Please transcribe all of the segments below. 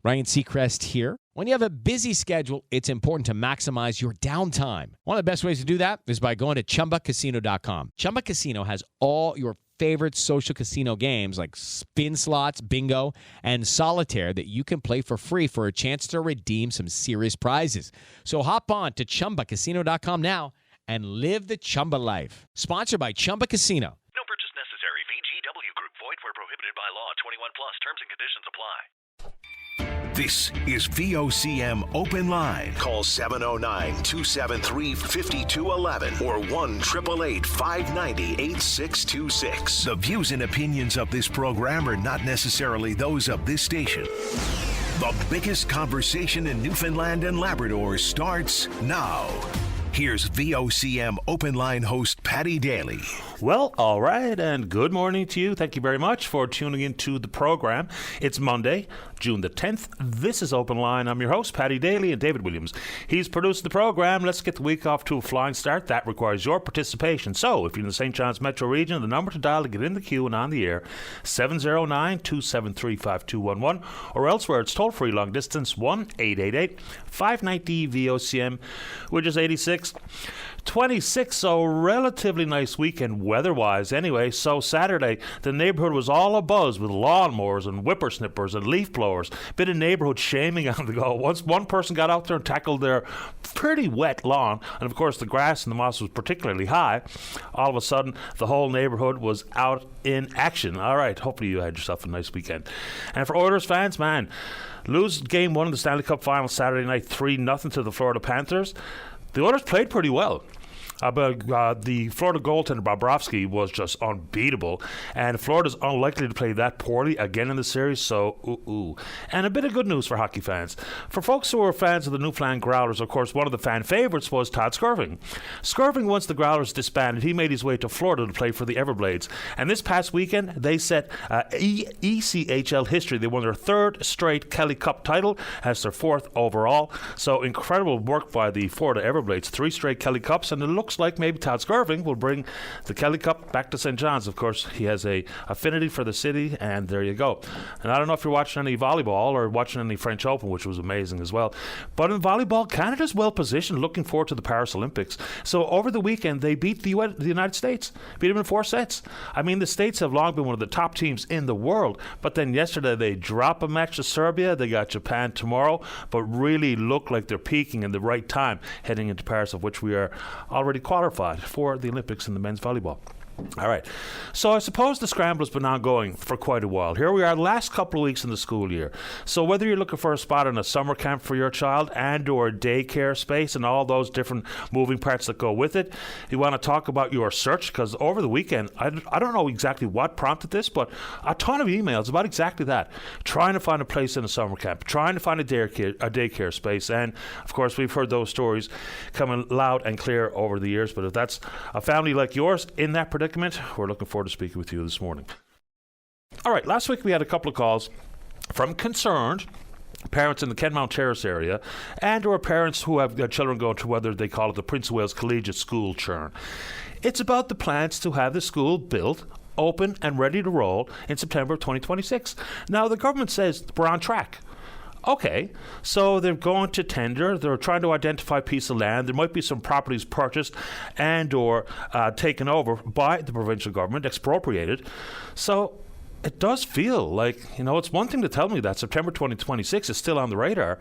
Ryan Seacrest here. When you have a busy schedule, it's important to maximize your downtime. One of the best ways to do that is by going to ChumbaCasino.com. Chumba Casino has all your favorite social casino games like spin slots, bingo, and solitaire that you can play for free for a chance to redeem some serious prizes. So hop on to ChumbaCasino.com now and live the Chumba life. Sponsored by Chumba Casino. No purchase necessary. VGW Group. Void where prohibited by law. 21 plus. Terms and conditions apply. This is VOCM Open Line. Call 709-273-5211 or 1-888-590-8626. The views and opinions of this program are not necessarily those of this station. The biggest conversation in Newfoundland and Labrador starts now. Here's VOCM Open Line host Paddy Daly. Well, all right, and good morning to you. Thank you very much for tuning into the program. It's Monday, June the 10th. This is Open Line. I'm your host, Paddy Daly, and David Williams. He's produced the program. Let's get the week off to a flying start. That requires your participation. So, if you're in the St. John's metro region, the number to dial to get in the queue and on the air, 709-273-5211, or elsewhere, it's toll-free long distance, 1-888-590-VOCM, which is 86. 26, so relatively nice weekend weather-wise anyway. So Saturday, the neighborhood was all abuzz with lawnmowers and whippersnippers and leaf blowers. Bit of neighborhood shaming on the go. Once one person got out there and tackled their pretty wet lawn, and of course the grass and the moss was particularly high, all of a sudden the whole neighborhood was out in action. All right, hopefully you had yourself a nice weekend. And for Oilers fans, man, lose game one of the Stanley Cup Final Saturday night 3-0 to the Florida Panthers. The Oilers played pretty well. The Florida goaltender Bobrovsky was just unbeatable, and Florida's unlikely to play that poorly again in the series, so And a bit of good news for hockey fans. For folks who are fans of the Newfoundland Growlers, of course, one of the fan favorites was Todd Skirving. Skirving, once the Growlers disbanded, he made his way to Florida to play for the Everblades, and this past weekend they set ECHL history. They won their third straight Kelly Cup title as their fourth overall, so incredible work by the Florida Everblades. 3 straight Kelly Cups, and it looks like maybe Todd Skirving will bring the Kelly Cup back to St. John's. Of course, he has a affinity for the city, and there you go. And I don't know if you're watching any volleyball or watching any French Open, which was amazing as well. But in volleyball, Canada's well positioned, looking forward to the Paris Olympics. So over the weekend, they beat the United States, beat them in 4 sets. I mean, the States have long been one of the top teams in the world, but then yesterday they drop a match to Serbia. They got Japan tomorrow, but really look like they're peaking in the right time heading into Paris, of which we are already qualified for the Olympics in the men's volleyball. All right. So I suppose the scramble has been ongoing for quite a while. Here we are, last couple of weeks in the school year. So whether you're looking for a spot in a summer camp for your child and or a daycare space and all those different moving parts that go with it, you want to talk about your search, because over the weekend, I don't know exactly what prompted this, but a ton of emails about exactly that. Trying to find a place in a summer camp, trying to find a daycare space. And of course, we've heard those stories coming loud and clear over the years. But if that's a family like yours in that predicament, we're looking forward to speaking with you this morning. All right, last week we had a couple of calls from concerned parents in the Kenmount Terrace area and or parents who have children going to whether they call it the Prince of Wales Collegiate School churn. It's about the plans to have the school built, open and ready to roll in September of 2026. Now, the government says we're on track. Okay, so they're going to tender. They're trying to identify a piece of land. There might be some properties purchased and or taken over by the provincial government, expropriated. So it does feel like, it's one thing to tell me that September 2026 is still on the radar,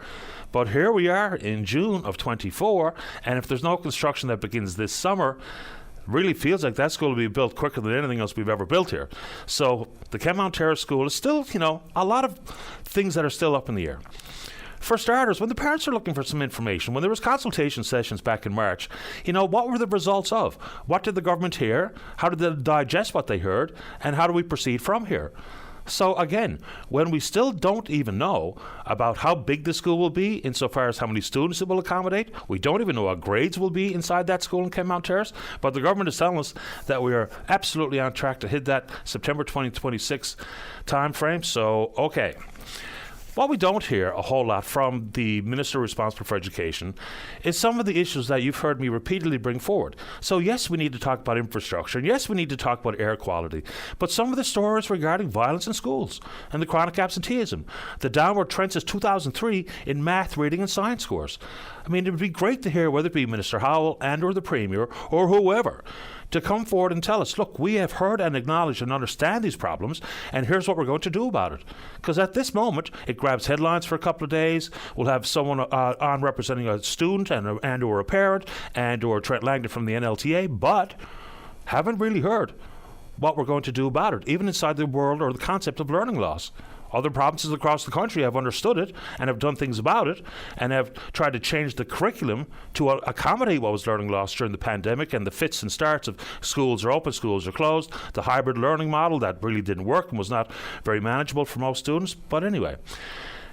but here we are in June of 24, and if there's no construction that begins this summer, really feels like that's going to be built quicker than anything else we've ever built here. So the Kenmount Terrace School is still, a lot of things that are still up in the air. For starters, when the parents are looking for some information, when there was consultation sessions back in March, what were the results of? What did the government hear? How did they digest what they heard? And how do we proceed from here? So again, when we still don't even know about how big the school will be insofar as how many students it will accommodate, we don't even know what grades will be inside that school in Kenmount Terrace, but the government is telling us that we are absolutely on track to hit that September 2026 time frame. So, okay. What we don't hear a whole lot from the Minister responsible for Education is some of the issues that you've heard me repeatedly bring forward. So yes, we need to talk about infrastructure, and yes, we need to talk about air quality, but some of the stories regarding violence in schools and the chronic absenteeism, the downward trend since 2003 in math, reading and science scores. I mean, it would be great to hear whether it be Minister Howell and or the Premier or whoever to come forward and tell us, look, we have heard and acknowledged and understand these problems, and here's what we're going to do about it. Because at this moment, it grabs headlines for a couple of days. We'll have someone on representing a student and or a parent and or Trent Langdon from the NLTA, but haven't really heard what we're going to do about it, even inside the world or the concept of learning loss. Other provinces across the country have understood it and have done things about it and have tried to change the curriculum to accommodate what was learning loss during the pandemic and the fits and starts of schools are open, schools are closed, the hybrid learning model that really didn't work and was not very manageable for most students. But anyway,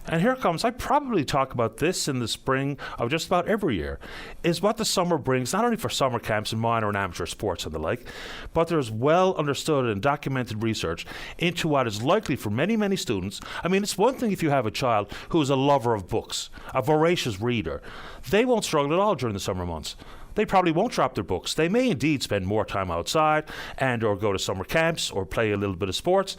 and here comes, I probably talk about this in the spring of just about every year, is what the summer brings, not only for summer camps and minor and amateur sports and the like, but there's well understood and documented research into what is likely for many, many students. I mean, it's one thing if you have a child who is a lover of books, a voracious reader. They won't struggle at all during the summer months. They probably won't drop their books. They may indeed spend more time outside and or go to summer camps or play a little bit of sports.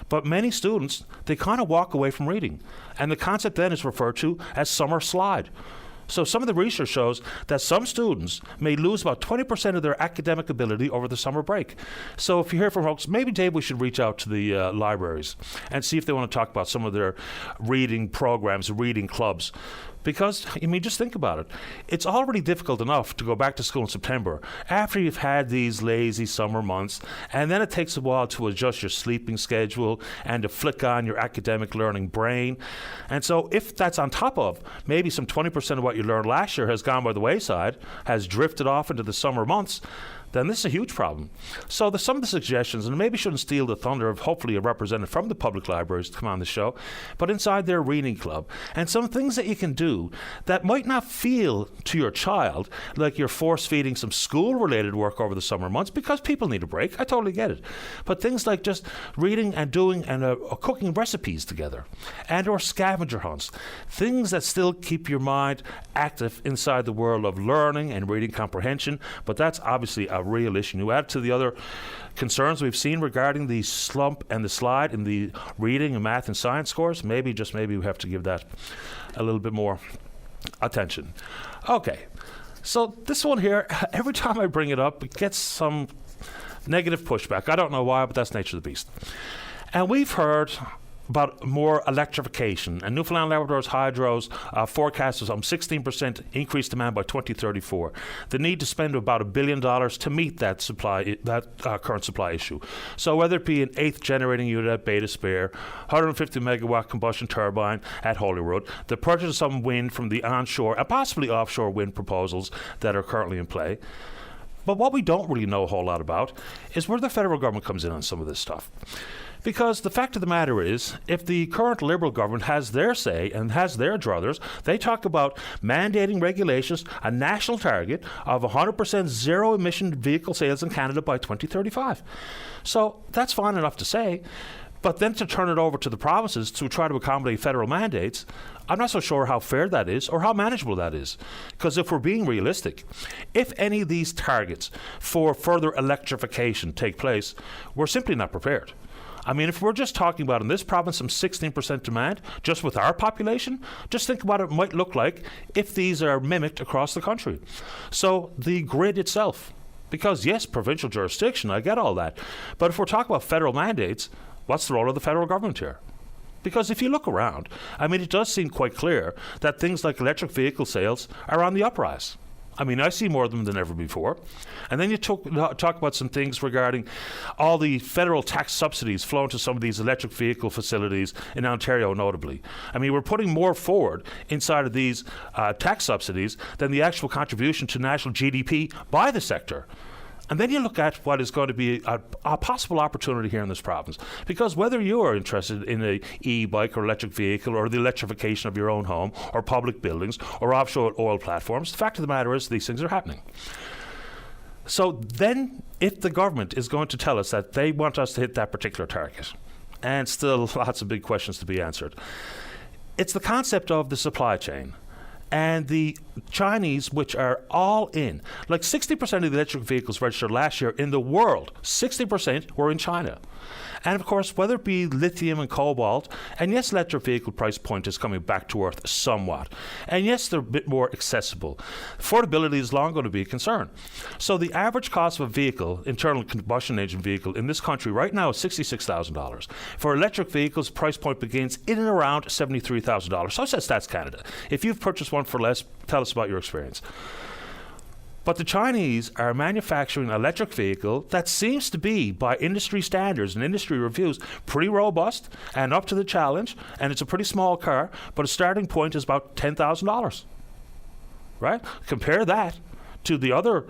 But many students, they kind of walk away from reading. And the concept then is referred to as summer slide. So some of the research shows that some students may lose about 20% of their academic ability over the summer break. So if you hear from folks, maybe, Dave, we should reach out to the libraries and see if they want to talk about some of their reading programs, reading clubs. Because, I mean, just think about it. It's already difficult enough to go back to school in September after you've had these lazy summer months, and then it takes a while to adjust your sleeping schedule and to flick on your academic learning brain. And so if that's on top of maybe some 20% of what you learned last year has gone by the wayside, has drifted off into the summer months, then this is a huge problem. So some of the suggestions, and maybe shouldn't steal the thunder of hopefully a representative from the public libraries to come on the show, but inside their reading club, and some things that you can do that might not feel to your child like you're force-feeding some school-related work over the summer months, because people need a break. I totally get it. But things like just reading and doing and cooking recipes together, and or scavenger hunts, things that still keep your mind active inside the world of learning and reading comprehension, but that's obviously a real issue. You add to the other concerns we've seen regarding the slump and the slide in the reading and math and science scores, maybe, just maybe, we have to give that a little bit more attention. Okay, so this one here, every time I bring it up, it gets some negative pushback. I don't know why, but that's nature of the beast. And we've heard about more electrification, and Newfoundland Labrador's Hydro's forecast is 16% increased demand by 2034. The need to spend about $1 billion to meet that current supply issue. So whether it be an 8th generating unit at Beta Spare, 150 megawatt combustion turbine at Holyrood, the purchase of some wind from the onshore and possibly offshore wind proposals that are currently in play. But what we don't really know a whole lot about is where the federal government comes in on some of this stuff. Because the fact of the matter is, if the current Liberal government has their say and has their druthers, they talk about mandating regulations, a national target of 100% zero-emission vehicle sales in Canada by 2035. So that's fine enough to say, but then to turn it over to the provinces to try to accommodate federal mandates, I'm not so sure how fair that is or how manageable that is. Because if we're being realistic, if any of these targets for further electrification take place, we're simply not prepared. I mean, if we're just talking about in this province some 16% demand, just with our population, just think about what it might look like if these are mimicked across the country. So the grid itself, because yes, provincial jurisdiction, I get all that. But if we're talking about federal mandates, what's the role of the federal government here? Because if you look around, I mean, it does seem quite clear that things like electric vehicle sales are on the uprise. I mean, I see more of them than ever before. And then you talk about some things regarding all the federal tax subsidies flowing to some of these electric vehicle facilities in Ontario, notably. I mean, we're putting more forward inside of these tax subsidies than the actual contribution to national GDP by the sector. And then you look at what is going to be a possible opportunity here in this province. Because whether you are interested in an e-bike or electric vehicle or the electrification of your own home or public buildings or offshore oil platforms, the fact of the matter is these things are happening. So then if the government is going to tell us that they want us to hit that particular target, and still lots of big questions to be answered, it's the concept of the supply chain. And the Chinese, which are all in, like 60% of the electric vehicles registered last year in the world, 60% were in China. And of course, whether it be lithium and cobalt, and yes, electric vehicle price point is coming back to earth somewhat. And yes, they're a bit more accessible. Affordability is long going to be a concern. So the average cost of a vehicle, internal combustion engine vehicle, in this country right now is $66,000. For electric vehicles, price point begins in and around $73,000. So says Stats Canada. If you've purchased one for less, tell us about your experience. But the Chinese are manufacturing an electric vehicle that seems to be, by industry standards and industry reviews, pretty robust and up to the challenge. And it's a pretty small car, but a starting point is about $10,000. Right? Compare that to the other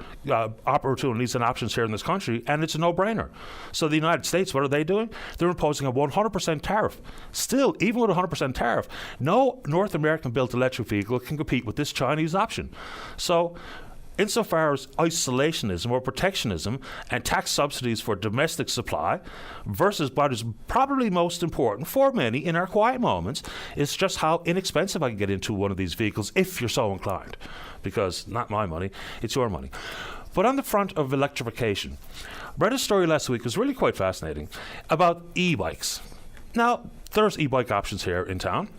opportunities and options here in this country, and it's a no-brainer. So the United States, what are they doing? They're imposing a 100% tariff. Still, even with a 100% tariff, no North American-built electric vehicle can compete with this Chinese option. So insofar as isolationism or protectionism and tax subsidies for domestic supply versus what is probably most important for many in our quiet moments is just how inexpensive I can get into one of these vehicles if you're so inclined. Because not my money, it's your money. But on the front of electrification, I read a story last week, it was really quite fascinating, about e-bikes. Now, there's e-bike options here in town,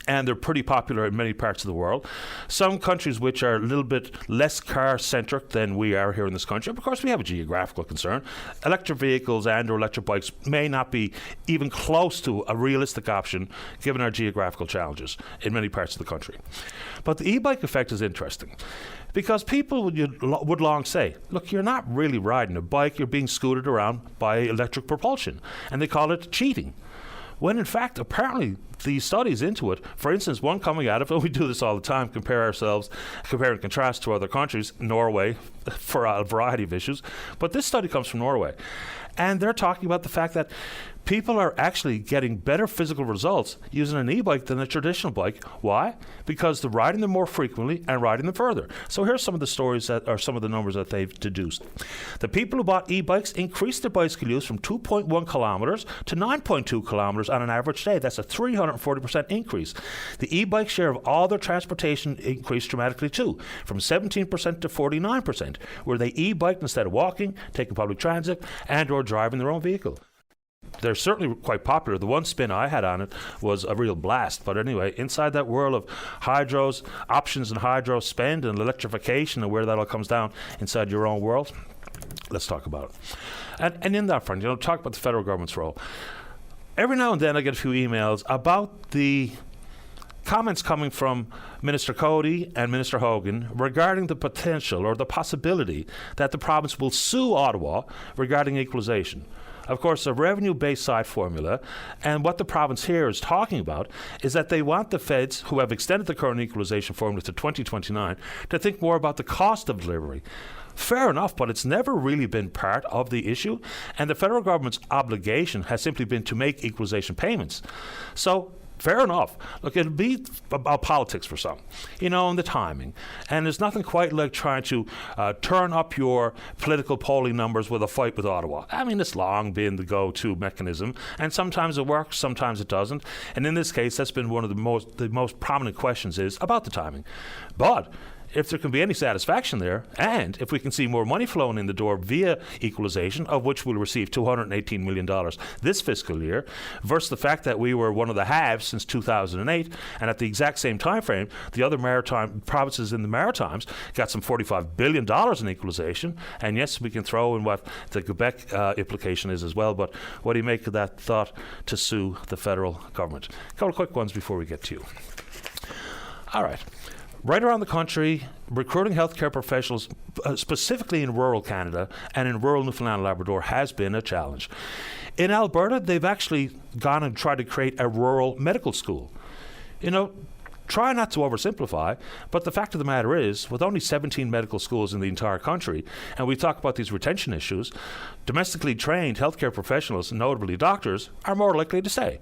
and they're pretty popular in many parts of the world. Some countries which are a little bit less car-centric than we are here in this country. Of course, we have a geographical concern. Electric vehicles and or electric bikes may not be even close to a realistic option given our geographical challenges in many parts of the country. But the e-bike effect is interesting because people would long say, look, you're not really riding a bike, you're being scooted around by electric propulsion. And they call it cheating. When in fact, apparently, the studies into it, for instance, one coming out of it, we do this all the time, compare and contrast to other countries, Norway, for a variety of issues, but this study comes from Norway. And they're talking about the fact that people are actually getting better physical results using an e-bike than a traditional bike. Why? Because they're riding them more frequently and riding them further. So here's some of the stories that are some of the numbers that they've deduced. The people who bought e-bikes increased their bicycle use from 2.1 kilometers to 9.2 kilometers on an average day. That's a 340% increase. The e-bike share of all their transportation increased dramatically too, from 17% to 49%, where they e-biked instead of walking, taking public transit, and or driving their own vehicle. They're certainly quite popular. The one spin I had on it was a real blast. But anyway, inside that world of hydros, options in hydro spend and electrification and where that all comes down inside your own world, let's talk about it. And in that front, talk about the federal government's role. Every now and then I get a few emails about the comments coming from Minister Cody and Minister Hogan regarding the potential or the possibility that the province will sue Ottawa regarding equalization. Of course, a revenue-based side formula, and what the province here is talking about is that they want the feds, who have extended the current equalization formula to 2029, to think more about the cost of delivery. Fair enough, but it's never really been part of the issue, and the federal government's obligation has simply been to make equalization payments. So, fair enough. Look, it'll be about politics for some, and the timing. And there's nothing quite like trying to turn up your political polling numbers with a fight with Ottawa. I mean, it's long been the go-to mechanism, and sometimes it works, sometimes it doesn't. And in this case, that's been one of the most prominent questions is about the timing. But if there can be any satisfaction there, and if we can see more money flowing in the door via equalization, of which we'll receive $218 million this fiscal year, versus the fact that we were one of the halves since 2008, and at the exact same time frame, the other maritime provinces in the Maritimes got some $45 billion in equalization, and yes, we can throw in what the Quebec implication is as well, but what do you make of that thought to sue the federal government? A couple of quick ones before we get to you. All right. Right around the country, recruiting healthcare professionals, specifically in rural Canada and in rural Newfoundland and Labrador, has been a challenge. In Alberta, they've actually gone and tried to create a rural medical school. Try not to oversimplify, but the fact of the matter is, with only 17 medical schools in the entire country, and we talk about these retention issues, domestically trained healthcare professionals, notably doctors, are more likely to stay.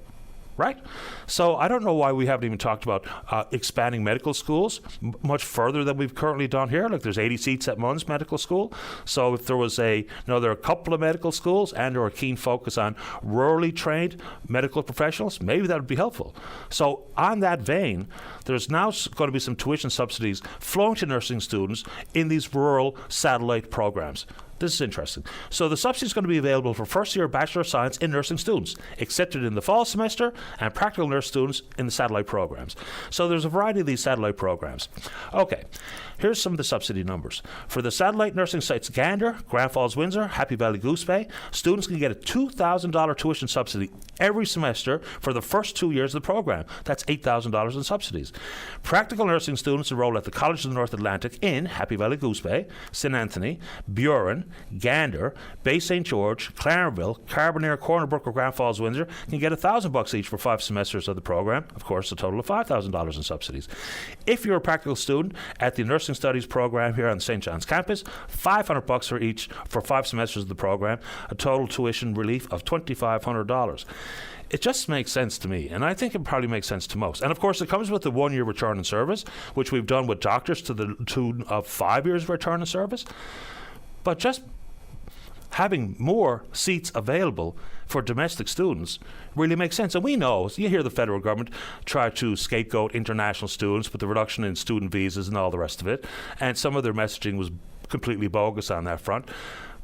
right? So I don't know why we haven't even talked about expanding medical schools much further than we've currently done here. Like there's 80 seats at Munns Medical School. So if there was there are a couple of medical schools and or a keen focus on rurally trained medical professionals, maybe that would be helpful. So on that vein, there's now going to be some tuition subsidies flowing to nursing students in these rural satellite programs. This is interesting. So the subsidy is going to be available for first-year Bachelor of Science in nursing students, accepted in the fall semester, and practical nurse students in the satellite programs. So there's a variety of these satellite programs. Okay, here's some of the subsidy numbers. For the satellite nursing sites Gander, Grand Falls, Windsor, Happy Valley, Goose Bay, students can get a $2,000 tuition subsidy every semester for the first 2 years of the program. That's $8,000 in subsidies. Practical nursing students enroll at the College of the North Atlantic in Happy Valley, Goose Bay, St. Anthony, Buren, Gander, Bay St. George, Clarenville, Carbonear, Corner Brook, or Grand Falls, Windsor can get $1,000 each for 5 semesters of the program. Of course, a total of $5,000 in subsidies. If you're a practical student at the Nursing Studies program here on St. John's campus, $500 for each for 5 semesters of the program, a total tuition relief of $2,500. It just makes sense to me, and I think it probably makes sense to most. And of course, it comes with the 1 year return in service, which we've done with doctors to the tune of 5 years return in service. But just having more seats available for domestic students really makes sense. And we know, you hear the federal government try to scapegoat international students with the reduction in student visas and all the rest of it, and some of their messaging was completely bogus on that front.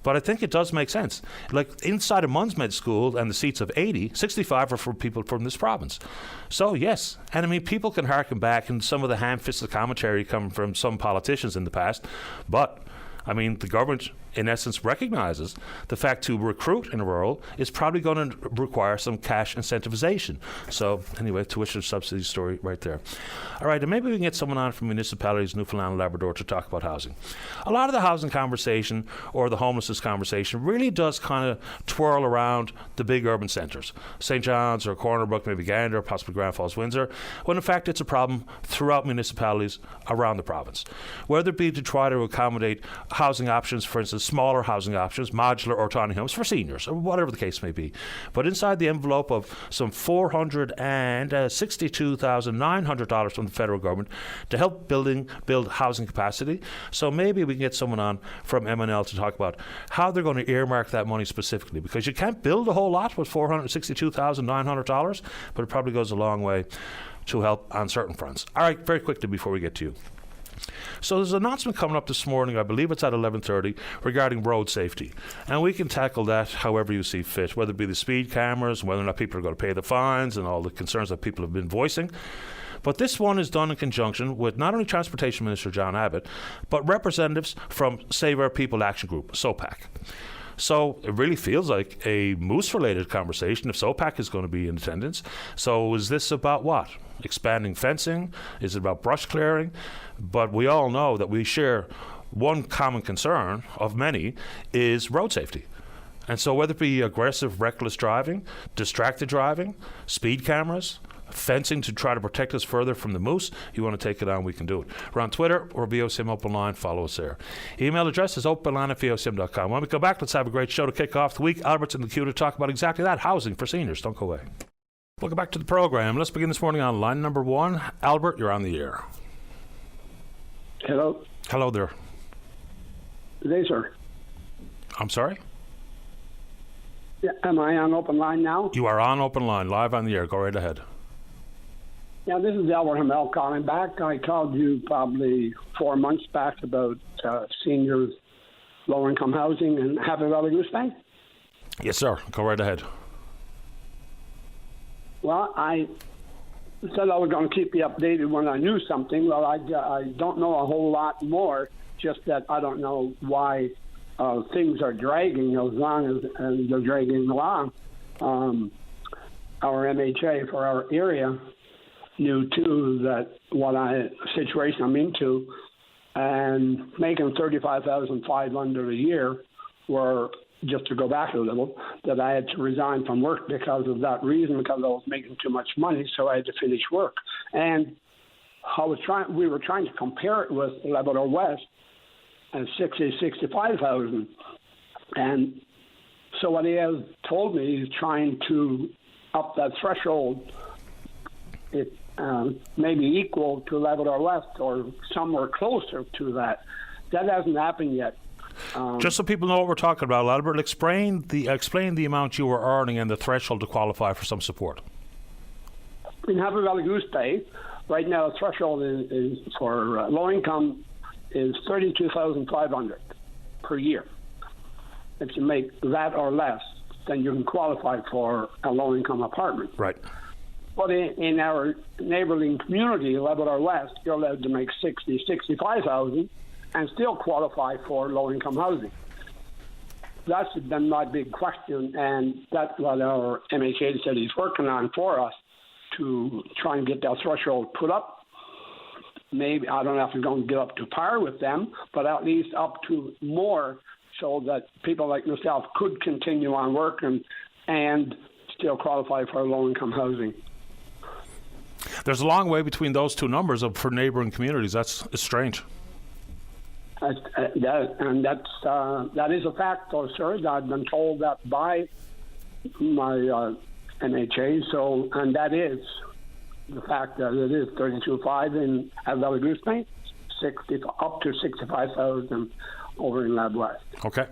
But I think it does make sense. Like inside of Munns Med School and the seats of 80, 65 are for people from this province. So yes, and I mean people can harken back and some of the ham-fisted commentary coming from some politicians in the past, but I mean, the government, in essence, recognizes the fact to recruit in rural is probably going to require some cash incentivization. So, anyway, tuition subsidy story right there. All right, and maybe we can get someone on from municipalities, Newfoundland and Labrador, to talk about housing. A lot of the housing conversation or the homelessness conversation really does kind of twirl around the big urban centres, St. John's or Corner Brook, maybe Gander, possibly Grand Falls, Windsor, when in fact it's a problem throughout municipalities around the province. Whether it be to try to accommodate housing options, for instance, smaller housing options, modular or tiny homes for seniors, or whatever the case may be. But inside the envelope of some $462,900 from the federal government to help build housing capacity. So maybe we can get someone on from MNL to talk about how they're going to earmark that money specifically, because you can't build a whole lot with $462,900, but it probably goes a long way to help on certain fronts. All right, very quickly before we get to you. So there's an announcement coming up this morning, I believe it's at 11:30, regarding road safety. And we can tackle that however you see fit, whether it be the speed cameras, whether or not people are going to pay the fines, and all the concerns that people have been voicing. But this one is done in conjunction with not only Transportation Minister John Abbott, but representatives from Save Our People Action Group, SOPAC. So it really feels like a moose-related conversation if SOPAC is going to be in attendance. So is this about what? Expanding fencing? Is it about brush clearing? But we all know that we share one common concern of many is road safety. And so whether it be aggressive, reckless driving, distracted driving, speed cameras, fencing to try to protect us further from the moose, you want to take it on, we can do it. We're on Twitter or VOCM Openline. Follow us there. Email address is openline@vocm.com. When we come back, let's have a great show to kick off the week. Albert's in the queue to talk about exactly that, housing for seniors. Don't go away. Welcome back to the program. Let's begin this morning on line number 1. Albert, you're on the air. Hello. Hello there. Good day, sir. I'm sorry? Yeah, am I on open line now? You are on Open Line, live on the air. Go right ahead. Yeah, this is Albert Hamel calling back. I called you probably 4 months back about seniors, low-income housing in Happy Valley, Goose Bay. Yes, sir. Go right ahead. Well, I said I was going to keep you updated when I knew something. Well, I don't know a whole lot more, just that I don't know why things are dragging as long as they're dragging along. Our MHA for our area knew, too, that what situation I'm into, and making $35,500 a year were, just to go back a little, that I had to resign from work because of that reason, because I was making too much money, so I had to finish work. And we were trying to compare it with Labrador West and $65,000. And so what he has told me, he's trying to up that threshold it may be equal to Labrador West or somewhere closer to that. That hasn't happened yet. Just so people know what we're talking about, Albert, explain the amount you were earning and the threshold to qualify for some support. In Happy Valley Goose Bay, right now the threshold is for low income is $32,500 per year. If you make that or less, then you can qualify for a low income apartment. Right. But in our neighboring community, Labrador West, you're allowed to make $65,000 and still qualify for low income housing. That's been my big question, and that's what our MHA said he's working on for us to try and get that threshold put up. Maybe, I don't know if we're going to get up to par with them, but at least up to more so that people like myself could continue on working and still qualify for low-income housing. There's a long way between those two numbers for neighbouring communities. That's strange. That is a fact, though, sir. I've been told that by my MHA, and that is the fact that it is 32.5 in Valley Goose Bay, up to 65,000 over in Lab West. Okay.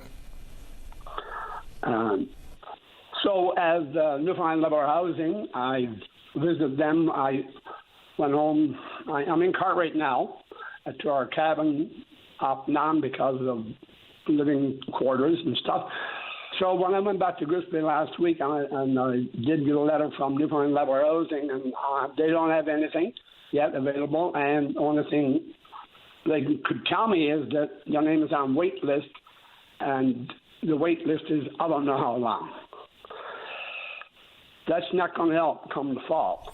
So as Newfoundland Labrador Housing, I visited them. I went home. I'm in Cartwright now to our cabin up now because of living quarters and stuff. So when I went back to Goose Bay last week, and I did get a letter from Newfoundland Labrador Housing, and they don't have anything yet available. And the only thing they could tell me is that your name is on wait list, and the wait list is I don't know how long. That's not going to help come the fall.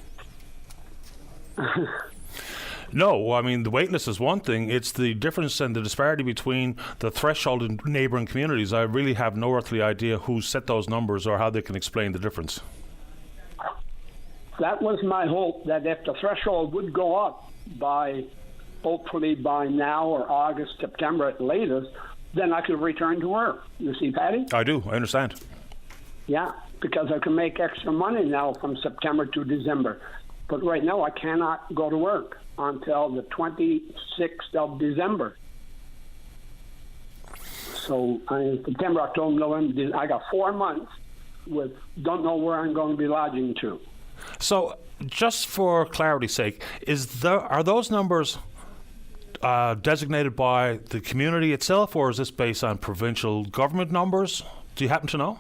No, I mean, the wait list is one thing. It's the difference and the disparity between the threshold in neighbouring communities. I really have no earthly idea who set those numbers or how they can explain the difference. That was my hope, that if the threshold would go up hopefully by now or August, September at the latest, then I could return to work. You see, Patty? I do. I understand. Yeah, because I can make extra money now from September to December. But right now I cannot go to work until the 26th of December. So September, October, November, I got 4 months with don't know where I'm going to be lodging to. So just for clarity's sake, are those numbers designated by the community itself, or is this based on provincial government numbers? Do you happen to know?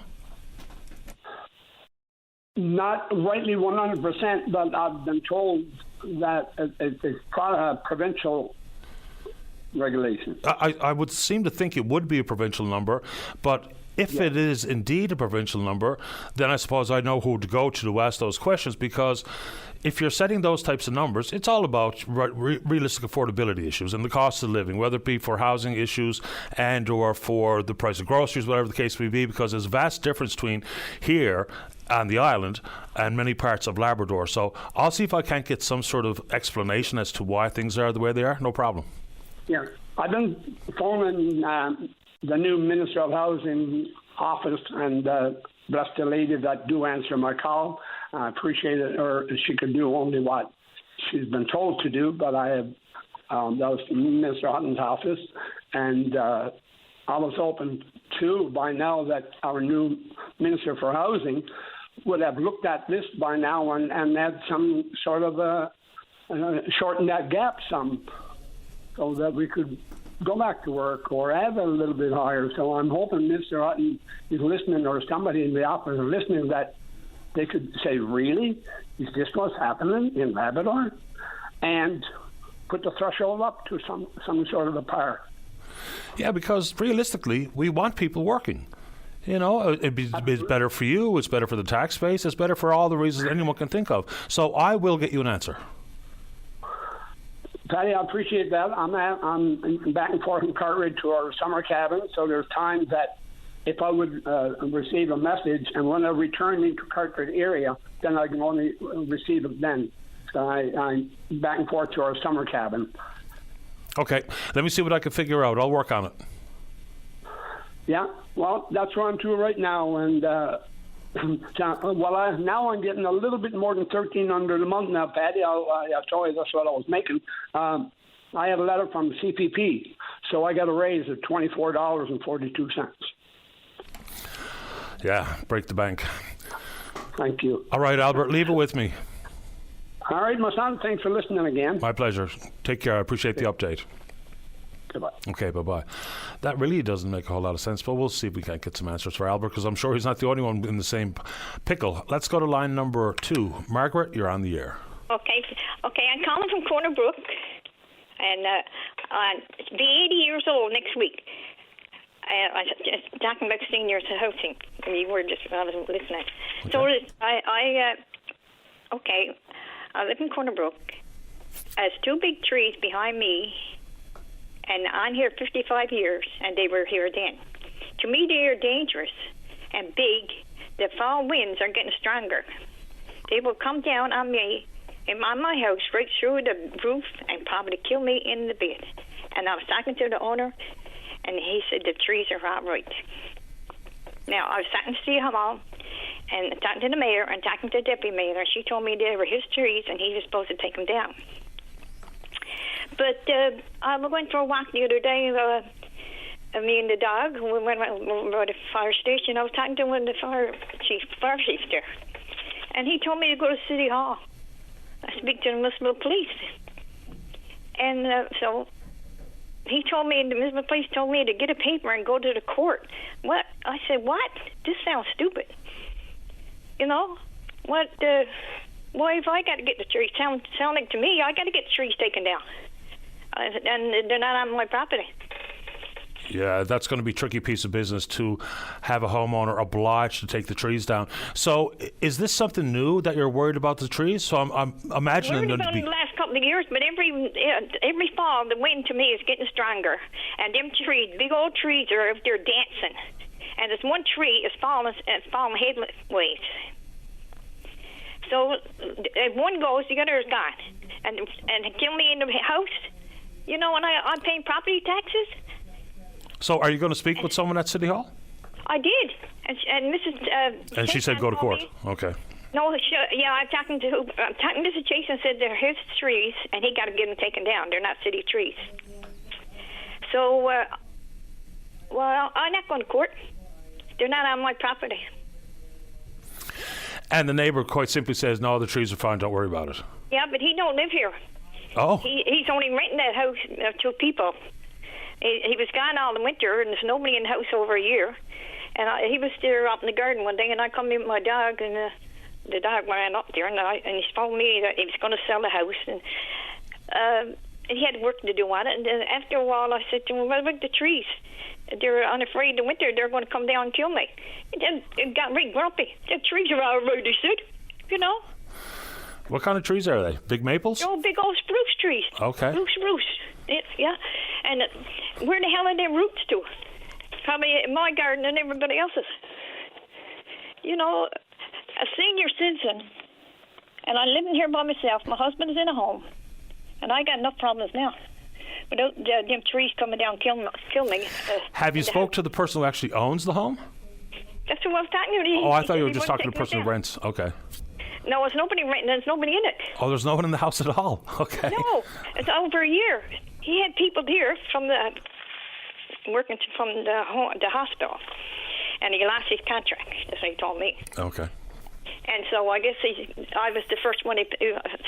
Not rightly 100%, but I've been told that it's provincial regulation. I would seem to think it would be a provincial number, but if it is indeed a provincial number, then I suppose I know who to go to ask those questions, because if you're setting those types of numbers, it's all about realistic affordability issues and the cost of living, whether it be for housing issues and or for the price of groceries, whatever the case may be, because there's a vast difference between here and the island and many parts of Labrador. So I'll see if I can't get some sort of explanation as to why things are the way they are. No problem. Yeah, I've been phoning the new Minister of Housing office, and bless the lady that do answer my call. I appreciate it, or she could do only what she's been told to do, but I have, that was Minister Hutton's office, and I was hoping too by now that our new Minister for Housing would have looked at this by now and had some sort of shorten that gap some, so that we could go back to work or have a little bit higher. So I'm hoping Mr. Hutton is listening, or somebody in the office is listening, that they could say, really? Is this what's happening in Labrador? And put the threshold up to some sort of a par. Yeah, because realistically, we want people working. You know, it's better for you, it's better for the tax base, it's better for all the reasons anyone can think of. So I will get you an answer. Patty, I appreciate that. I'm back and forth in Cartwright to our summer cabin, so there's times that if I would receive a message, and when I return into Cartwright area, then I can only receive it then. So I'm back and forth to our summer cabin. Okay, let me see what I can figure out. I'll work on it. Yeah, well, that's where I'm to right now, and Well, now I'm getting a little bit more than $1,300 a month now, Patty. I'll tell you that's what I was making. I had a letter from CPP, so I got a raise of $24.42. Yeah, break the bank. Thank you. All right, Albert, leave it with me. All right, my son. Thanks for listening again. My pleasure. Take care. I appreciate the update. Goodbye. Okay, bye-bye. That really doesn't make a whole lot of sense, but we'll see if we can't get some answers for Albert, because I'm sure he's not the only one in the same pickle. Let's go to line number 2. Margaret, you're on the air. Okay, I'm calling from Corner Brook, and I'll be 80 years old next week. I was talking about seniors housing. You were just, I was listening. Okay. So I live in Corner Brook. There's 2 big trees behind me, and I'm here 55 years, and they were here then. To me, they are dangerous and big. The fall winds are getting stronger. They will come down on me and on my house right through the roof and probably kill me in the bed. And I was talking to the owner, and he said the trees are all right. Now, I was talking to City Hall and talking to the mayor and talking to the deputy mayor, and she told me they were his trees and he was supposed to take them down. But I went for a walk the other day, me and the dog. We went to the fire station. I was talking to one of the fire chief there. And he told me to go to City Hall. I speak to the municipal police. And so he told me, the municipal police told me to get a paper and go to the court. What? I said, what? This sounds stupid. You know? What? Why if I got to get the trees? Sound like to me, I got to get the trees taken down. And they're not on my property. Yeah, that's going to be a tricky piece of business to have a homeowner obliged to take the trees down. So is this something new that you're worried about the trees? So I'm imagining worried about it the last couple of years, but every fall the wind to me is getting stronger. And them trees, big old trees, they're dancing. And this one tree is falling headways. So if one goes, the other is gone. And kill me in the house. You know, and I'm paying property taxes. So are you going to speak with someone at City Hall? I did. And Mrs. And she said go to court. Okay. No, I'm talking to Mrs. Chase and said they're his trees, and he got to get them taken down. They're not city trees. So, well, I'm not going to court. They're not on my property. And the neighbor quite simply says, no, the trees are fine, don't worry about it. Yeah, but he don't live here. Oh. He's only renting that house to people. He was gone all the winter, and there's nobody in the house over a year. And he was there up in the garden one day, and I come in with my dog, and the dog ran up there, and he told me that he was going to sell the house, and he had work to do on it. And then after a while, I said to him, what about the trees? They're unafraid the winter they're going to come down and kill me. And then it got really grumpy. The trees are all right, he said, you know. What kind of trees are they? Big maples? Oh, big old spruce trees. Okay. Spruce. Yeah. And where the hell are their roots to? Probably in my garden and everybody else's. You know, a senior citizen, and I'm living here by myself. My husband is in a home, and I got enough problems now. Without them trees coming down kill me. Have you spoke to the person who actually owns the home? That's who I was talking to. I thought you were just talking to the person who rents. Okay. No, it's nobody renting. There's nobody in it. Oh, there's no one in the house at all. Okay. No, it's over a year. He had people here working from the hospital, and he lost his contract. That's what he told me. Okay. And so I guess I was the first one he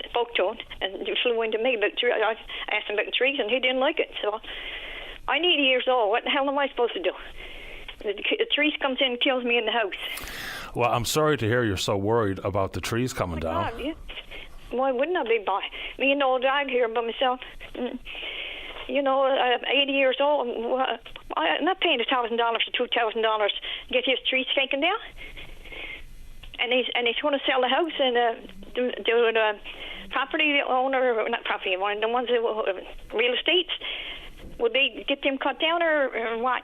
spoke to him, and he flew into me. But I asked him about the trees, and he didn't like it. So I'm 80 years old. What the hell am I supposed to do? The trees comes in and kills me in the house. Well, I'm sorry to hear you're so worried about the trees coming down. God, yeah. Why wouldn't I be by me and the old dog here by myself? You know, I'm 80 years old. I'm not paying $1,000 or $2,000 to get his trees taken down. And he's going to sell the house, and the property owner, not property owner, the ones that real estates, would they get them cut down or what?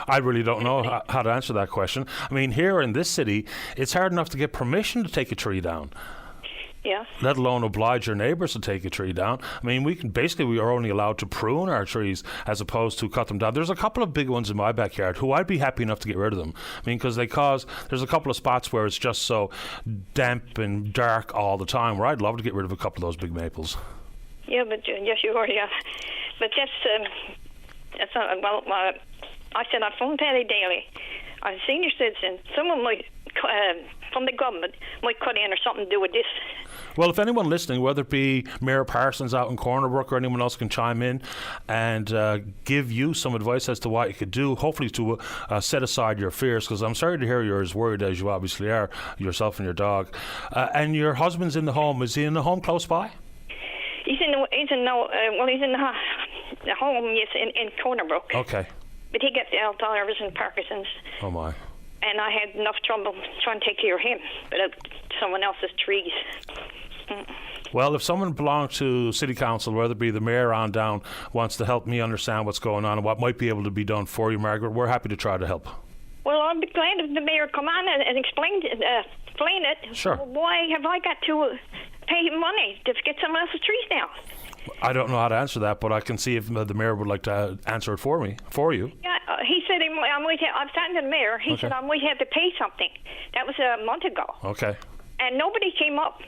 I really don't know how to answer that question. I mean, here in this city, it's hard enough to get permission to take a tree down. Yeah. Let alone oblige your neighbours to take a tree down. I mean, we are only allowed to prune our trees as opposed to cut them down. There's a couple of big ones in my backyard who I'd be happy enough to get rid of them. I mean, because there's a couple of spots where it's just so damp and dark all the time where I'd love to get rid of a couple of those big maples. Yeah, but yes, you are, yeah. But that's not, well, I said I phoned Patty Daly. I'm a senior citizen. Someone might, from the government, might cut in or something to do with this. Well, if anyone listening, whether it be Mayor Parsons out in Corner Brook or anyone else, can chime in and give you some advice as to what you could do, hopefully to set aside your fears, because I'm sorry to hear you're as worried as you obviously are, yourself and your dog. And your husband's in the home. Is he in the home close by? He's in the home, yes, in Corner Brook. Okay. But he gets Alzheimer's and Parkinson's. Oh, my. And I had enough trouble trying to take care of him without someone else's trees. Well, if someone belongs to City Council, whether it be the mayor on down, wants to help me understand what's going on and what might be able to be done for you, Margaret, we're happy to try to help. Well, I'd be glad if the mayor come on and explain it. Sure. Why have I got to pay money to get someone else's trees down? I don't know how to answer that, but I can see if the mayor would like to answer it for you. Yeah, he said I'm talking to the mayor. He said I might have to pay something. That was a month ago. Okay. And nobody came up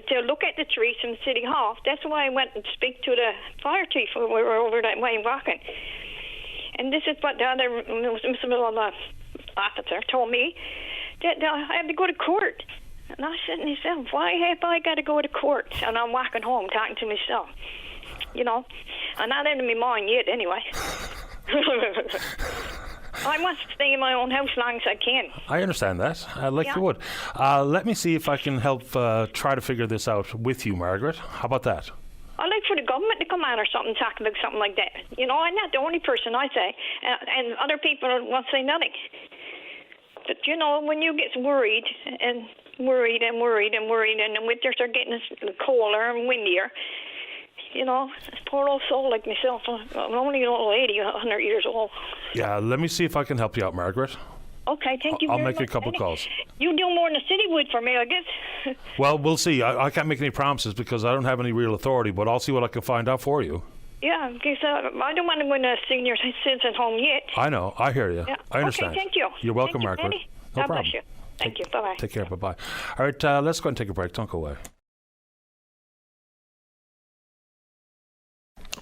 to look at the trees from City Hall. That's why I went and speak to the fire chief when we were over that way walking. And this is what the other officer told me, that I have to go to court. And I said to myself, why have I got to go to court? And I'm walking home talking to myself. You know, I'm not into my mind yet anyway. I want to stay in my own house as long as I can. I understand that. You would. Let me see if I can help try to figure this out with you, Margaret. How about that? I'd like for the government to come on or something, talk about something like that. You know, I'm not the only person, I say. And other people won't say nothing. But, you know, when you get worried and the winters are getting colder and windier, you know, poor old soul like myself. I'm only an old lady, 100 years old. Yeah, let me see if I can help you out, Margaret. Okay, thank you very much. I'll make a couple calls. You do more than the city would for me, I guess. Well, we'll see. I can't make any promises because I don't have any real authority, but I'll see what I can find out for you. Yeah, because I don't want to go in a senior citizen home yet. I know. I hear you. Yeah. I understand. Okay, thank you. You're welcome, Margaret. Margaret. No God problem. Bless you. Thank you. Bye-bye. Take care. Bye-bye. All right, let's go and take a break. Don't go away.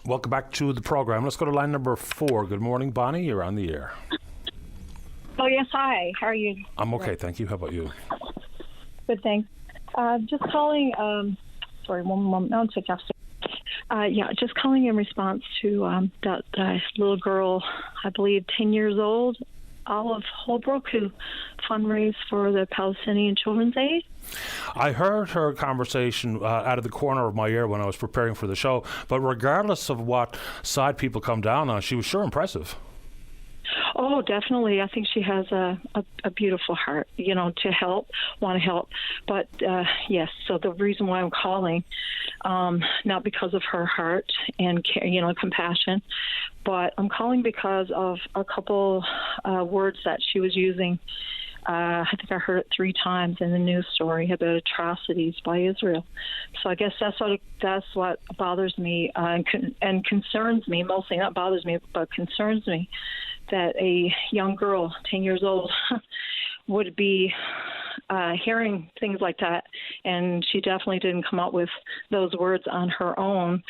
Welcome back to the program. Let's go to line number 4. Good morning, Bonnie. You're on the air. Oh, yes. Hi. How are you? I'm okay. Thank you. How about you? Good, thanks. Just calling. Sorry, one moment. I'll take off. Just calling in response to that little girl, I believe 10 years old, Olive Holbrook, who fundraised for the Palestinian Children's Aid. I heard her conversation out of the corner of my ear when I was preparing for the show, but regardless of what side people come down on, she was sure impressive. Oh, definitely. I think she has a beautiful heart, you know, to help, want to help. But, yes, so the reason why I'm calling, not because of her heart and, compassion, but I'm calling because of a couple words that she was using. I think I heard it 3 times in the news story about atrocities by Israel. So I guess that's what bothers me and concerns me. Mostly not bothers me, but concerns me, that a young girl, 10 years old, would be hearing things like that. And she definitely didn't come up with those words on her own.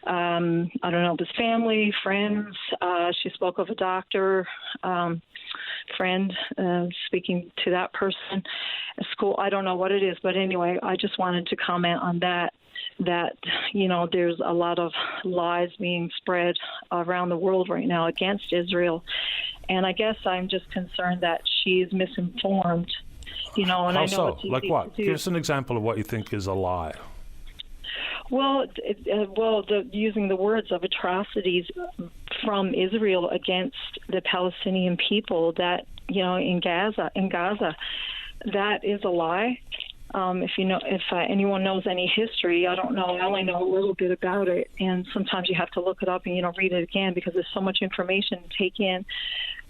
I don't know if it's family, friends. She spoke of a doctor, friend, speaking to that person at school. I don't know what it is, but anyway, I just wanted to comment on that, there's a lot of lies being spread around the world right now against Israel. And I guess I'm just concerned that she's misinformed, and How I know so? it's easy Like what? to do. Give us an example of what you think is a lie. Well, using the words of atrocities from Israel against the Palestinian people that, in Gaza, that is a lie. If anyone knows any history, I don't know. I only know a little bit about it, and sometimes you have to look it up and read it again because there's so much information to take in.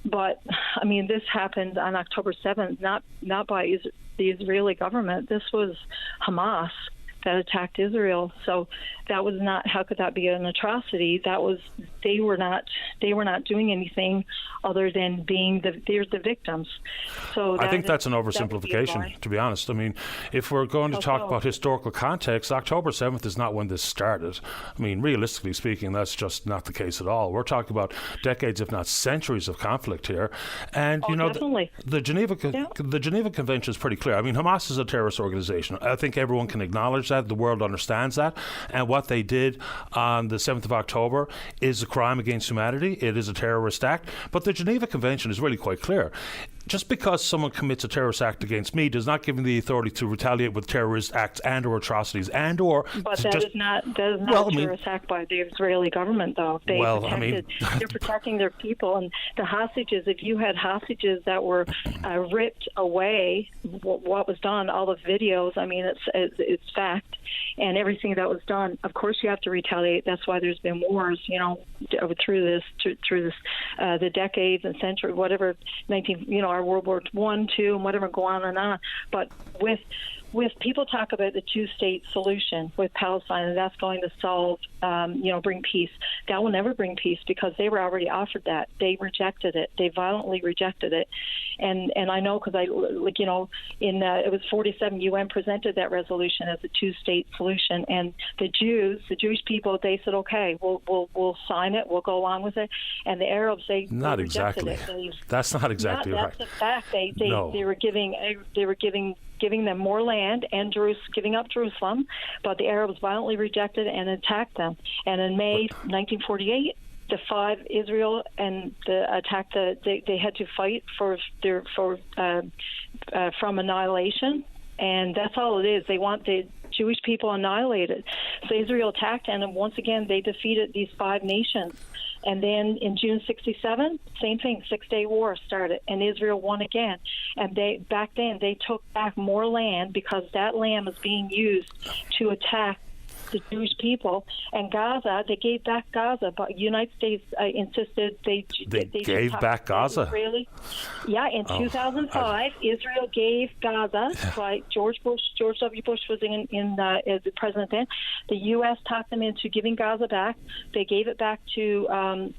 But I mean, this happened on October 7th, not by the Israeli government. This was Hamas that attacked Israel. So that was not. How could that be an atrocity? That was they were not doing anything other than being they're the victims. So I think that's an oversimplification, to be honest. I mean, if we're going to talk about historical context, October 7th is not when this started. I mean, realistically speaking, that's just not the case at all. We're talking about decades, if not centuries, of conflict here. And the Geneva Convention is pretty clear. I mean, Hamas is a terrorist organization. I think everyone can acknowledge that. The world understands that. And what they did on the 7th of October is a crime against humanity. It is a terrorist act. But the Geneva Convention is really quite clear. Just because someone commits a terrorist act against me does not give me the authority to retaliate with terrorist acts and or atrocities and or. But that is not a terrorist act by the Israeli government, though. They're protecting their people and the hostages. If you had hostages that were ripped away, what was done, all the videos. I mean, it's fact, and everything that was done. Of course, you have to retaliate. That's why there's been wars, through the decades and century, whatever, our World War I, II, and whatever, go on and on. But with people talk about the two-state solution with Palestine, and that's going to solve, bring peace. That will never bring peace because they were already offered that. They rejected it. They violently rejected it. And I know because it was 47 UN presented that resolution as a two-state solution, and the Jewish people, they said, okay, we'll sign it, we'll go along with it, and the Arabs, they rejected it. That's not exactly right. That's a fact. They were giving them more land and giving up Jerusalem, but the Arabs violently rejected and attacked them. And in May 1948, Israel and they had to fight from annihilation, and that's all it is. They want the Jewish people annihilated. So Israel attacked, and then once again they defeated these 5 nations. And then in June 1967, same thing, 6-Day War started, and Israel won again. And back then they took back more land because that land was being used to attack the Jewish people. And Gaza, they gave back Gaza, but the United States insisted they gave back Gaza. Israeli. Yeah, in 2005, Israel gave Gaza. By George W. Bush was as the president then. The U.S. talked them into giving Gaza back. They gave it back to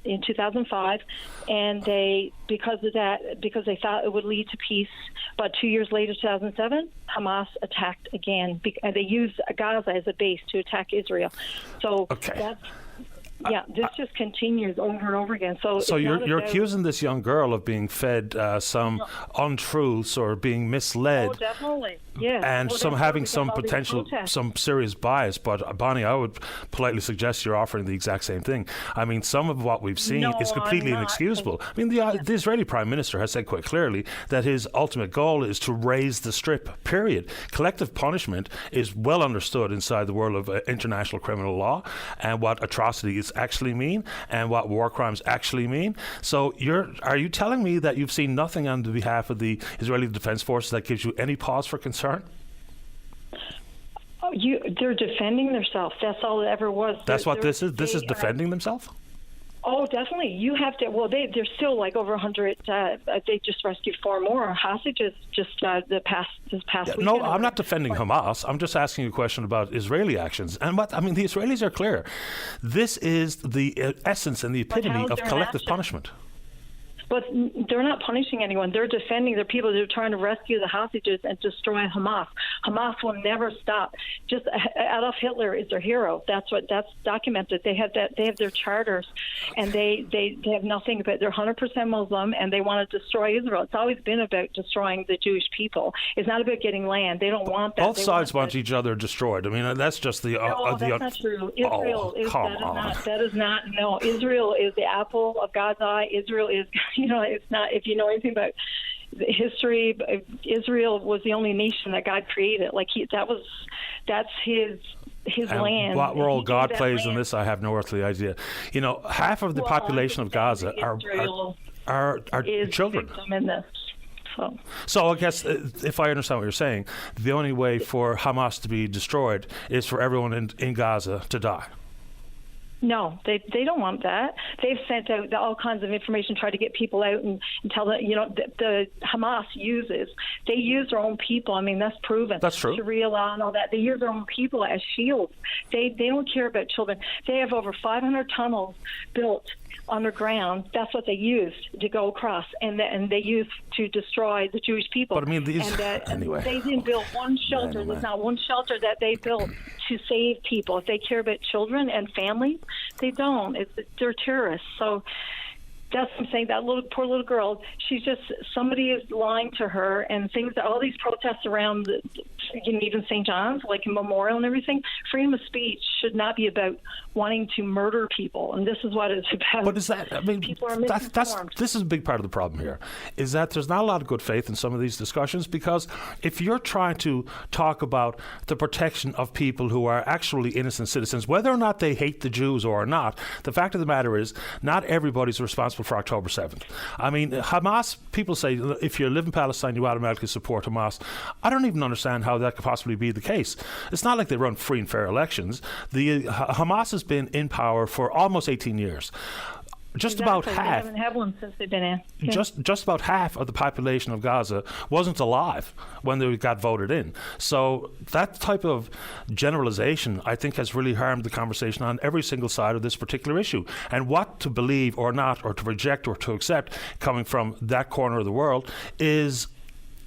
in 2005, and because they thought it would lead to peace. But 2 years later, 2007, Hamas attacked again. They used Gaza as a base to attack Israel. So this just continues over and over again. So you're accusing this young girl of being fed some untruths or being misled. Oh, definitely. Yeah. And having some potential, some serious bias. But Bonnie, I would politely suggest you're offering the exact same thing. I mean, some of what we've seen is completely inexcusable. I mean, the Israeli Prime Minister has said quite clearly that his ultimate goal is to raise the strip, period. Collective punishment is well understood inside the world of international criminal law and what atrocities actually mean and what war crimes actually mean. So are you telling me that you've seen nothing on the behalf of the Israeli Defense Forces that gives you any pause for concern? They're defending themselves. That's all it ever was. That's what this is? This is defending themselves? Oh, definitely. You have to. Well, they're still like over 100. They just rescued 4 more hostages just this past week. No, I'm not defending Hamas. I'm just asking you a question about Israeli actions. And the Israelis are clear. This is the essence and the epitome of collective punishment. But they're not punishing anyone. They're defending their people. They're trying to rescue the hostages and destroy Hamas. Hamas will never stop. Just Adolf Hitler is their hero. That's documented. They have their charters, and they have nothing about. They're 100% Muslim, and they want to destroy Israel. It's always been about destroying the Jewish people. It's not about getting land. They don't want that. Both sides want each other destroyed. I mean, that's just the. No, that's not true. Israel that is not. No, Israel is the apple of God's eye. Israel is. It's not. If you know anything about the history, Israel was the only nation that God created. That's his land. What role God plays in this, I have no earthly idea. Half of the population of Gaza are children. In this. So I guess if I understand what you're saying, the only way for Hamas to be destroyed is for everyone in Gaza to die. No, they don't want that. They've sent out all kinds of information, try to get people out and tell that, the Hamas they use their own people. I mean, that's proven. That's true. Sharia law and all that. They use their own people as shields. They don't care about children. They have over 500 tunnels built underground. That's what they used to go across, and they used to destroy the Jewish people. But I mean, anyway. They didn't build one shelter. Anyway. There's not one shelter that they built to save people. If they care about children and families, they don't. They're terrorists. So that's what I'm saying. That poor little girl, somebody is lying to her, and things. All these protests around, even St. John's, like a memorial and everything. Freedom of speech should not be about wanting to murder people, and this is what it's about. But is that? I mean, people are misinformed. This is a big part of the problem here. Is that there's not a lot of good faith in some of these discussions, because if you're trying to talk about the protection of people who are actually innocent citizens, whether or not they hate the Jews or not, the fact of the matter is, not everybody's responsible for October 7th. I mean, Hamas, people say if you live in Palestine, you automatically support Hamas. I don't even understand how that could possibly be the case. It's not like they run free and fair elections. Hamas has been in power for almost 18 years. Just about half. They haven't had one since they've been in. Yeah. Just about half of the population of Gaza wasn't alive when they got voted in. So that type of generalization, I think, has really harmed the conversation on every single side of this particular issue. And what to believe or not, or to reject or to accept coming from that corner of the world is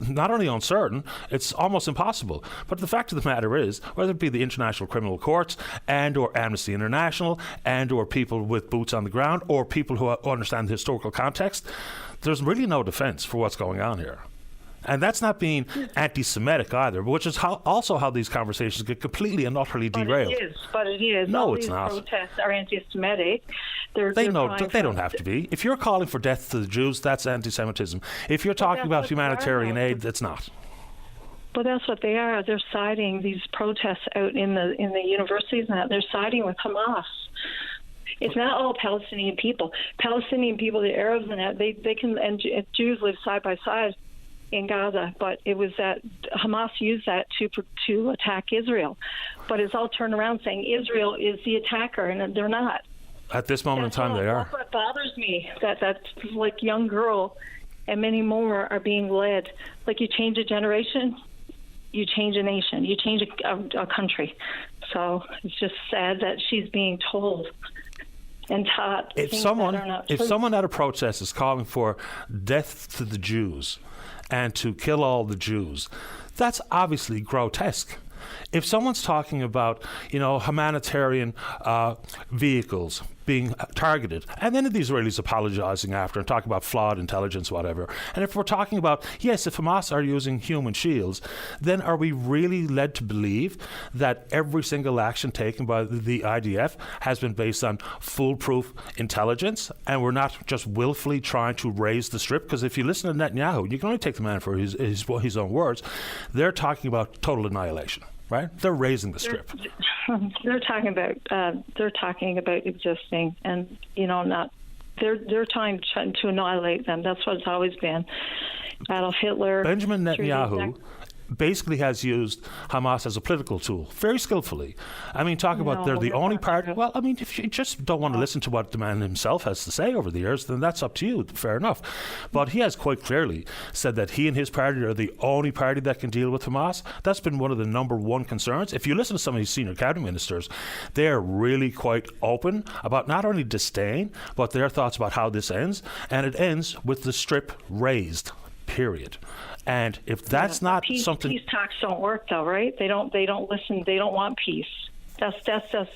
not only uncertain, it's almost impossible. But the fact of the matter is, whether it be the International Criminal Courts and or Amnesty International and or people with boots on the ground or people who understand the historical context, there's really no defense for what's going on here. And that's not being anti-Semitic either, which is also how these conversations get completely and utterly derailed. But it is. No, all it's these not. Protests are anti-Semitic. They don't have to be. If you're calling for death to the Jews, that's anti-Semitism. If you're talking about humanitarian aid, that's not. But that's what they are. They're siding these protests out in the universities, and they're siding with Hamas. It's not all Palestinian people. Palestinian people, the Arabs and that, they can, and Jews live side by side in Gaza, but it was that Hamas used that to attack Israel. But it's all turned around saying Israel is the attacker, and they're not. At this moment in time, they are. That's what bothers me, that like young girl and many more are being led. Like, you change a generation, you change a nation, you change a country. So it's just sad that she's being told and taught if things someone that are not if true. someone at a protest is calling for death to the Jews and to kill all the Jews, that's obviously grotesque. If someone's talking about, humanitarian vehicles being targeted, and then the Israelis apologizing after and talking about flawed intelligence, whatever, and if we're talking about, yes, if Hamas are using human shields, then are we really led to believe that every single action taken by the IDF has been based on foolproof intelligence, and we're not just willfully trying to raise the strip? Because if you listen to Netanyahu, you can only take the man for his own words. They're talking about total annihilation. Right? They're raising the strip. They're talking about existing, and not. They're trying to annihilate them. That's what it's always been. Adolf Hitler. Benjamin Netanyahu basically has used Hamas as a political tool, very skillfully. I mean, they're the only party. Well, I mean, if you just don't want to listen to what the man himself has to say over the years, then that's up to you. Fair enough. But he has quite clearly said that he and his party are the only party that can deal with Hamas. That's been one of the number one concerns. If you listen to some of these senior cabinet ministers, they're really quite open about not only disdain, but their thoughts about how this ends. And it ends with the strip raised, period. And if that's not something, peace talks don't work, though, right? They don't listen. They don't want peace. That's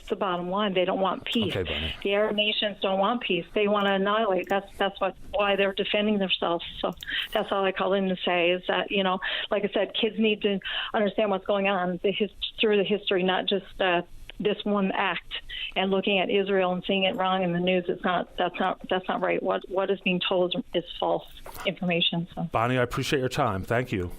the bottom line. They don't want peace. Okay, Bonnie. The Arab nations don't want peace. They want to annihilate. That's why they're defending themselves. So that's all I call in to say is that, like I said, kids need to understand what's going on through the history, not just this one act, and looking at Israel and seeing it wrong in the news. That's not right. What is being told is false information. So. Bonnie, I appreciate your time. Thank you.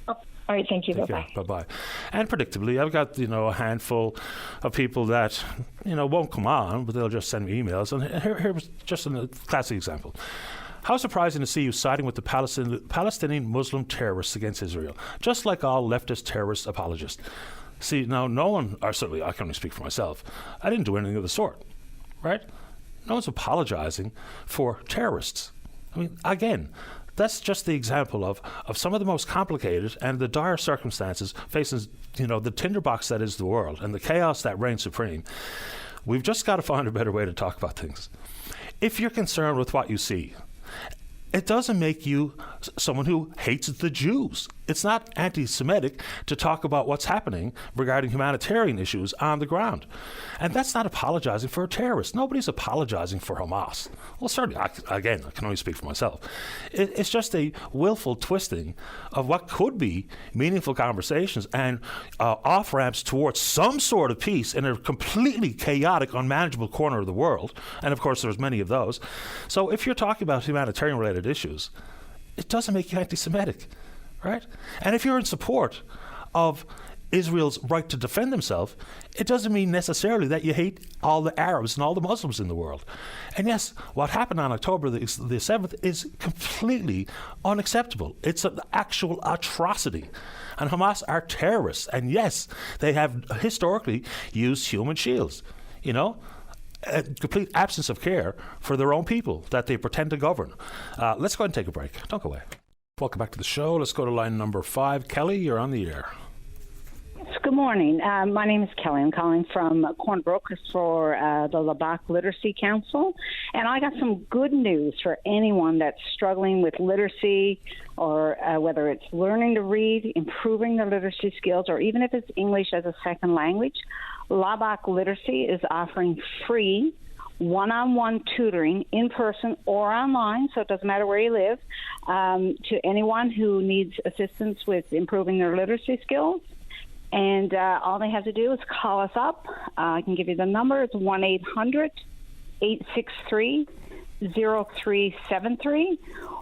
All right, thank you. Bye-bye. Bye-bye. And predictably, I've got, a handful of people that, won't come on, but they'll just send me emails. And here was just a classic example. How surprising to see you siding with the Palestinian Muslim terrorists against Israel, just like all leftist terrorist apologists. See, now no one, or certainly I can only speak for myself, I didn't do anything of the sort. right? No one's apologizing for terrorists. I mean, again, that's just the example of some of the most complicated and the dire circumstances facing, the tinderbox that is the world and the chaos that reigns supreme. We've just got to find a better way to talk about things. If you're concerned with what you see, it doesn't make you someone who hates the Jews. It's not anti-Semitic to talk about what's happening regarding humanitarian issues on the ground. And that's not apologizing for a terrorist. Nobody's apologizing for Hamas. Well, certainly, I can only speak for myself. It's just a willful twisting of what could be meaningful conversations and off-ramps towards some sort of peace in a completely chaotic, unmanageable corner of the world. And, of course, there's many of those. So if you're talking about humanitarian-related issues, it doesn't make you anti-Semitic, right? And if you're in support of Israel's right to defend themselves, it doesn't mean necessarily that you hate all the Arabs and all the Muslims in the world. And yes, what happened on October the 7th is completely unacceptable. It's an actual atrocity. And Hamas are terrorists. And yes, they have historically used human shields, a complete absence of care for their own people that they pretend to govern. Let's go ahead and take a break. Don't go away. Welcome back to the show. Let's go to line number 5. Kelly, you're on the air. Good morning. My name is Kelly. I'm calling from Cornbrook for the Labac Literacy Council. And I got some good news for anyone that's struggling with literacy or whether it's learning to read, improving their literacy skills, or even if it's English as a second language. Labac Literacy is offering free one-on-one tutoring in person or online, so it doesn't matter where you live, to anyone who needs assistance with improving their literacy skills. And all they have to do is call us up. I can give you the number. It's 1-800-863-0373.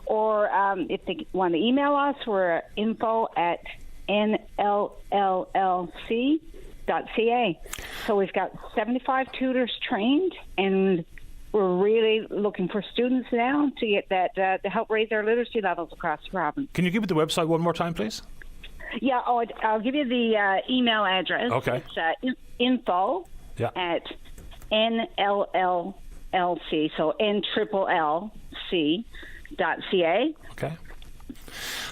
Or if they want to email us, we're info@nllc.ca. So we've got 75 tutors trained, and we're really looking for students now to get that to help raise their literacy levels across the province. Can you give me the website one more time, please? Yeah, I'll give you the email address. Okay. It's info@nllc, so NLLC.ca. Okay.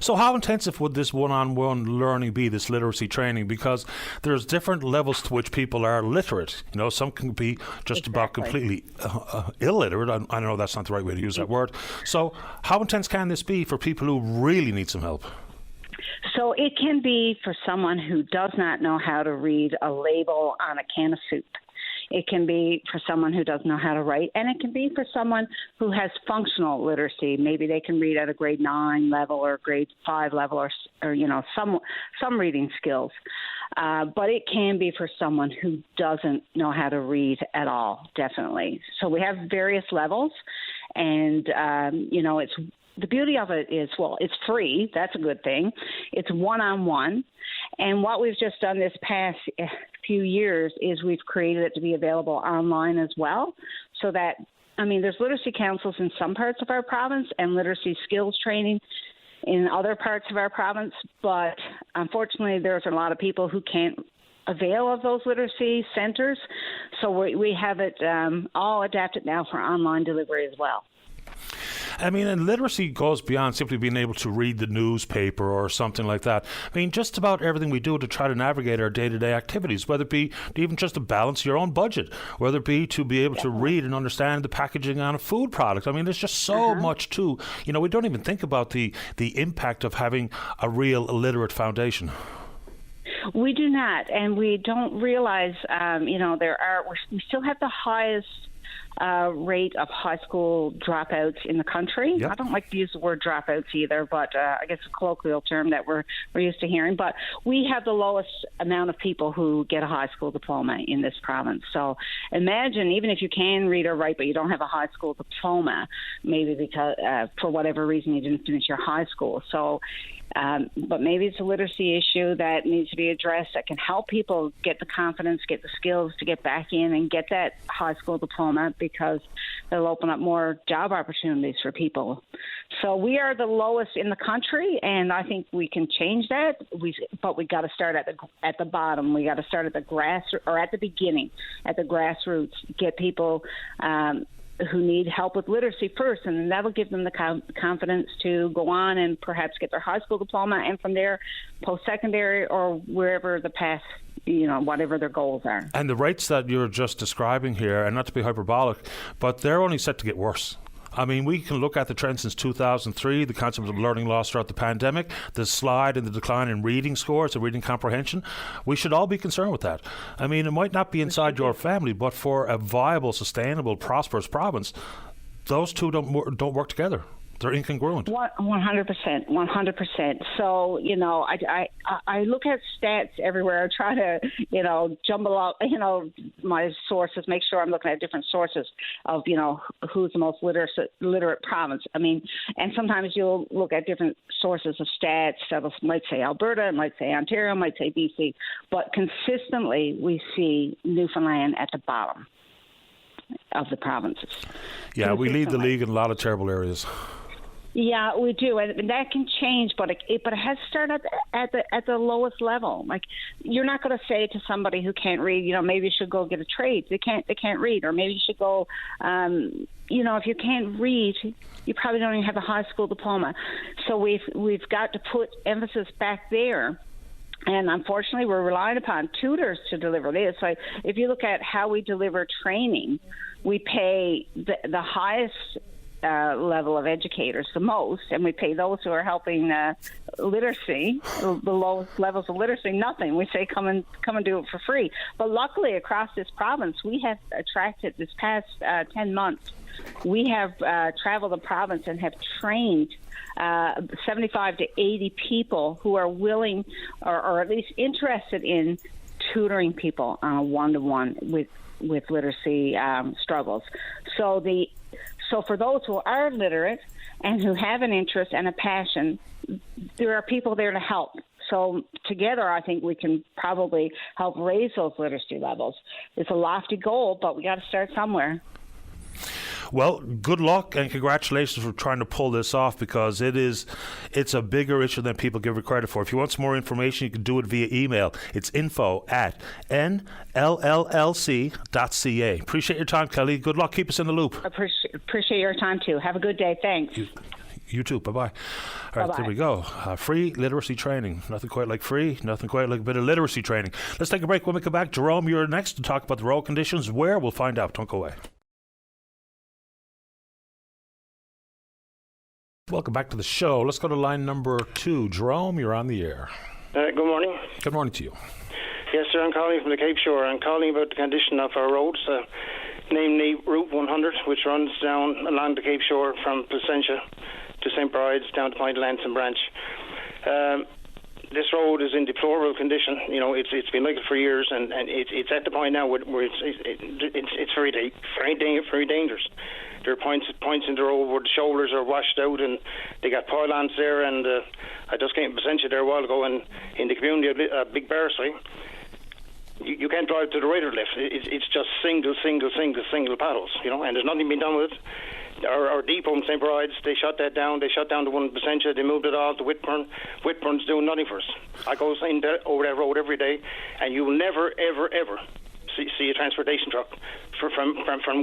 So how intensive would this one-on-one learning be, this literacy training? Because there's different levels to which people are literate. Some can be just about completely illiterate. I know that's not the right way to use that word. So how intense can this be for people who really need some help? So it can be for someone who does not know how to read a label on a can of soup. It can be for someone who doesn't know how to write, and it can be for someone who has functional literacy. Maybe they can read at a grade 9 level or grade 5 level, or some reading skills. But it can be for someone who doesn't know how to read at all, definitely. So we have various levels, and it's. The beauty of it is, it's free. That's a good thing. It's one-on-one. And what we've just done this past few years is we've created it to be available online as well. So that, there's literacy councils in some parts of our province and literacy skills training in other parts of our province. But unfortunately, there's a lot of people who can't avail of those literacy centers. So we have it all adapted now for online delivery as well. And literacy goes beyond simply being able to read the newspaper or something like that. Just about everything we do to try to navigate our day-to-day activities, whether it be even just to balance your own budget, whether it be to be able to read and understand the packaging on a food product. There's just so much too. We don't even think about the impact of having a real literate foundation. We do not, and we don't realize, we still have the highest rate of high school dropouts in the country. Yep. I don't like to use the word dropouts either, but I guess a colloquial term that we're used to hearing. But we have the lowest amount of people who get a high school diploma in this province. So imagine, even if you can read or write, but you don't have a high school diploma, maybe because for whatever reason you didn't finish your high school. So But maybe it's a literacy issue that needs to be addressed that can help people get the confidence, get the skills to get back in and get that high school diploma, because it'll open up more job opportunities for people. So we are the lowest in the country, and I think we can change that. But we got to start at the bottom. We got to start at the beginning, at the grassroots. Get people who need help with literacy first, and then that'll give them the confidence to go on and perhaps get their high school diploma, and from there, post-secondary or wherever the path, whatever their goals are. And the rates that you're just describing here, and not to be hyperbolic, but they're only set to get worse. I mean, we can look at the trend since 2003, the concept of learning loss throughout the pandemic, the slide and the decline in reading scores and reading comprehension. We should all be concerned with that. I mean, it might not be inside your family, but for a viable, sustainable, prosperous province, those two don't work together. They're incongruent. 100%. So, I look at stats everywhere. I try to, jumble up, my sources, make sure I'm looking at different sources of, who's the most literate province. I mean, and sometimes you'll look at different sources of stats that might say Alberta, it might say Ontario, it might say BC. But consistently, we see Newfoundland at the bottom of the provinces. Yeah, we lead the league in a lot of terrible areas. Yeah, we do, and that can change, but it has to start at the lowest level. Like, you're not going to say to somebody who can't read, maybe you should go get a trade. They can't read, or maybe you should go. If you can't read, you probably don't even have a high school diploma. So we've got to put emphasis back there. And unfortunately, we're relying upon tutors to deliver this. So if you look at how we deliver training, we pay the highest level of educators the most, and we pay those who are helping literacy, the lowest levels of literacy, nothing. We say come and do it for free. But luckily, across this province, we have attracted, this past 10 months, we have traveled the province and have trained 75 to 80 people who are willing or at least interested in tutoring people on a one-to-one with literacy struggles. So for those who are literate and who have an interest and a passion, there are people there to help. So together, I think we can probably help raise those literacy levels. It's a lofty goal, but we got to start somewhere. Well, good luck and congratulations for trying to pull this off, because it's a bigger issue than people give it credit for. If you want some more information, you can do it via email. It's info@nllc.ca. Appreciate your time, Kelly. Good luck. Keep us in the loop. Appreciate your time, too. Have a good day. Thanks. You too. Bye-bye. All right, Bye-bye. There we go. Free literacy training. Nothing quite like free. Nothing quite like a bit of literacy training. Let's take a break. When we come back, Jerome, you're next to talk about the road conditions. Where? We'll find out. Don't go away. Welcome back to the show. Let's go to line number 2. Jerome, you're on the air. Good morning. Good morning to you. Yes, sir. I'm calling from the Cape Shore. I'm calling about the condition of our roads, namely Route 100, which runs down along the Cape Shore from Placentia to St. Bride's down to Point Lanson Branch. This road is in deplorable condition. It's been like it for years, and it's at the point now where it's very dangerous. There are points in the road where the shoulders are washed out, and they got pylons there. And I just came to Placentia there a while ago, and in the community of Big Bearsay, you can't drive to the right or left. It's just single paddles, and there's nothing being done with it. Our depot in St. Bride's, they shut that down. They shut down the one in Placentia. They moved it all to Whitburn. Whitburn's doing nothing for us. I go over that road every day, and you will never, ever, ever see a transportation truck from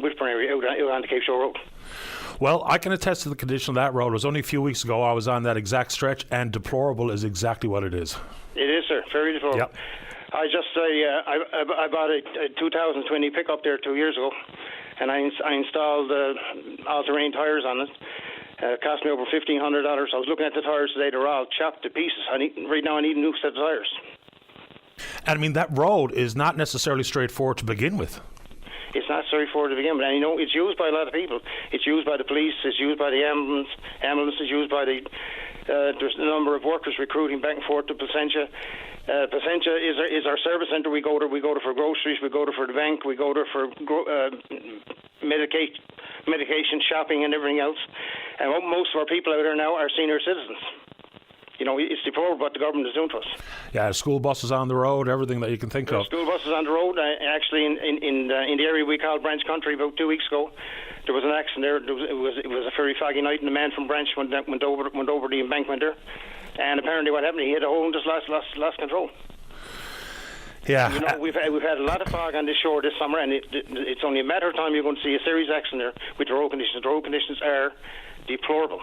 Whitburn area out on the Cape Shore Road. Well, I can attest to the condition of that road. It was only a few weeks ago I was on that exact stretch, and deplorable is exactly what it is. It is, sir. Very deplorable. Yep. I bought a 2020 pickup there 2 years ago, and I installed all-terrain tires on it. It cost me over $1,500. I was looking at the tires today; they're all chopped to pieces. Right now I need a new set of tires. And I mean, that road is not necessarily straightforward to begin with. It's not straightforward to begin with, and it's used by a lot of people. It's used by the police. It's used by the ambulance. Ambulance is used by the. There's a number of workers recruiting back and forth to Placentia. Placentia is our service centre. We go to for groceries. We go to for the bank. We go to for medication shopping and everything else. And most of our people out there now are senior citizens. It's deplorable what the government is doing to us. Yeah, school buses on the road, everything that you can think of. School buses on the road. Actually, in the area we call Branch Country, about 2 weeks ago, there was an accident there. It was a very foggy night, and the man from Branch went over the embankment there. And apparently, what happened? He hit a hole and just lost control. Yeah, we've had a lot of fog on this shore this summer, and it's only a matter of time you're going to see a serious accident there with the road conditions. The road conditions are deplorable.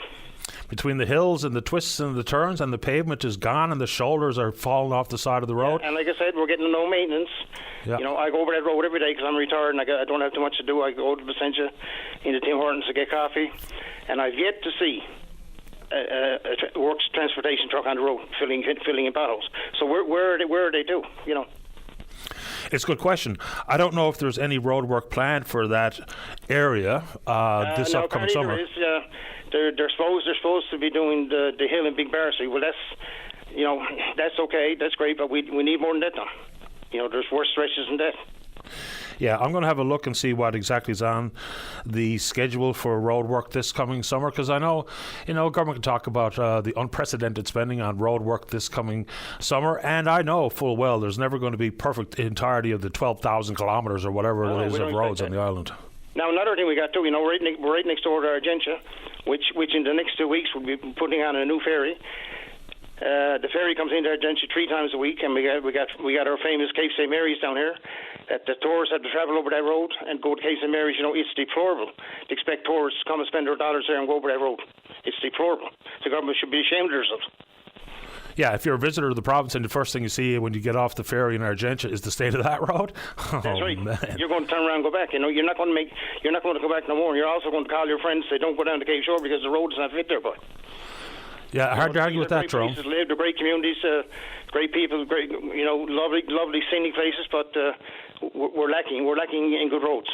Between the hills and the twists and the turns, and the pavement is gone, and the shoulders are falling off the side of the road. Yeah, and like I said, we're getting no maintenance. Yeah. I go over that road every day because I'm retired and I don't have too much to do. I go to Placentia into Tim Hortons to get coffee, and I've yet to see a works transportation truck on the road filling in potholes. So where are they to? It's a good question. I don't know if there's any road work planned for that area this upcoming summer. They're supposed to be doing the hill in Big Barcy. Well, that's okay, that's great, but we need more than that now. There's worse stretches than that. Yeah, I'm going to have a look and see what exactly is on the schedule for road work this coming summer, because I know, government can talk about the unprecedented spending on road work this coming summer, and I know full well there's never going to be perfect entirety of the 12,000 kilometres or whatever it is of roads on the island. Now, another thing we got too, we're right next door to Argentia, which in the next 2 weeks we'll be putting on a new ferry. The ferry comes into Argentia 3 times a week, and we got our famous Cape St. Mary's down here. That the tourists have to travel over that road and go to Cape St. Mary's. It's deplorable to expect tourists to come and spend their dollars there and go over that road. It's deplorable. The government should be ashamed of themselves. Yeah, if you're a visitor to the province and the first thing you see when you get off the ferry in Argentia is the state of that road, that's right. Man. You're going to turn around and go back. You're not going to go back no more. And you're also going to call your friends and say, don't go down to Cape Shore because the road is not fit there, boy. Yeah, hard to argue with that, Jerome. They're great communities, great people, great, lovely scenic places, but we're lacking in good roads.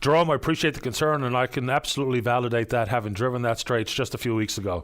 Jerome, I appreciate the concern, and I can absolutely validate that, having driven that stretch just a few weeks ago,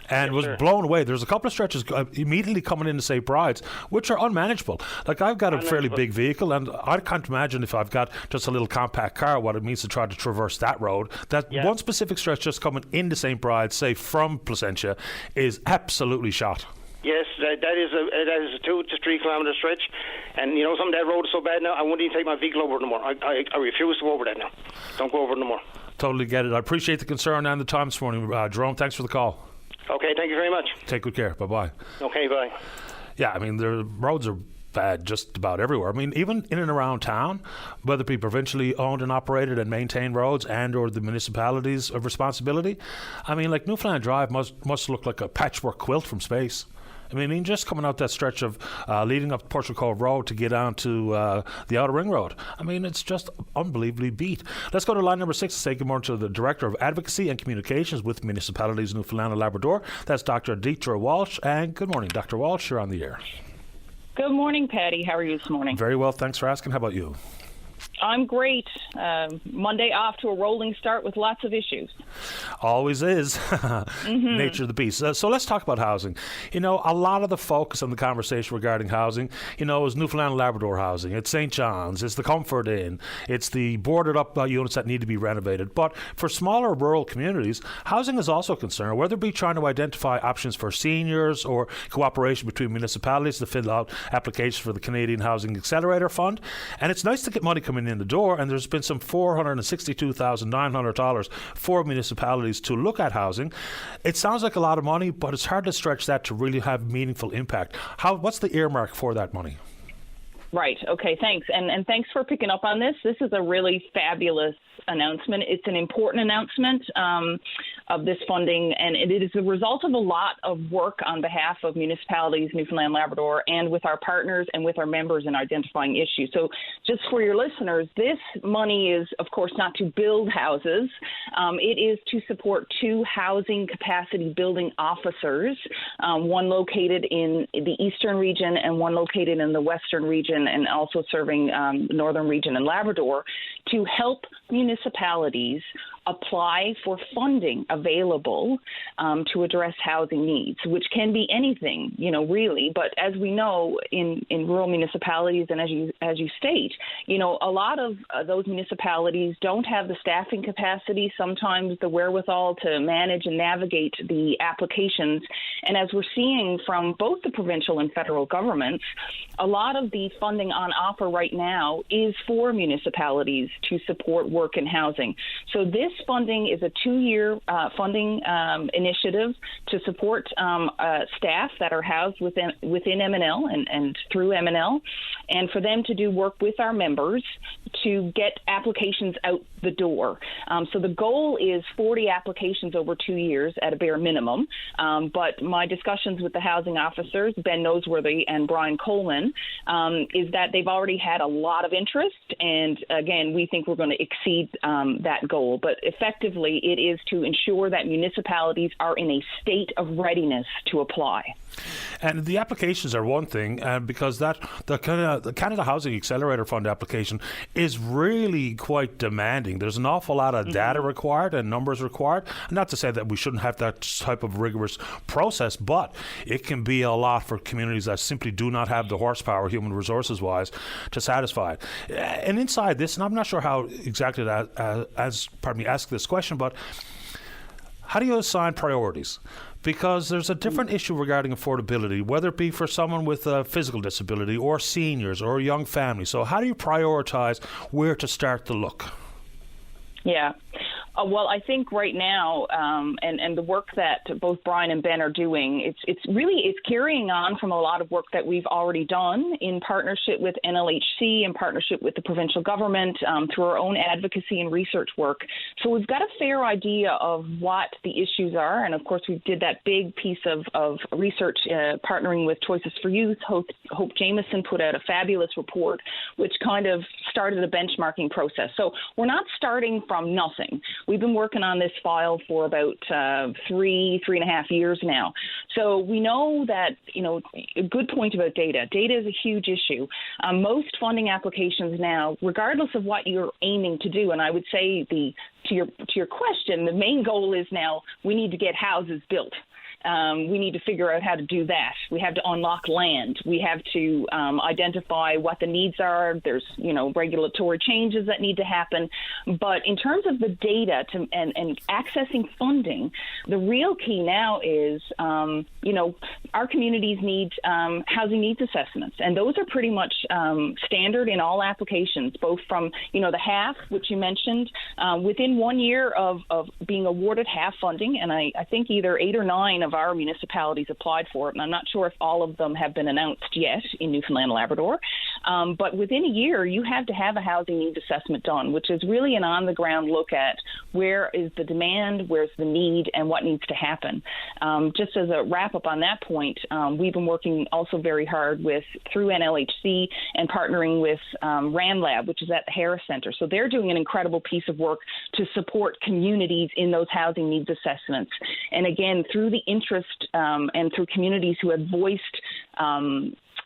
and was blown away. There's a couple of stretches immediately coming into St. Bride's, which are unmanageable. Like, I've got a fairly big vehicle, and I can't imagine if I've got just a little compact car what it means to try to traverse that road. One specific stretch just coming into St. Bride's, say from Placentia, is absolutely shot. Yes, that is a 2 to 3 kilometre stretch, and some of that road is so bad now I won't even take my vehicle over it no more. I refuse to go over that now. Don't go over it no more. Totally get it. I appreciate the concern and the time this morning, Jerome. Thanks for the call. Okay, thank you very much. Take good care. Bye bye. Okay, bye. Yeah, I mean the roads are bad just about everywhere. I mean, even in and around town, whether it be provincially owned and operated and maintained roads and or the municipalities of responsibility. I mean, like Newfoundland Drive must look like a patchwork quilt from space. I mean, just coming out that stretch of leading up Portrush Cove Road to get on to the Outer Ring Road. I mean, it's just unbelievably beat. Let's go to line number 6 to say good morning to the Director of Advocacy and Communications with Municipalities Newfoundland and Labrador. That's Dr. Dietra Walsh. And good morning, Dr. Walsh. You're on the air. Good morning, Patty. How are you this morning? Very well. Thanks for asking. How about you? I'm great. Monday off to a rolling start with lots of issues. Always is. Nature of the beast. So let's talk about housing. A lot of the focus on the conversation regarding housing, is Newfoundland and Labrador housing. It's St. John's. It's the Comfort Inn. It's the boarded up units that need to be renovated. But for smaller rural communities, housing is also a concern, whether it be trying to identify options for seniors or cooperation between municipalities to fill out applications for the Canadian Housing Accelerator Fund. And it's nice to get money coming in the door, and there's been some $462,900 for municipalities to look at housing. It sounds like a lot of money, but it's hard to stretch that to really have meaningful impact. What's the earmark for that money? Right. Okay, thanks. And thanks for picking up on this. This is a really fabulous announcement. It's an important announcement of this funding, and it is a result of a lot of work on behalf of municipalities, Newfoundland, Labrador, and with our partners and with our members in identifying issues. So just for your listeners, this money is, of course, not to build houses. It is to support 2 housing capacity building officers, one located in the eastern region and one located in the western region, and also serving the northern region and Labrador, to help municipalities apply for funding available to address housing needs, which can be anything, really. But as we know, in rural municipalities, and as you as you state, a lot of those municipalities don't have the staffing capacity, sometimes the wherewithal to manage and navigate the applications. And as we're seeing from both the provincial and federal governments, a lot of the funding on offer right now is for municipalities to support work and housing. So this funding is a 2-year funding initiative to support staff that are housed within M&L and through M&L, and for them to do work with our members to get applications out the door. So the goal is 40 applications over 2 years at a bare minimum. But my discussions with the housing officers, Ben Noseworthy and Brian Coleman, is that they've already had a lot of interest. And again, we think we're going to exceed that goal. But effectively, it is to ensure that municipalities are in a state of readiness to apply. And the applications are one thing, because the Canada Housing Accelerator Fund application is really quite demanding. There's an awful lot of data required and numbers required. Not to say that we shouldn't have that type of rigorous process, but it can be a lot for communities that simply do not have the horsepower, human resources-wise, to satisfy it. And inside this, and I'm not sure how exactly ask this question, but how do you assign priorities? Because there's a different issue regarding affordability, whether it be for someone with a physical disability or seniors or a young family. So how do you prioritize where to start to look? Yeah. Well, I think right now, and the work that both Brian and Ben are doing, it's carrying on from a lot of work that we've already done in partnership with NLHC, in partnership with the provincial government, through our own advocacy and research work. So we've got a fair idea of what the issues are, and of course we did that big piece of research partnering with Choices for Youth. Hope Jameson put out a fabulous report, which kind of started a benchmarking process. So we're not starting from nothing. We've been working on this file for about 3.5 years now. So we know that, a good point about data. Data is a huge issue. Most funding applications now, regardless of what you're aiming to do, and I would say to your question, the main goal is now we need to get houses built. We need to figure out how to do that. We have to unlock land. We have to identify what the needs are. There's, regulatory changes that need to happen. But in terms of the data and accessing funding, the real key now is, our communities need housing needs assessments. And those are pretty much standard in all applications, both from, the half, which you mentioned, within 1 year of being awarded half funding. And I think either 8 or 9 of our municipalities applied for it, and I'm not sure if all of them have been announced yet in Newfoundland and Labrador. But within a year, you have to have a housing needs assessment done, which is really an on-the-ground look at where is the demand, where's the need, and what needs to happen. Just as a wrap-up on that point, we've been working also very hard through NLHC and partnering with RANLab, which is at the Harris Centre. So they're doing an incredible piece of work to support communities in those housing needs assessments. And again, through the interest and through communities who have voiced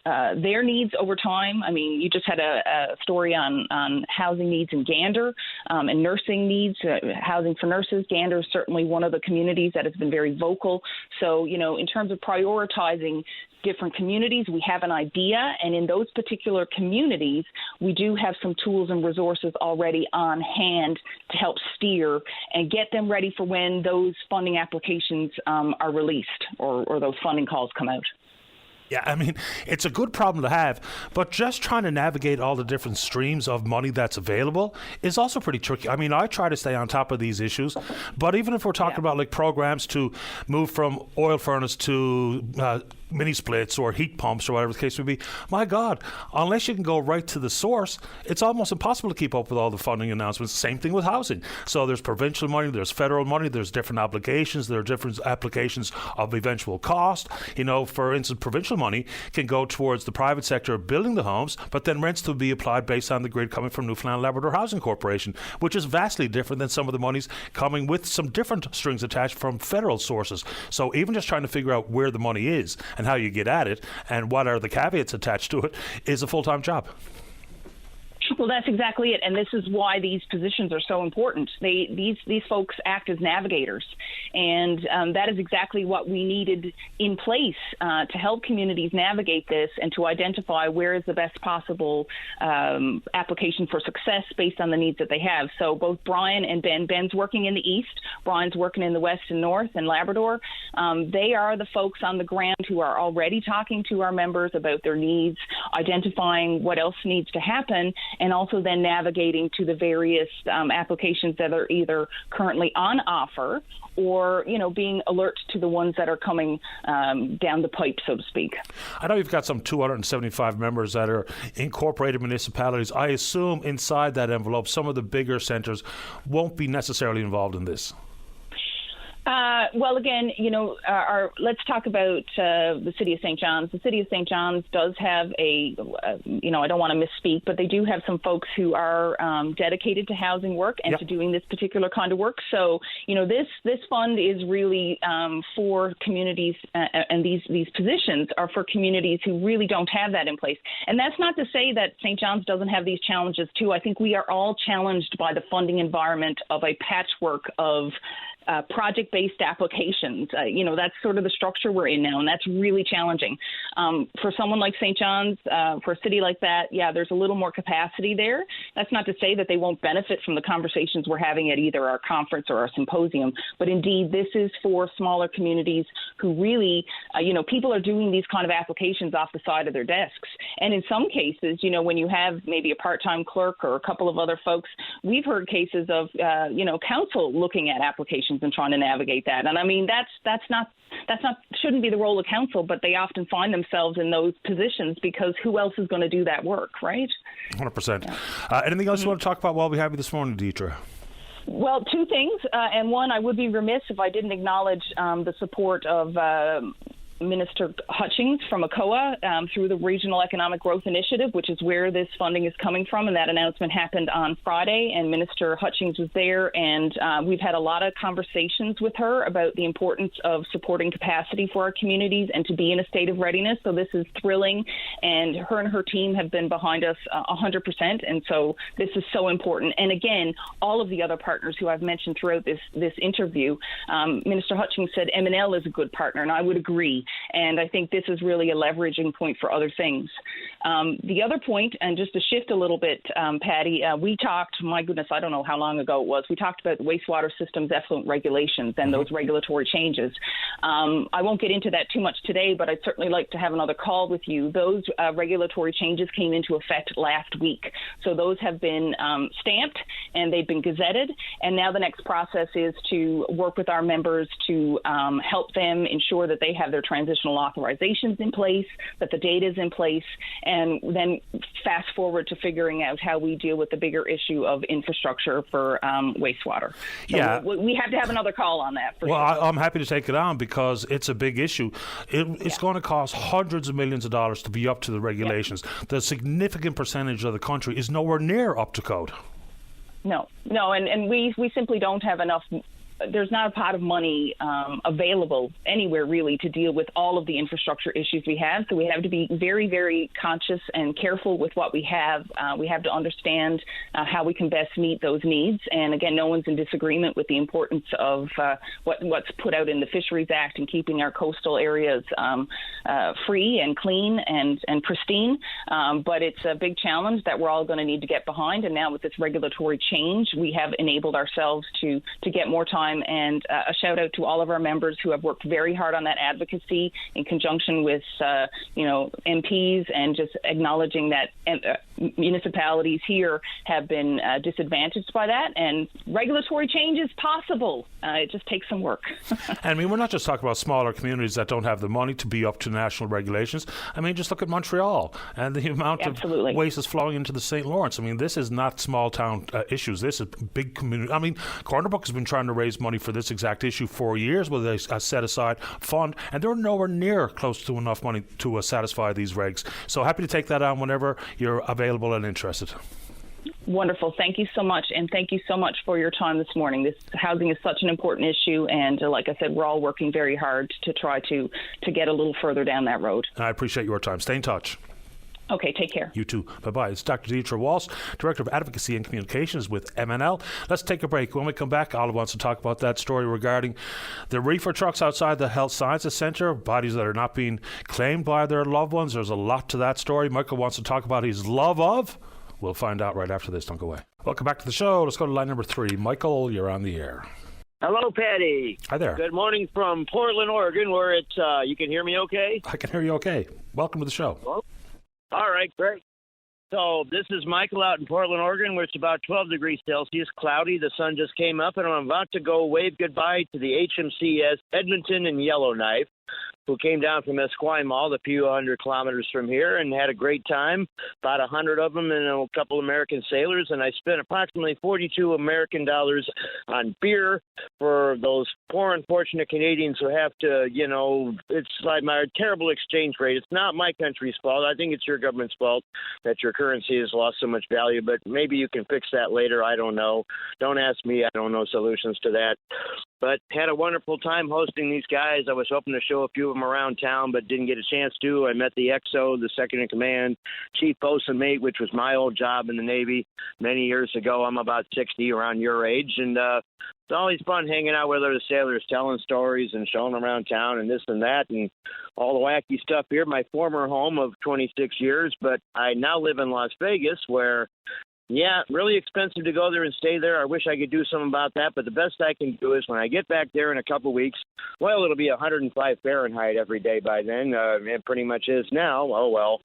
their needs over time. I mean, you just had a story on housing needs in Gander and nursing needs, housing for nurses. Gander is certainly one of the communities that has been very vocal. So, in terms of prioritizing different communities, we have an idea, and in those particular communities, we do have some tools and resources already on hand to help steer and get them ready for when those funding applications are released or those funding calls come out. Yeah, I mean, it's a good problem to have, but just trying to navigate all the different streams of money that's available is also pretty tricky. I mean, I try to stay on top of these issues, but even if we're talking about like programs to move from oil furnace to mini splits or heat pumps or whatever the case may be, my God, unless you can go right to the source, it's almost impossible to keep up with all the funding announcements. Same thing with housing. So there's provincial money, there's federal money, there's different obligations, there are different applications of eventual cost. For instance, provincial money can go towards the private sector building the homes, but then rents to be applied based on the grid coming from Newfoundland and Labrador Housing Corporation, which is vastly different than some of the monies coming with some different strings attached from federal sources. So even just trying to figure out where the money is and how you get at it and what are the caveats attached to it is a full-time job. Well, that's exactly it, and this is why these positions are so important. These folks act as navigators, and that is exactly what we needed in place to help communities navigate this and to identify where is the best possible application for success based on the needs that they have. So both Brian and Ben's working in the East, Brian's working in the West and North and Labrador. They are the folks on the ground who are already talking to our members about their needs, identifying what else needs to happen, and also then navigating to the various applications that are either currently on offer or, being alert to the ones that are coming down the pipe, so to speak. I know you've got some 275 members that are incorporated municipalities. I assume inside that envelope, some of the bigger centres won't be necessarily involved in this. Well, again, let's talk about the City of St. John's. The City of St. John's does have I don't want to misspeak, but they do have some folks who are dedicated to housing work and to doing this particular kind of work. So, this fund is really for communities, and these positions are for communities who really don't have that in place. And that's not to say that St. John's doesn't have these challenges, too. I think we are all challenged by the funding environment of a patchwork of project-based applications. That's sort of the structure we're in now, and that's really challenging. For someone like St. John's, for a city like that, there's a little more capacity there. That's not to say that they won't benefit from the conversations we're having at either our conference or our symposium, but indeed, this is for smaller communities who really, people are doing these kind of applications off the side of their desks. And in some cases, when you have maybe a part-time clerk or a couple of other folks, we've heard cases of, council looking at applications and trying to navigate that. And I mean, that's not shouldn't be the role of council, but they often find themselves in those positions because who else is going to do that work, right? 100%. Anything else you want to talk about while we have you this morning, Deidre? Well, two things. And one, I would be remiss if I didn't acknowledge the support of Minister Hutchings from ACOA through the Regional Economic Growth Initiative, which is where this funding is coming from. And that announcement happened on Friday, and Minister Hutchings was there. And we've had a lot of conversations with her about the importance of supporting capacity for our communities and to be in a state of readiness. So this is thrilling. And her team have been behind us 100%. And so this is so important. And again, all of the other partners who I've mentioned throughout this interview, Minister Hutchings said M&L is a good partner, and I would agree. And I think this is really a leveraging point for other things. The other point, and just to shift a little bit, Patty, we talked, my goodness, I don't know how long ago it was, we talked about wastewater systems effluent regulations and those regulatory changes. I won't get into that too much today, but I'd certainly like to have another call with you. Those regulatory changes came into effect last week. So those have been stamped and they've been gazetted. And now the next process is to work with our members to help them ensure that they have their transitional authorizations in place, that the data is in place, and then fast forward to figuring out how we deal with the bigger issue of infrastructure for wastewater. So we have to have another call on that. I'm happy to take it on because it's a big issue. It's going to cost hundreds of millions of dollars to be up to the regulations. The significant percentage of the country is nowhere near up to code. No, and we simply don't have enough. There's not a pot of money available anywhere really to deal with all of the infrastructure issues we have. So we have to be very, very conscious and careful with what we have. We have to understand how we can best meet those needs. And again, no one's in disagreement with the importance of what's put out in the Fisheries Act and keeping our coastal areas free and clean and pristine. But it's a big challenge that we're all going to need to get behind. And now with this regulatory change, we have enabled ourselves to get more time. And a shout out to all of our members who have worked very hard on that advocacy in conjunction with, MPs, and just acknowledging that municipalities here have been disadvantaged by that. And regulatory change is possible. It just takes some work. I mean, we're not just talking about smaller communities that don't have the money to be up to national regulations. I mean, just look at Montreal and the amount of waste is flowing into the St. Lawrence. I mean, this is not small town issues. This is big community. I mean, Corner Brook has been trying to raise money for this exact issue for years with a set-aside fund, and they're nowhere near close to enough money to satisfy these regs. So happy to take that on whenever you're available and interested. Wonderful. Thank you so much, and thank you so much for your time this morning. This housing is such an important issue, and like I said, we're all working very hard to try to get a little further down that road. I appreciate your time. Stay in touch. Okay, take care. You too. Bye-bye. It's Dr. Deidre Walsh, Director of Advocacy and Communications with MNL. Let's take a break. When we come back, Olive wants to talk about that story regarding the reefer trucks outside the Health Sciences Centre, bodies that are not being claimed by their loved ones. There's a lot to that story. Michael wants to talk about his love of. We'll find out right after this. Don't go away. Welcome back to the show. Let's go to line number 3. Michael, you're on the air. Hello, Patty. Hi there. Good morning from Portland, Oregon, where it's, you can hear me okay? I can hear you okay. Welcome to the show. Well, all right, great. So this is Michael out in Portland, Oregon, where it's about 12 degrees Celsius, cloudy. The sun just came up, and I'm about to go wave goodbye to the HMCS Edmonton and Yellowknife, who came down from Esquimalt, a few hundred kilometers from here, and had a great time. About 100 of them and a couple American sailors, and I spent approximately 42 American dollars on beer for those poor, unfortunate Canadians who have to, it's like my terrible exchange rate. It's not my country's fault. I think it's your government's fault that your currency has lost so much value, but maybe you can fix that later. I don't know. Don't ask me. I don't know solutions to that. But had a wonderful time hosting these guys. I was hoping to show a few of them around town, but didn't get a chance to. I met the XO, the second in command, chief bosun mate, which was my old job in the Navy many years ago. I'm about 60, around your age, and it's always fun hanging out with other sailors, telling stories and showing them around town and this and that and all the wacky stuff here. My former home of 26 years, but I now live in Las Vegas, where really expensive to go there and stay there. I wish I could do something about that, but the best I can do is when I get back there in a couple of weeks, well, it'll be 105 Fahrenheit every day by then. It pretty much is now. Oh, well.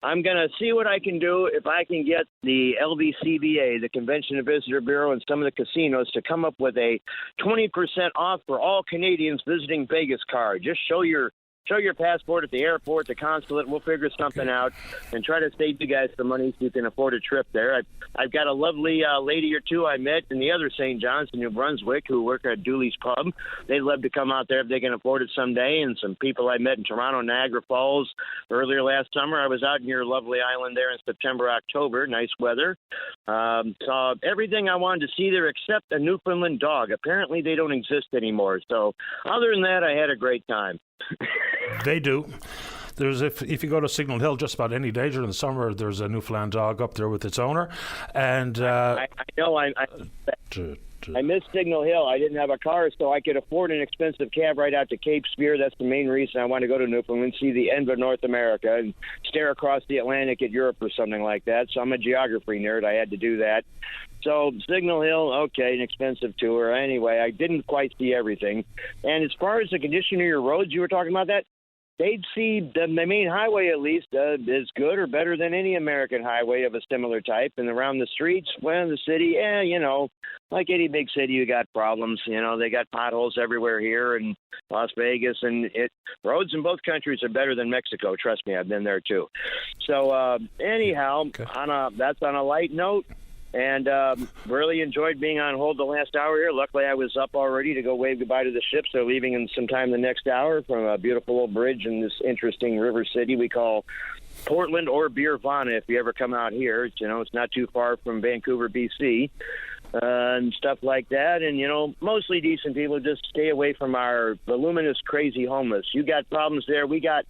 I'm going to see what I can do if I can get the LVCVA, the Convention and Visitor Bureau, and some of the casinos to come up with a 20% off for all Canadians visiting Vegas card. Just show your passport at the airport, the consulate. We'll figure something out and try to save you guys some money so you can afford a trip there. I've got a lovely lady or two I met in the other St. John's in New Brunswick who work at Dooley's Pub. They'd love to come out there if they can afford it someday. And some people I met in Toronto, Niagara Falls earlier last summer. I was out in your lovely island there in September, October. Nice weather. Saw everything I wanted to see there except a Newfoundland dog. Apparently they don't exist anymore. So other than that, I had a great time. They do. There's if you go to Signal Hill just about any day during the summer, there's a Newfoundland dog up there with its owner, and I know I miss Signal Hill. I didn't have a car, so I could afford an expensive cab right out to Cape Spear. That's the main reason I want to go to Newfoundland, see the end of North America, and stare across the Atlantic at Europe or something like that. So I'm a geography nerd. I had to do that. So Signal Hill, okay, an expensive tour. Anyway, I didn't quite see everything. And as far as the condition of your roads, you were talking about that, they'd see the main highway at least is good or better than any American highway of a similar type. And around the streets, well, the city, like any big city, you got problems. They got potholes everywhere here in Las Vegas, and roads in both countries are better than Mexico. Trust me, I've been there too. So anyhow, that's on a light note. And really enjoyed being on hold the last hour here. Luckily, I was up already to go wave goodbye to the ships. They're leaving in some time the next hour from a beautiful old bridge in this interesting river city we call Portland or Beervana if you ever come out here. It's not too far from Vancouver, BC, and stuff like that. And, mostly decent people. Just stay away from our voluminous, crazy homeless. You got problems there. We got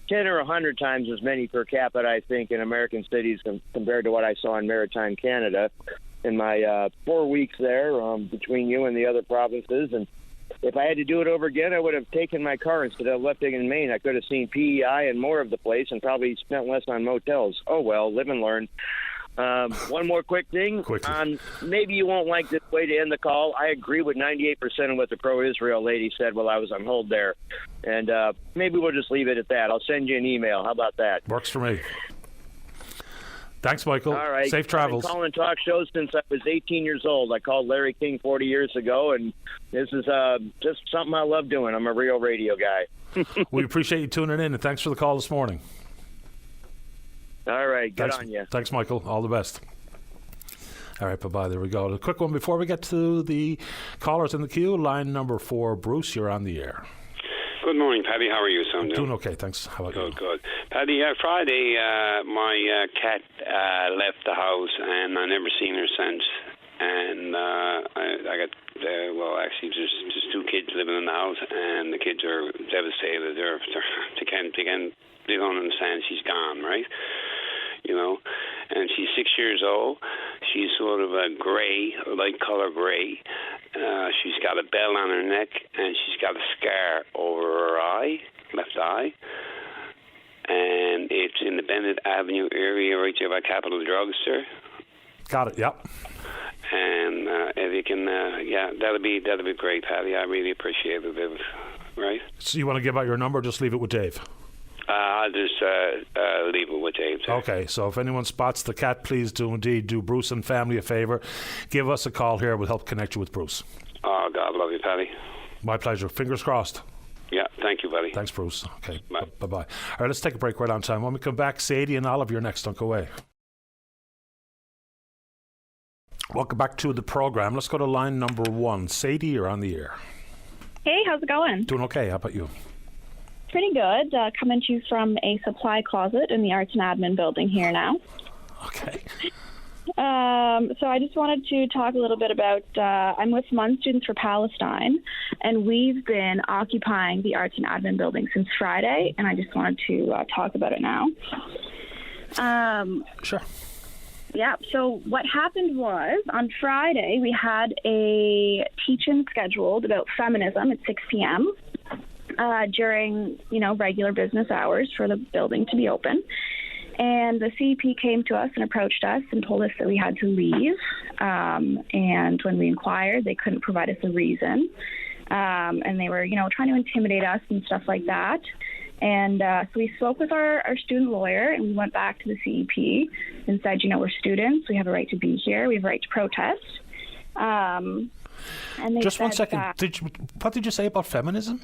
10 or 100 times as many per capita, I think, in American cities compared to what I saw in maritime Canada in my 4 weeks there between you and the other provinces. And if I had to do it over again, I would have taken my car instead of left it in Maine. I could have seen PEI and more of the place and probably spent less on motels. Oh, well, live and learn. One more quick thing. Maybe you won't like this way to end the call. I agree with 98% of what the pro-Israel lady said while I was on hold there. And maybe we'll just leave it at that. I'll send you an email. How about that? Works for me. Thanks, Michael. All right. Safe travels. I've been calling talk shows since I was 18 years old. I called Larry King 40 years ago, and this is just something I love doing. I'm a real radio guy. We appreciate you tuning in, and thanks for the call this morning. All right, good on you. Thanks, Michael. All the best. All right, bye-bye. There we go. A quick one before we get to the callers in the queue. Line number 4, Bruce, you're on the air. Good morning, Paddy. How are you, son? Doing okay, thanks. How about you? Good. Paddy, Friday, my cat left the house, and I never seen her since. And I got, actually, just 2 kids living in the house, and the kids are devastated. They don't understand she's gone, right? you know. And she's 6 years old. She's sort of a gray, light color gray. She's got a bell on her neck, and she's got a scar over her eye, left eye. And it's in the Bennett Avenue area, right there by Capital Drugstore. Got it. Yep. And if you can, that'd be great, Patty. I really appreciate it. Right. So you want to give out your number? Or just leave it with Dave. I'll just leave it with Dave. Sir. Okay, so if anyone spots the cat, please do indeed do Bruce and family a favor. Give us a call here. We'll help connect you with Bruce. Oh, God love you, Patty. My pleasure. Fingers crossed. Yeah, thank you, buddy. Thanks, Bruce. Okay, bye. Bye-bye. All right, let's take a break right on time. When we come back, Sadie and Olive, you're next. Don't go away. Welcome back to the program. Let's go to line number 1. Sadie, you're on the air. Hey, how's it going? Doing okay. How about you? Pretty good. Coming to you from a supply closet in the Arts and Admin building here now. Okay. So I just wanted to talk a little bit about, I'm with MUN Students for Palestine, and we've been occupying the Arts and Admin building since Friday, and I just wanted to talk about it now. Sure. Yeah, so what happened was, on Friday, we had a teach-in scheduled about feminism at 6 p.m., during, regular business hours for the building to be open. And the CEP came to us and approached us and told us that we had to leave. And when we inquired, they couldn't provide us a reason. And they were, trying to intimidate us and stuff like that. And so we spoke with our student lawyer, and we went back to the CEP and said, we're students. We have a right to be here. We have a right to protest. And they just said, one second. What did you say about feminism?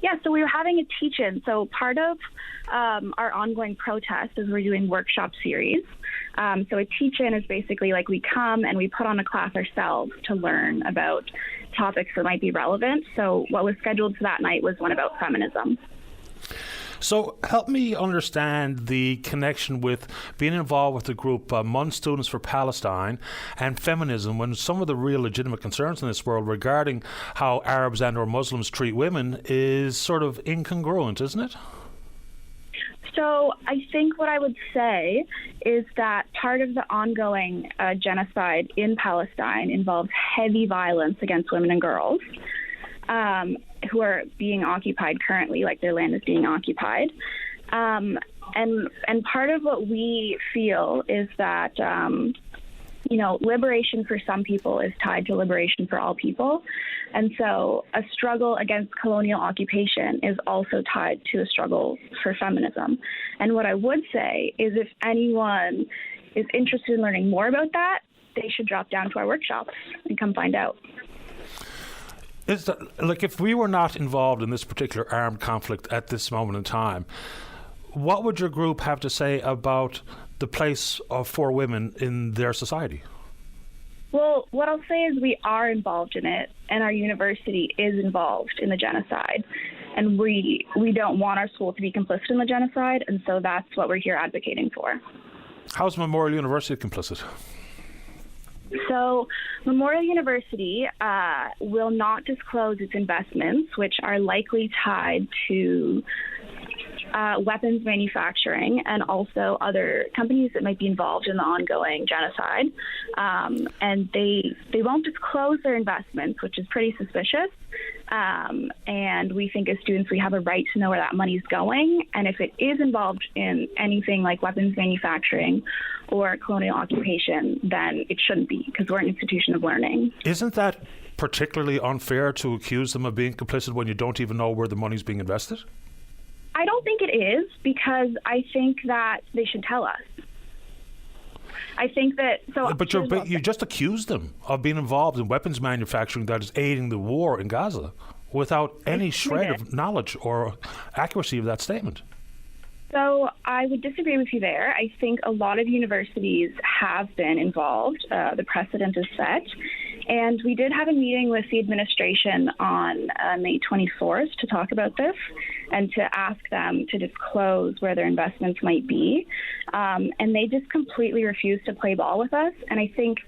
Yeah, so we were having a teach-in. So part of our ongoing protest is we're doing workshop series. So a teach-in is basically like we come and we put on a class ourselves to learn about topics that might be relevant. So what was scheduled for that night was one about feminism. So help me understand the connection with being involved with the group MUN Students for Palestine and feminism, when some of the real legitimate concerns in this world regarding how Arabs and or Muslims treat women is sort of incongruent, isn't it? So I think what I would say is that part of the ongoing genocide in Palestine involves heavy violence against women and girls. Who are being occupied currently, like their land is being occupied. And part of what we feel is that, liberation for some people is tied to liberation for all people. And so a struggle against colonial occupation is also tied to a struggle for feminism. And what I would say is if anyone is interested in learning more about that, they should drop down to our workshops and come find out. Is that, like, if we were not involved in this particular armed conflict at this moment in time, what would your group have to say about the place for women in their society? Well, what I'll say is we are involved in it, and our university is involved in the genocide. And we don't want our school to be complicit in the genocide, and so that's what we're here advocating for. How's Memorial University complicit? So Memorial University will not disclose its investments, which are likely tied to weapons manufacturing and also other companies that might be involved in the ongoing genocide. And they won't disclose their investments, which is pretty suspicious. And we think as students, we have a right to know where that money is going. And if it is involved in anything like weapons manufacturing or colonial occupation, then it shouldn't be, because we're an institution of learning. Isn't that particularly unfair to accuse them of being complicit when you don't even know where the money's being invested? I don't think it is, because I think that they should tell us. I think that... But you just accused them of being involved in weapons manufacturing that is aiding the war in Gaza without any shred of knowledge or accuracy of that statement. So I would disagree with you there. I think a lot of universities have been involved. The precedent is set. And we did have a meeting with the administration on May 24th to talk about this and to ask them to disclose where their investments might be. And they just completely refused to play ball with us. And I think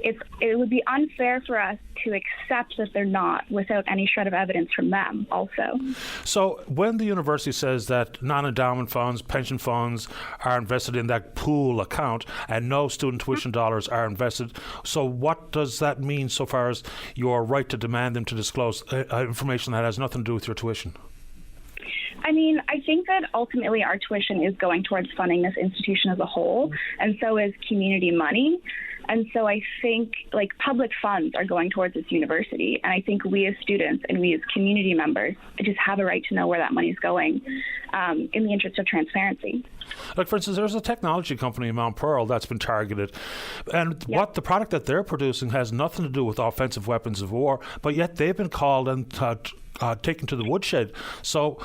it would be unfair for us to accept that they're not without any shred of evidence from them also. So when the university says that non-endowment funds, pension funds are invested in that pool account and no student tuition dollars are invested, so what does that mean so far as your right to demand them to disclose information that has nothing to do with your tuition? I mean, I think that ultimately our tuition is going towards funding this institution as a whole, and so is community money. And so I think public funds are going towards this university. And I think we as students and we as community members just have a right to know where that money is going in the interest of transparency. Like, for instance, there's a technology company in Mount Pearl that's been targeted. And what the product that they're producing has nothing to do with offensive weapons of war, but yet they've been called and taken to the woodshed. So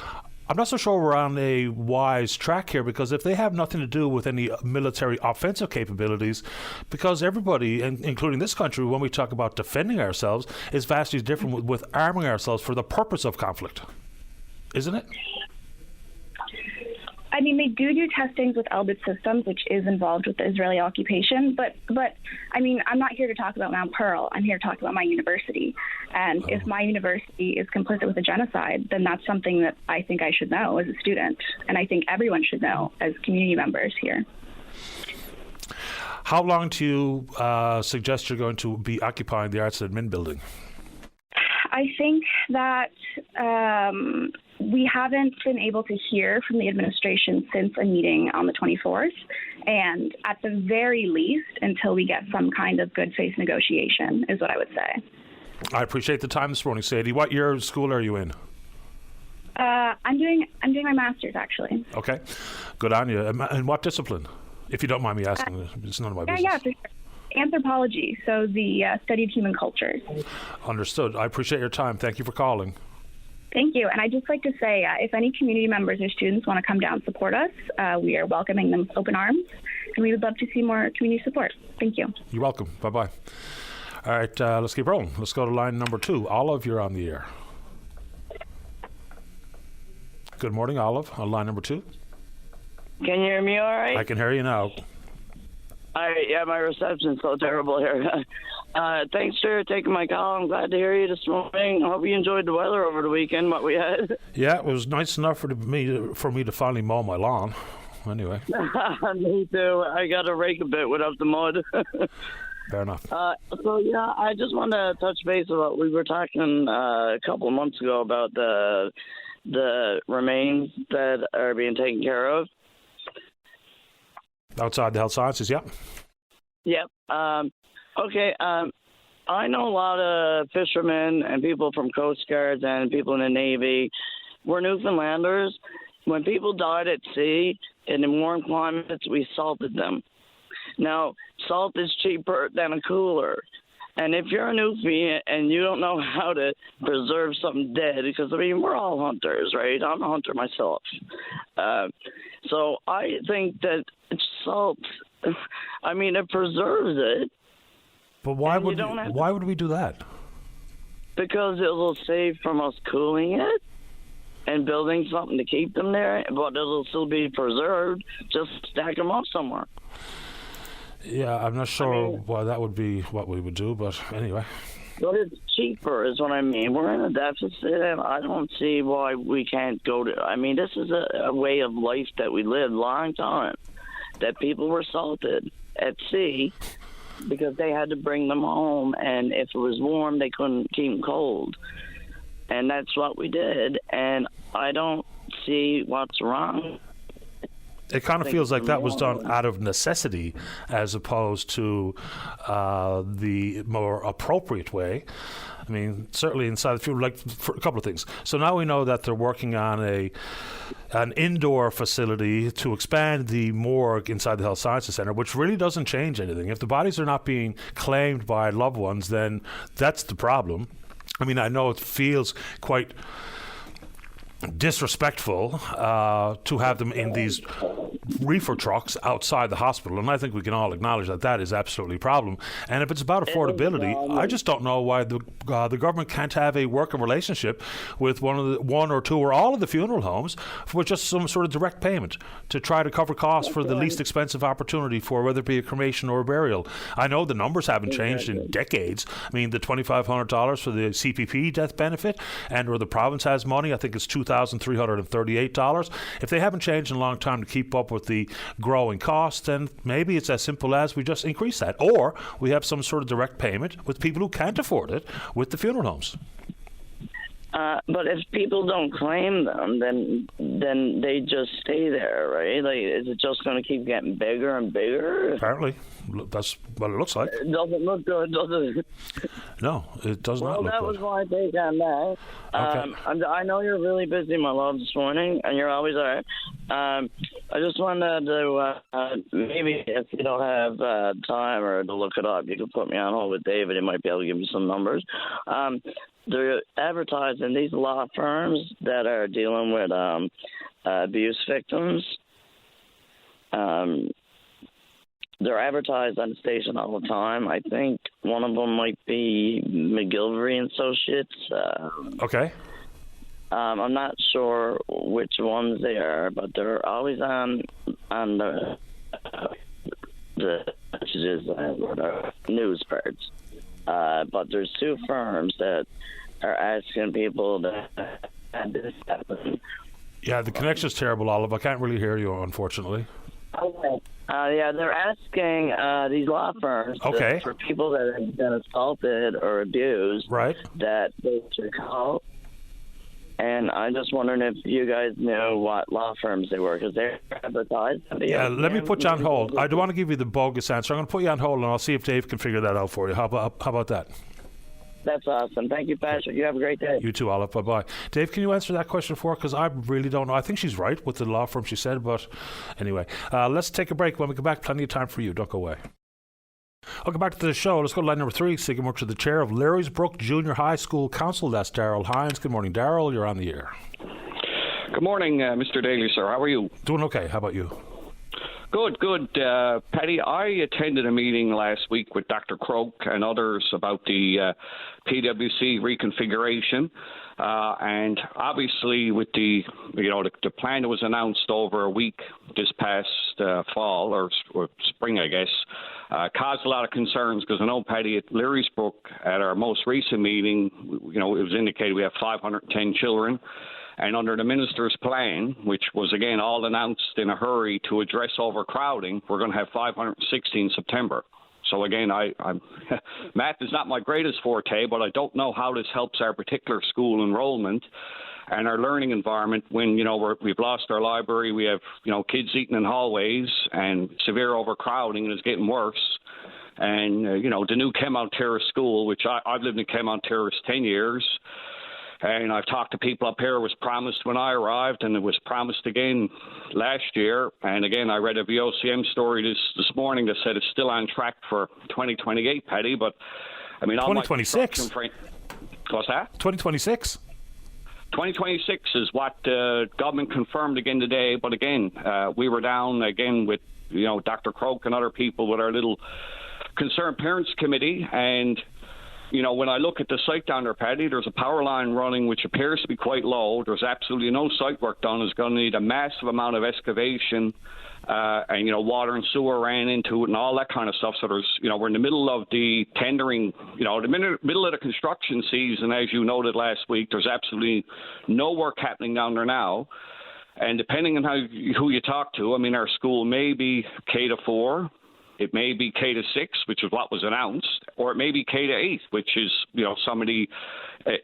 I'm not so sure we're on a wise track here, because if they have nothing to do with any military offensive capabilities, because everybody, including this country, when we talk about defending ourselves, is vastly different with arming ourselves for the purpose of conflict, isn't it? I mean, they do testings with Elbit Systems, which is involved with the Israeli occupation. But I mean, I'm not here to talk about Mount Pearl. I'm here to talk about my university. And if my university is complicit with a genocide, then that's something that I think I should know as a student. And I think everyone should know as community members here. How long do you suggest you're going to be occupying the Arts and Admin building? I think that we haven't been able to hear from the administration since a meeting on the 24th, and at the very least, until we get some kind of good faith negotiation, is what I would say. I appreciate the time this morning, Sadie. What year of school are you in? I'm doing my master's, actually. Okay, good on you. And what discipline, if you don't mind me asking? It's none of my business. Yeah, for sure. Anthropology, so the study of human cultures. Understood. I appreciate your time. Thank you for calling. Thank you. And I'd just like to say, if any community members or students want to come down and support us, we are welcoming them with open arms, and we would love to see more community support. Thank you. You're welcome. Bye-bye. All right, let's keep rolling. Let's go to line number 2. Olive, you're on the air. Good morning, Olive, on line number 2. Can you hear me all right? I can hear you now. Yeah, my reception's so terrible here. Thanks for taking my call. I'm glad to hear you this morning. I hope you enjoyed the weather over the weekend, what we had. Yeah, it was nice enough for me to finally mow my lawn. Anyway. Me too. I got to rake a bit without the mud. Fair enough. I just wanted to touch base about, we were talking a couple of months ago about the remains that are being taken care of. Outside the health sciences, yeah. Yep. Okay. I know a lot of fishermen and people from Coast Guards and people in the Navy. We're Newfoundlanders. When people died at sea and in warm climates, we salted them. Now, salt is cheaper than a cooler. And if you're a newfie and you don't know how to preserve something dead, because, I mean, we're all hunters, right? I'm a hunter myself. So I think that salt, I mean, it preserves it. But why would we do that? Because it will save from us cooling it and building something to keep them there, but it'll still be preserved. Just stack them up somewhere. Yeah, I'm not sure why that would be what we would do, but anyway. But it's cheaper is what I mean. We're in a deficit, and I don't see why we can't go to... I mean, this is a way of life that we lived a long time, that people were salted at sea because they had to bring them home, and if it was warm, they couldn't keep them cold. And that's what we did, and I don't see what's wrong. It kind of feels like that was done out of necessity as opposed to the more appropriate way. I mean, certainly inside the field, like for a couple of things. So now we know that they're working on an indoor facility to expand the morgue inside the Health Sciences Centre, which really doesn't change anything. If the bodies are not being claimed by loved ones, then that's the problem. I mean, I know it feels quite disrespectful to have them in these reefer trucks outside the hospital, and I think we can all acknowledge that that is absolutely a problem. And if it's about affordability, I just don't know why the government can't have a working relationship with one or two or all of the funeral homes for just some sort of direct payment to try to cover costs for the least expensive opportunity for whether it be a cremation or a burial. I know the numbers haven't changed in decades. I mean, the $2,500 for the CPP death benefit, and where the province has money, I think it's $2,338. If they haven't changed in a long time to keep up with the growing costs, then maybe it's as simple as we just increase that, or we have some sort of direct payment with people who can't afford it with the funeral homes. But if people don't claim them, then they just stay there, right? Like, is it just going to keep getting bigger and bigger? Apparently, that's what it looks like. It doesn't look good, does it? No, it does not look good. Well, that was my take on that. Okay. I know you're really busy, my love, this morning, and you're always are. I just wanted to, maybe if you don't have time or to look it up, you can put me on hold with David. He might be able to give me some numbers. They're advertising these law firms that are dealing with abuse victims. They're advertised on the station all the time. I think one of them might be McGilvery and Associates. Okay. I'm not sure which ones they are, but they're always on the messages and the news birds. But there's two firms that are asking people to have this happen. Yeah, the connection's terrible, Olive. I can't really hear you, unfortunately. Okay. Yeah, they're asking these law firms for people that have been assaulted or abused, right, that they should call. And I'm just wondering if you guys knew what law firms they were, because they're advertised. Yeah, let me put you on hold. I don't want to give you the bogus answer. I'm going to put you on hold, and I'll see if Dave can figure that out for you. How about that? That's awesome. Thank you, Patrick. You have a great day. You too, Olive. Bye-bye. Dave, can you answer that question for her? Because I really don't know. I think she's right with the law firm she said, but anyway. Let's take a break. When we come back, plenty of time for you. Don't go away. Welcome back to the show. Let's go to line number 3. Speaking more to the chair of Larrysbrook Junior High School Council. That's Daryl Hines. Good morning, Daryl. You're on the air. Good morning, Mr. Daly, sir. How are you? Doing okay. How about you? Good. Paddy, I attended a meeting last week with Dr. Croak and others about the PwC reconfiguration. And obviously with the plan that was announced over a week this past fall or spring, I guess, caused a lot of concerns, because I know, Paddy, at Larrysbrook at our most recent meeting, it was indicated we have 510 children. And under the minister's plan, which was, again, all announced in a hurry to address overcrowding, we're going to have 560 in September. So, again, math is not my greatest forte, but I don't know how this helps our particular school enrollment and our learning environment when, we've lost our library, we have, kids eating in hallways and severe overcrowding, and it's getting worse. And, the new Kenmount Terrace School, which I've lived in Kenmount Terrace 10 years, and I've talked to people up here. It was promised when I arrived, and it was promised again last year. And again, I read a VOCM story this morning that said it's still on track for 2028, Paddy. But I mean, 2026. What's that? 2026. 2026 is what the government confirmed again today. But again, we were down again with Dr. Croak and other people with our little concerned parents committee, and when I look at the site down there, Paddy, there's a power line running which appears to be quite low. There's absolutely no site work done. It's going to need a massive amount of excavation, and water and sewer ran into it and all that kind of stuff. So there's, we're in the middle of the tendering, the middle of the construction season, as you noted last week. There's absolutely no work happening down there now. And depending on who you talk to, I mean, our school may be K-4. It may be K-6, which is what was announced, or it may be K-8, which is, some of the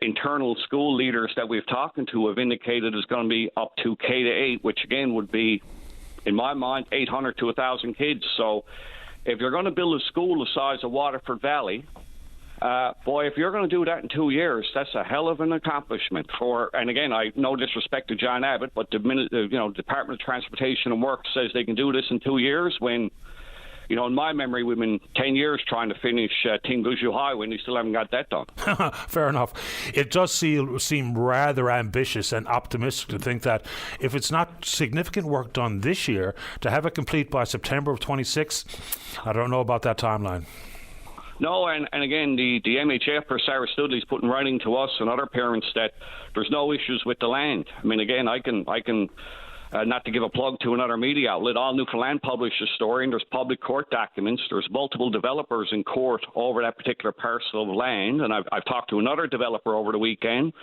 internal school leaders that we've talked to have indicated is going to be up to K-8, which again would be, in my mind, 800 to 1,000 kids. So if you're going to build a school the size of Waterford Valley, boy, if you're going to do that in 2 years, that's a hell of an accomplishment. And again, I no disrespect to John Abbott, but the Department of Transportation and Works says they can do this in 2 years when you know, in my memory, we've been 10 years trying to finish Team Guju High when we still haven't got that done. Fair enough. It does seem rather ambitious and optimistic to think that if it's not significant work done this year, to have it complete by September of 26, I don't know about that timeline. No, and again, the MHF or Sarah Studley's put in writing to us and other parents that there's no issues with the land. I mean, again, I can not to give a plug to another media outlet, All Newfoundland published a story, and there's public court documents. There's multiple developers in court over that particular parcel of land, and I've talked to another developer over the weekend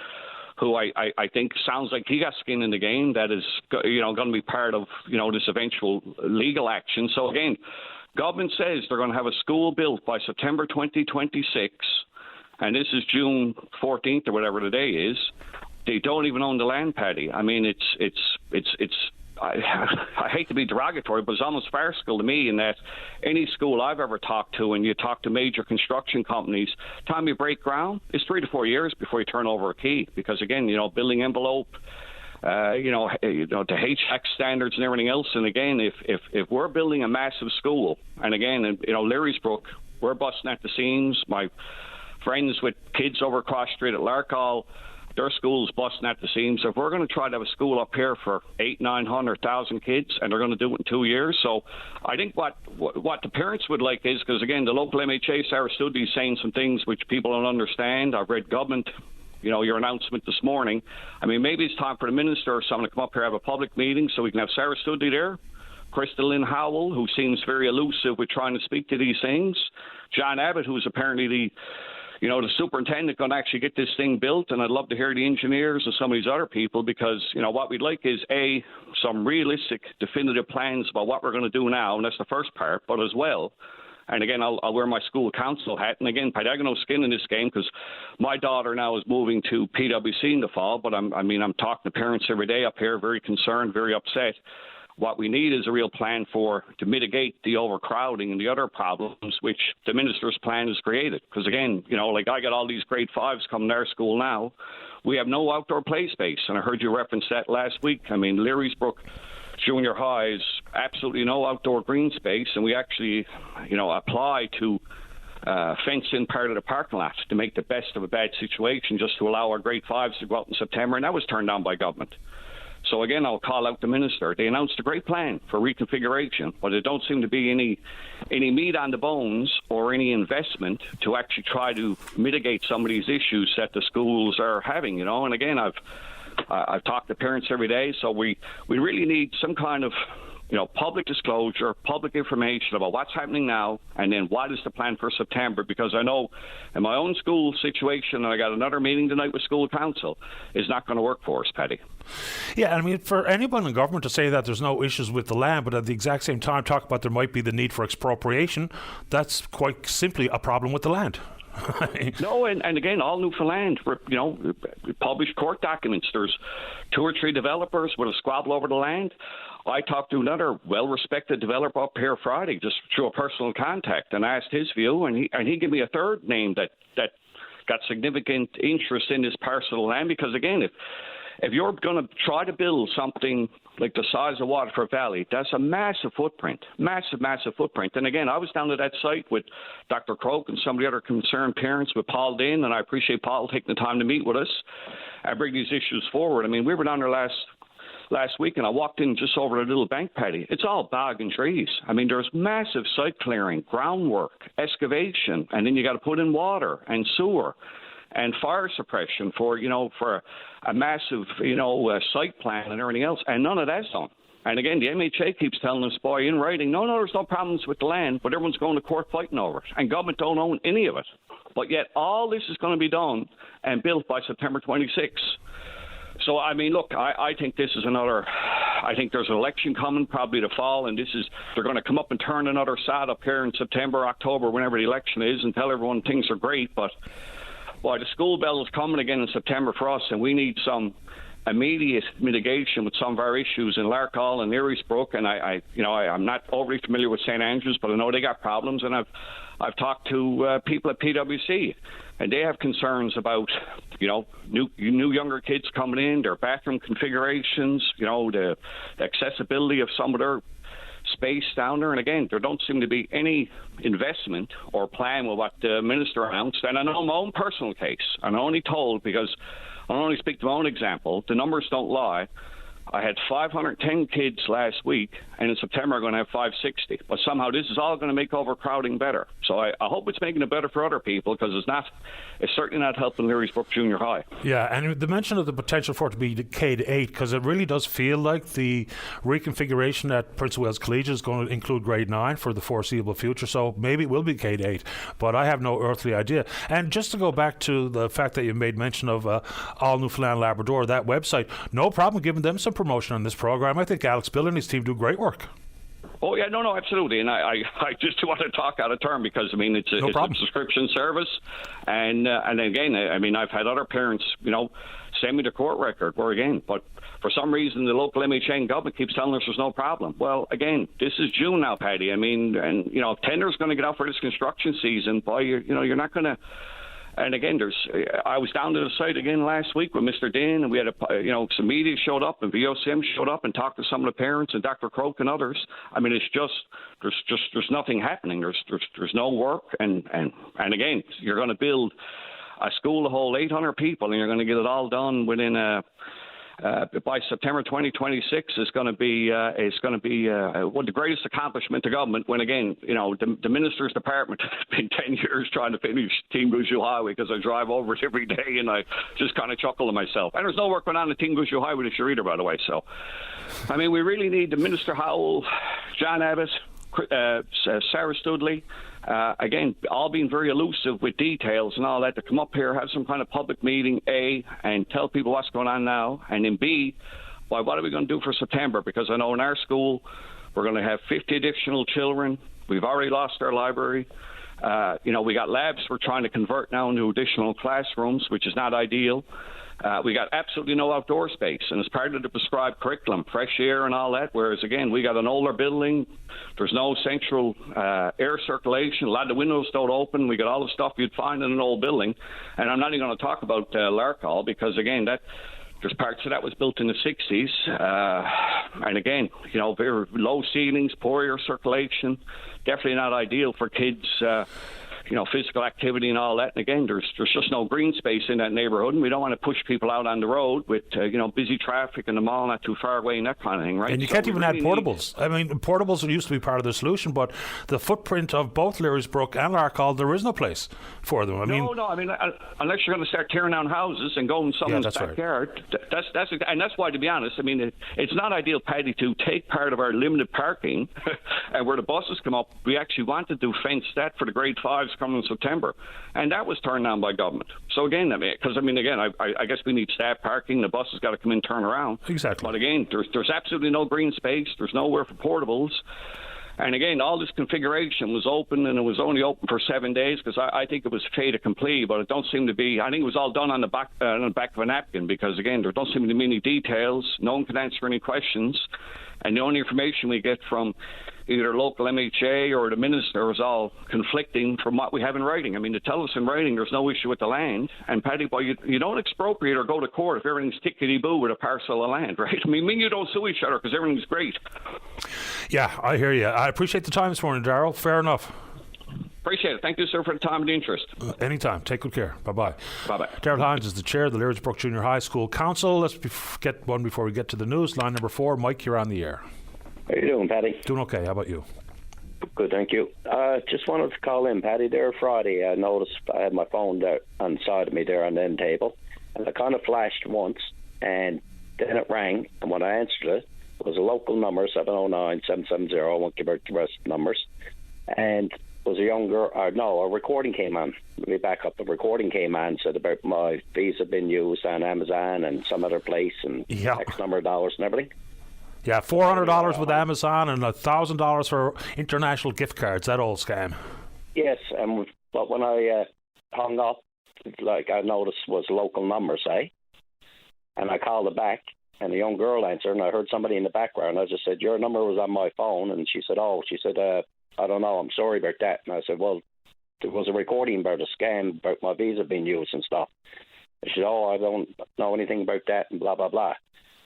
who I think sounds like he got skin in the game that is, you know, going to be part of, you know, this eventual legal action. So again, government says they're going to have a school built by September 2026, and this is June 14th or whatever the day is. They don't even own the land, Paddy. I mean, I hate to be derogatory, but it's almost farcical to me in that any school I've ever talked to, and you talk to major construction companies, time you break ground, it's 3 to 4 years before you turn over a key. Because again, you know, building envelope, you know, to HVAC standards and everything else. And again, if we're building a massive school, and again, you know, Learysbrook, we're busting at the seams. My friends with kids over across the street at Larkhall, their school's busting at the seams. So if we're going to try to have a school up here for 800,000-900,000 kids, and they're going to do it in 2 years, so I think what the parents would like is, because again, the local MHA, Sarah Studley, is saying some things which people don't understand. I've read government, you know, your announcement this morning. I mean, maybe it's time for the minister or someone to come up here, have a public meeting, so we can have Sarah Studley there, Crystal Lynn Howell, who seems very elusive with trying to speak to these things, John Abbott, who's apparently the superintendent, going to actually get this thing built, and I'd love to hear the engineers and some of these other people, because, you know, what we'd like is, A, some realistic, definitive plans about what we're going to do now, and that's the first part, but as well, and again, I'll wear my school council hat, and again, I got no skin in this game, because my daughter now is moving to PwC in the fall, but I'm talking to parents every day up here, very concerned, very upset. What we need is a real plan to mitigate the overcrowding and the other problems which the minister's plan has created. Because again, you know, like I got all these grade 5s coming to our school now. We have no outdoor play space, and I heard you reference that last week. I mean, Learysbrook Junior High is absolutely no outdoor green space, and we actually, you know, apply to fence in part of the parking lot to make the best of a bad situation, just to allow our grade 5s to go out in September, and that was turned down by government. So again, I'll call out the minister. They announced a great plan for reconfiguration, but there don't seem to be any meat on the bones or any investment to actually try to mitigate some of these issues that the schools are having, you know. And again, I've talked to parents every day, so we really need some kind of, you know, public disclosure, public information about what's happening now, and then what is the plan for September, because I know in my own school situation, and I got another meeting tonight with school council, is not going to work for us, Paddy. Yeah, I mean, for anyone in government to say that there's no issues with the land, but at the exact same time talk about there might be the need for expropriation, that's quite simply a problem with the land. No, and again, All Newfoundland, you know, published court documents. There's 2 or 3 developers with a squabble over the land. I talked to another well-respected developer up here Friday, just through a personal contact, and asked his view, and he gave me a third name that got significant interest in this parcel of land, because again, if you're going to try to build something like the size of Waterford Valley, that's a massive footprint. And again, I was down at that site with Dr. Croak and some of the other concerned parents, with Paul Dean, and I appreciate Paul taking the time to meet with us and bring these issues forward. I mean, we were down there last week, and I walked in just over a little bank, Paddy. It's all bog and trees. I mean, there's massive site clearing, groundwork, excavation, and then you got to put in water and sewer and fire suppression for a massive, site plan and everything else, and none of that's done. And again, the MHA keeps telling us, boy, in writing, no, there's no problems with the land, but everyone's going to court fighting over it, and government don't own any of it. But yet all this is going to be done and built by September 26. So, I mean, look, I think this is I think there's an election coming, probably the fall, and they're going to come up and turn another side up here in September, October, whenever the election is, and tell everyone things are great, but boy, the school bell is coming again in September for us, and we need some immediate mitigation with some of our issues in Larkhall and Learysbrook. And I'm not overly familiar with St. Andrews, but I know they got problems, and I've talked to people at PwC, and they have concerns about new younger kids coming in, their bathroom configurations, the accessibility of some of their space down there. And again, there don't seem to be any investment or plan with what the minister announced. And I know my own personal case. I'm only told because I only speak to my own example. The numbers don't lie. I had 510 kids last week, and in September I'm going to have 560. But somehow this is all going to make overcrowding better. So I hope it's making it better for other people, because it's certainly not helping Learysbrook Junior High. Yeah, and the mention of the potential for it to be K-8, because it really does feel like the reconfiguration at Prince of Wales Collegiate is going to include grade 9 for the foreseeable future. So maybe it will be K-8, but I have no earthly idea. And just to go back to the fact that you made mention of All Newfoundland Labrador, that website, no problem giving them some promotion on this program. I think Alex Bill and his team do great work. Oh, yeah, no, absolutely. And I just want to talk out of turn because, I mean, it's a subscription service. And again, I mean, I've had other parents, send me the court record where, again, but for some reason the local MHA and government keeps telling us there's no problem. Well, again, this is June now, Paddy. I mean, and, if tender's going to get out for this construction season, boy, you're not going to. And again, I was down to the site again last week with Mr. Dean, and we had some media showed up, and VOCM showed up and talked to some of the parents and Dr. Croak and others. I mean, it's just there's nothing happening. There's no work, and again, you're going to build a school to hold 800 people, and you're going to get it all done within by September 2026 is going to be the greatest accomplishment to government. When again, the minister's department has been 10 years trying to finish Team Gushu Highway, because I drive over it every day and I just kind of chuckle to myself. And there's no work going on at Team Gushu Highway this year either, by the way. So, I mean, we really need the Minister Howell, John Abbott, Sarah Studley. Again, all being very elusive with details and all that, to come up here, have some kind of public meeting, A, and tell people what's going on now, and then B, what are we going to do for September? Because I know in our school we're going to have 50 additional children. We've already lost our library. We got labs we're trying to convert now into additional classrooms, which is not ideal. We got absolutely no outdoor space, and as part of the prescribed curriculum, fresh air and all that, whereas, again, we got an older building. There's no central air circulation. A lot of the windows don't open. We got all the stuff you'd find in an old building. And I'm not even going to talk about Larkhall, because, again, there's parts of that was built in the 60s. And, again, very low ceilings, poor air circulation, definitely not ideal for kids' physical activity and all that. And again, there's just no green space in that neighborhood, and we don't want to push people out on the road with, busy traffic and the mall not too far away and that kind of thing, right? And you can't even add portables. I mean, portables used to be part of the solution, but the footprint of both Learysbrook and Larkhall, there is no place for them. No, I mean, unless you're going to start tearing down houses and go in someone's backyard. Right. That's why, to be honest, I mean, it's not ideal, Paddy, to take part of our limited parking and where the buses come up. We actually wanted to fence that for the grade 5s coming in September, and that was turned down by government. So again, I guess we need staff parking. The buses got to come in, turn around. Exactly. But again, there's absolutely no green space. There's nowhere for portables. And again, all this configuration was open, and it was only open for 7 days, because I think it was fait accompli, but it don't seem to be. I think it was all done on the back of a napkin, because again, there don't seem to be any details. No one can answer any questions, and the only information we get from either local MHA or the minister is all conflicting from what we have in writing. I mean, to tell us in writing there's no issue with the land, and Paddy, boy, you don't expropriate or go to court if everything's tickety-boo with a parcel of land, right? I mean, you don't sue each other because everything's great. Yeah, I hear you. I appreciate the time this morning, Darryl. Fair enough. Appreciate it. Thank you, sir, for the time and the interest. Anytime. Take good care. Bye-bye. Bye-bye. Darryl Hines is the chair of the Learysbrook Junior High School Council. Let's get one before we get to the news. Line number 4. Mike, you're on the air. How you doing, Paddy? Doing okay. How about you? Good, thank you. Just wanted to call in, Paddy, there Friday. I noticed I had my phone there on the side of me there on the end table, and it kind of flashed once, and then it rang, and when I answered it, it was a local number, 709-770. I won't give out the rest of the numbers. And it was a recording came on. Let me back up. The recording came on, said about my Visa being used on Amazon and some other place, and X number of dollars and everything. Yeah, $400 with Amazon and $1,000 for international gift cards. That old scam. Yes, but when I hung up, like I noticed was local number, say, and I called it back, and the young girl answered, and I heard somebody in the background. I just said, your number was on my phone, and she said, I don't know, I'm sorry about that. And I said, well, there was a recording about a scam about my Visa being used and stuff. And she said, I don't know anything about that, and blah, blah, blah.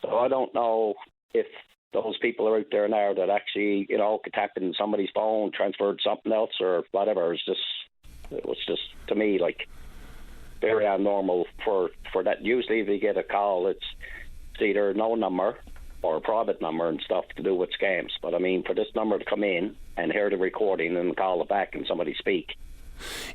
So I don't know if those people are out there now that actually, could tap in somebody's phone, transferred something else or whatever. It was just to me like very abnormal for that. Usually if you get a call, it's either no number or a private number and stuff to do with scams. But I mean, for this number to come in and hear the recording and call it back and somebody speak.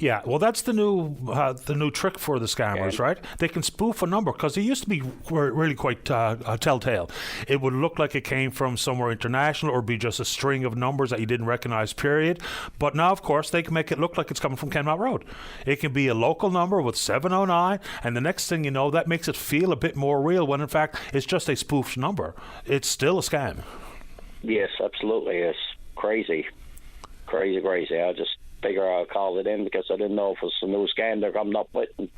Yeah, well, that's the new trick for the scammers, right? They can spoof a number because it used to be really quite telltale. It would look like it came from somewhere international or be just a string of numbers that you didn't recognize, period. But now, of course, they can make it look like it's coming from Kenmount Road. It can be a local number with 709, and the next thing you know, that makes it feel a bit more real when, in fact, it's just a spoofed number. It's still a scam. Yes, absolutely. It's crazy. I just figure I'll call it in because I didn't know if it was a new scam they're coming up with and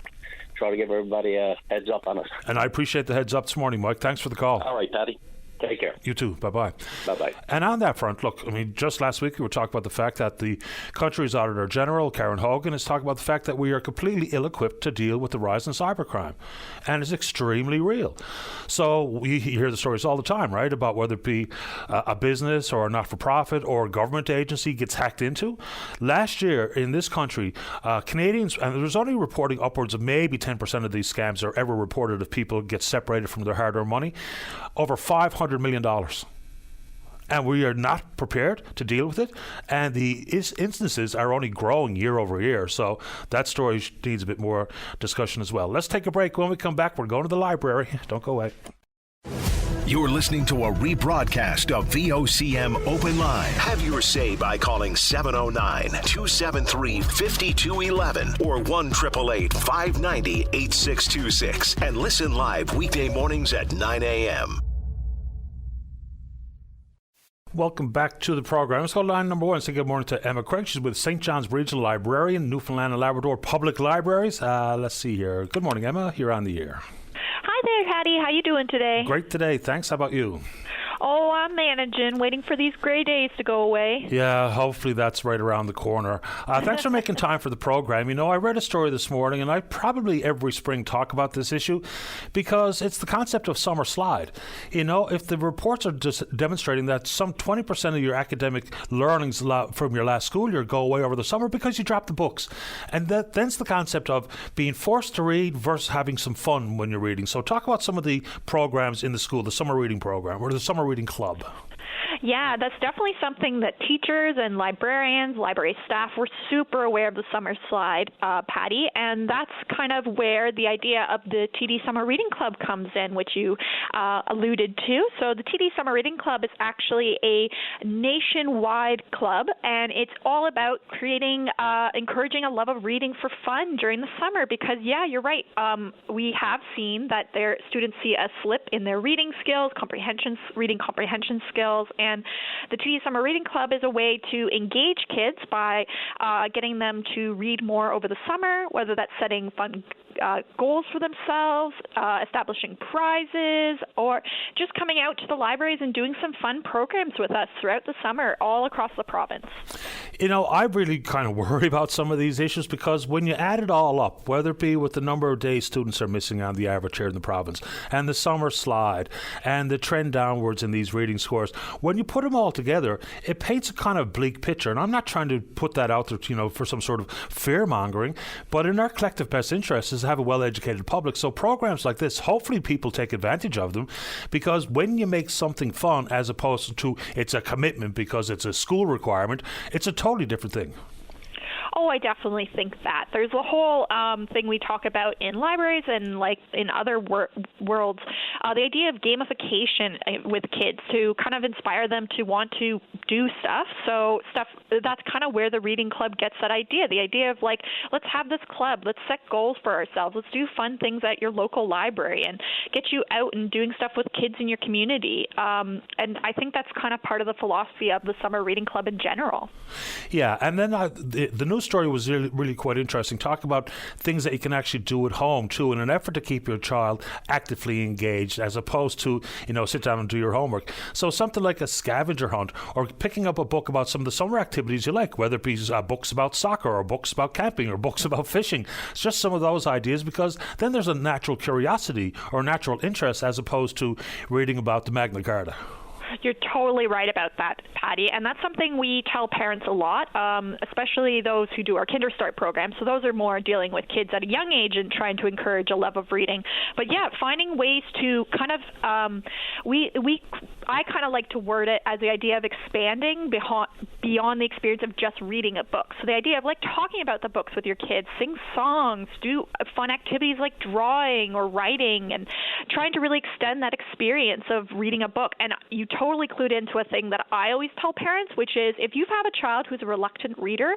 try to give everybody a heads up on it. And I appreciate the heads up this morning, Mike. Thanks for the call. All right, Paddy. Take care. You too. Bye-bye. Bye-bye. And on that front, look, I mean, just last week we were talking about the fact that the country's Auditor General, Karen Hogan, is talking about the fact that we are completely ill-equipped to deal with the rise in cybercrime. And it's extremely real. So we hear the stories all the time, right, about whether it be a business or a not-for-profit or a government agency gets hacked into. Last year in this country, Canadians, and there's only reporting upwards of maybe 10% of these scams are ever reported if people get separated from their hard-earned money, over $500 million. And we are not prepared to deal with it. And the instances are only growing year over year. So that story needs a bit more discussion as well. Let's take a break. When we come back, we're going to the library. Don't go away. You're listening to a rebroadcast of VOCM Open Line. Have your say by calling 709-273-5211 or 1-888-590-8626 and listen live weekday mornings at 9 a.m. Welcome back to the program. Let's go to line number one. Say good morning to Emma Craig. She's with St. John's Regional Librarian, Newfoundland and Labrador Public Libraries. Let's see here. Good morning, Emma. You're on the air. Hi there, Patty. How you doing today? Great today. Thanks. How about you? Oh, I'm managing, waiting for these gray days to go away. Yeah, hopefully that's right around the corner. Thanks for making time for the program. You know, I read a story this morning, and I probably every spring talk about this issue because it's the concept of summer slide. You know, if the reports are just demonstrating that some 20% of your academic learnings from your last school year go away over the summer because you dropped the books. And then's the concept of being forced to read versus having some fun when you're reading. So talk about some of the programs in the school, the summer reading program or the summer reading club. Yeah, that's definitely something that teachers and librarians, library staff were super aware of the summer slide, Patty, and that's kind of where the idea of the TD Summer Reading Club comes in, which you alluded to. So the TD Summer Reading Club is actually a nationwide club, and it's all about encouraging a love of reading for fun during the summer because, yeah, you're right. We have seen that their students see a slip in their reading skills, reading comprehension skills, and the TD Summer Reading Club is a way to engage kids by getting them to read more over the summer, whether that's setting fun goals for themselves, establishing prizes, or just coming out to the libraries and doing some fun programs with us throughout the summer all across the province. You know, I really kind of worry about some of these issues because when you add it all up, whether it be with the number of days students are missing on the average here in the province, and the summer slide, and the trend downwards in these reading scores, when you put them all together, it paints a kind of bleak picture. And I'm not trying to put that out there, you know, for some sort of fear-mongering, but in our collective best interest is to have a well-educated public. So programs like this, hopefully people take advantage of them because when you make something fun as opposed to it's a commitment because it's a school requirement, it's a totally different thing. Oh, I definitely think that. There's a whole thing we talk about in libraries and like in other worlds, the idea of gamification with kids to kind of inspire them to want to do stuff. So that's kind of where the reading club gets that idea. The idea of like, let's have this club, let's set goals for ourselves, let's do fun things at your local library and get you out and doing stuff with kids in your community. And I think that's kind of part of the philosophy of the Summer Reading Club in general. Yeah, and then the news story was really quite interesting. Talk about things that you can actually do at home too in an effort to keep your child actively engaged as opposed to, you know, sit down and do your homework. So something like a scavenger hunt or picking up a book about some of the summer activities you like, whether it be books about soccer or books about camping or books about fishing. It's just some of those ideas because then there's a natural curiosity or natural interest as opposed to reading about the Magna Carta. You're totally right about that, Patty. And that's something we tell parents a lot, especially those who do our Kinderstart program. So those are more dealing with kids at a young age and trying to encourage a love of reading. But yeah, finding ways to kind of, I kind of like to word it as the idea of expanding beyond the experience of just reading a book. So the idea of like talking about the books with your kids, sing songs, do fun activities like drawing or writing, and trying to really extend that experience of reading a book. And you totally clued into a thing that I always tell parents, which is if you have a child who's a reluctant reader,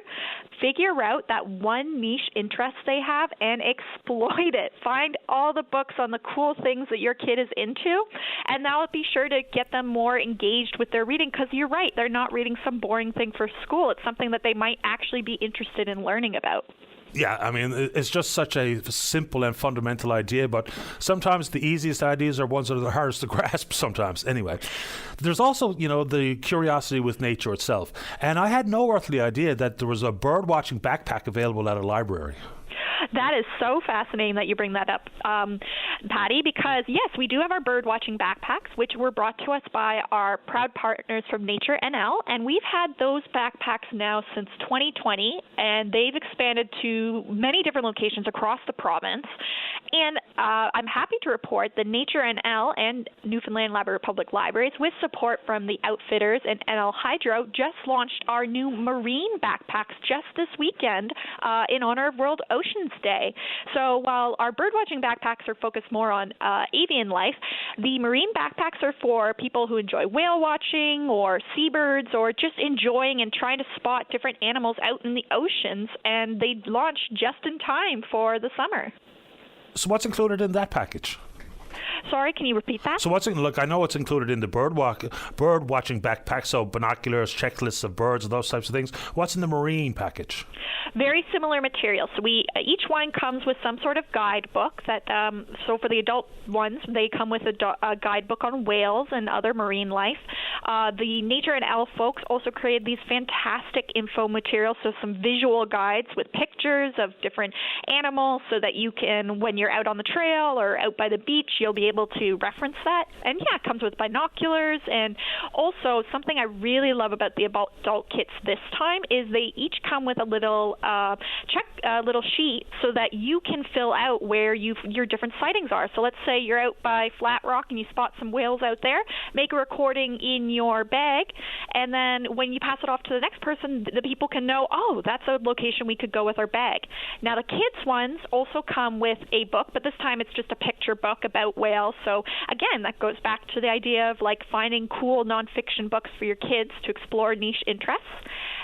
figure out that one niche interest they have and exploit it. Find all the books on the cool things that your kid is into, and that'll be sure to get them more engaged with their reading, because you're right, they're not reading some boring thing for school. It's something that they might actually be interested in learning about. Yeah, I mean, it's just such a simple and fundamental idea, but sometimes the easiest ideas are ones that are the hardest to grasp sometimes. Anyway, there's also, the curiosity with nature itself. And I had no earthly idea that there was a bird-watching backpack available at a library. That is so fascinating that you bring that up, Patty, because, yes, we do have our bird-watching backpacks, which were brought to us by our proud partners from Nature NL, and we've had those backpacks now since 2020, and they've expanded to many different locations across the province. And I'm happy to report that Nature NL and Newfoundland Labrador Public Libraries, with support from the Outfitters and NL Hydro, just launched our new marine backpacks just this weekend in honor of World Oceans Day. So while our birdwatching backpacks are focused more on avian life, the marine backpacks are for people who enjoy whale watching or seabirds or just enjoying and trying to spot different animals out in the oceans, and they launched just in time for the summer. So what's included in that package? Sorry, can you repeat that? So look, I know it's included in the bird watching backpack, so binoculars, checklists of birds, and those types of things. What's in the marine package? Very similar material. So each one comes with some sort of guidebook. So for the adult ones, they come with a guidebook on whales and other marine life. The Nature and L folks also created these fantastic info materials, so some visual guides with pictures of different animals, so that you can, when you're out on the trail or out by the beach, you'll be able to reference that. And yeah, it comes with binoculars. And also something I really love about the adult kits this time is they each come with a little little sheet so that you can fill out where your different sightings are. So let's say you're out by Flat Rock and you spot some whales out there. Make a recording in your bag, and then when you pass it off to the next person, the people can know, oh, that's a location we could go with our bag. Now the kids ones also come with a book, but this time it's just a picture book about whales. So again, that goes back to the idea of like finding cool nonfiction books for your kids to explore niche interests.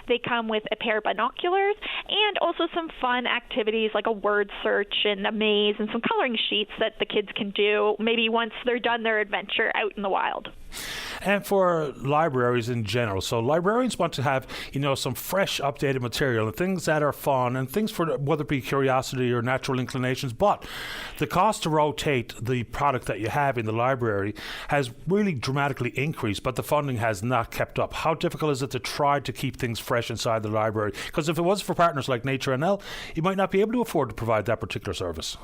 They come with a pair of binoculars and also some fun activities like a word search and a maze and some coloring sheets that the kids can do maybe once they're done their adventure out in the wild. And for libraries in general, so librarians want to have, some fresh, updated material and things that are fun and things for whether it be curiosity or natural inclinations. But the cost to rotate the product that you have in the library has really dramatically increased, but the funding has not kept up. How difficult is it to try to keep things fresh inside the library? Because if it was for partners like Nature NL, you might not be able to afford to provide that particular service.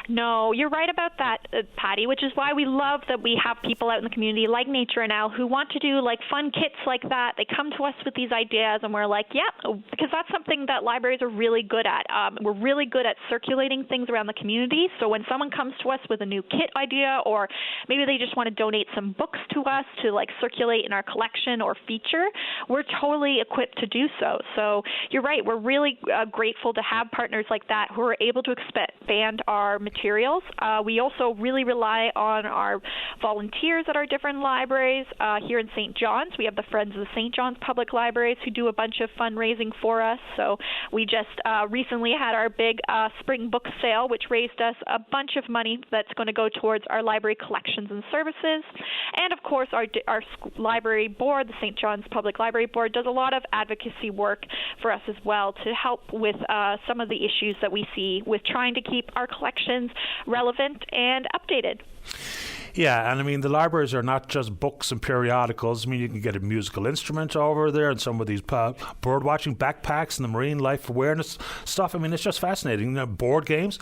No, you're right about that, Patty, which is why we love that we have people out in the community like Nature NL who want to do like fun kits like that. They come to us with these ideas and we're like, yeah, because that's something that libraries are really good at. We're really good at circulating things around the community. So when someone comes to us with a new kit idea, or maybe they just want to donate some books to us to like circulate in our collection or feature, we're totally equipped to do so. So you're right. We're really grateful to have partners like that who are able to expand our materials. We also really rely on our volunteers at our different libraries. Here in St. John's, we have the Friends of the St. John's Public Libraries who do a bunch of fundraising for us. So we just recently had our big spring book sale, which raised us a bunch of money that's going to go towards our library collections and services. And of course, our library board, the St. John's Public Library Board, does a lot of advocacy work for us as well to help with some of the issues that we see with trying to keep our collections relevant and updated. Yeah, Yeah, and I mean, the libraries are not just books and periodicals. I mean, you can get a musical instrument over there and some of these bird watching backpacks and the marine life awareness stuff. I mean, it's just fascinating. Board games,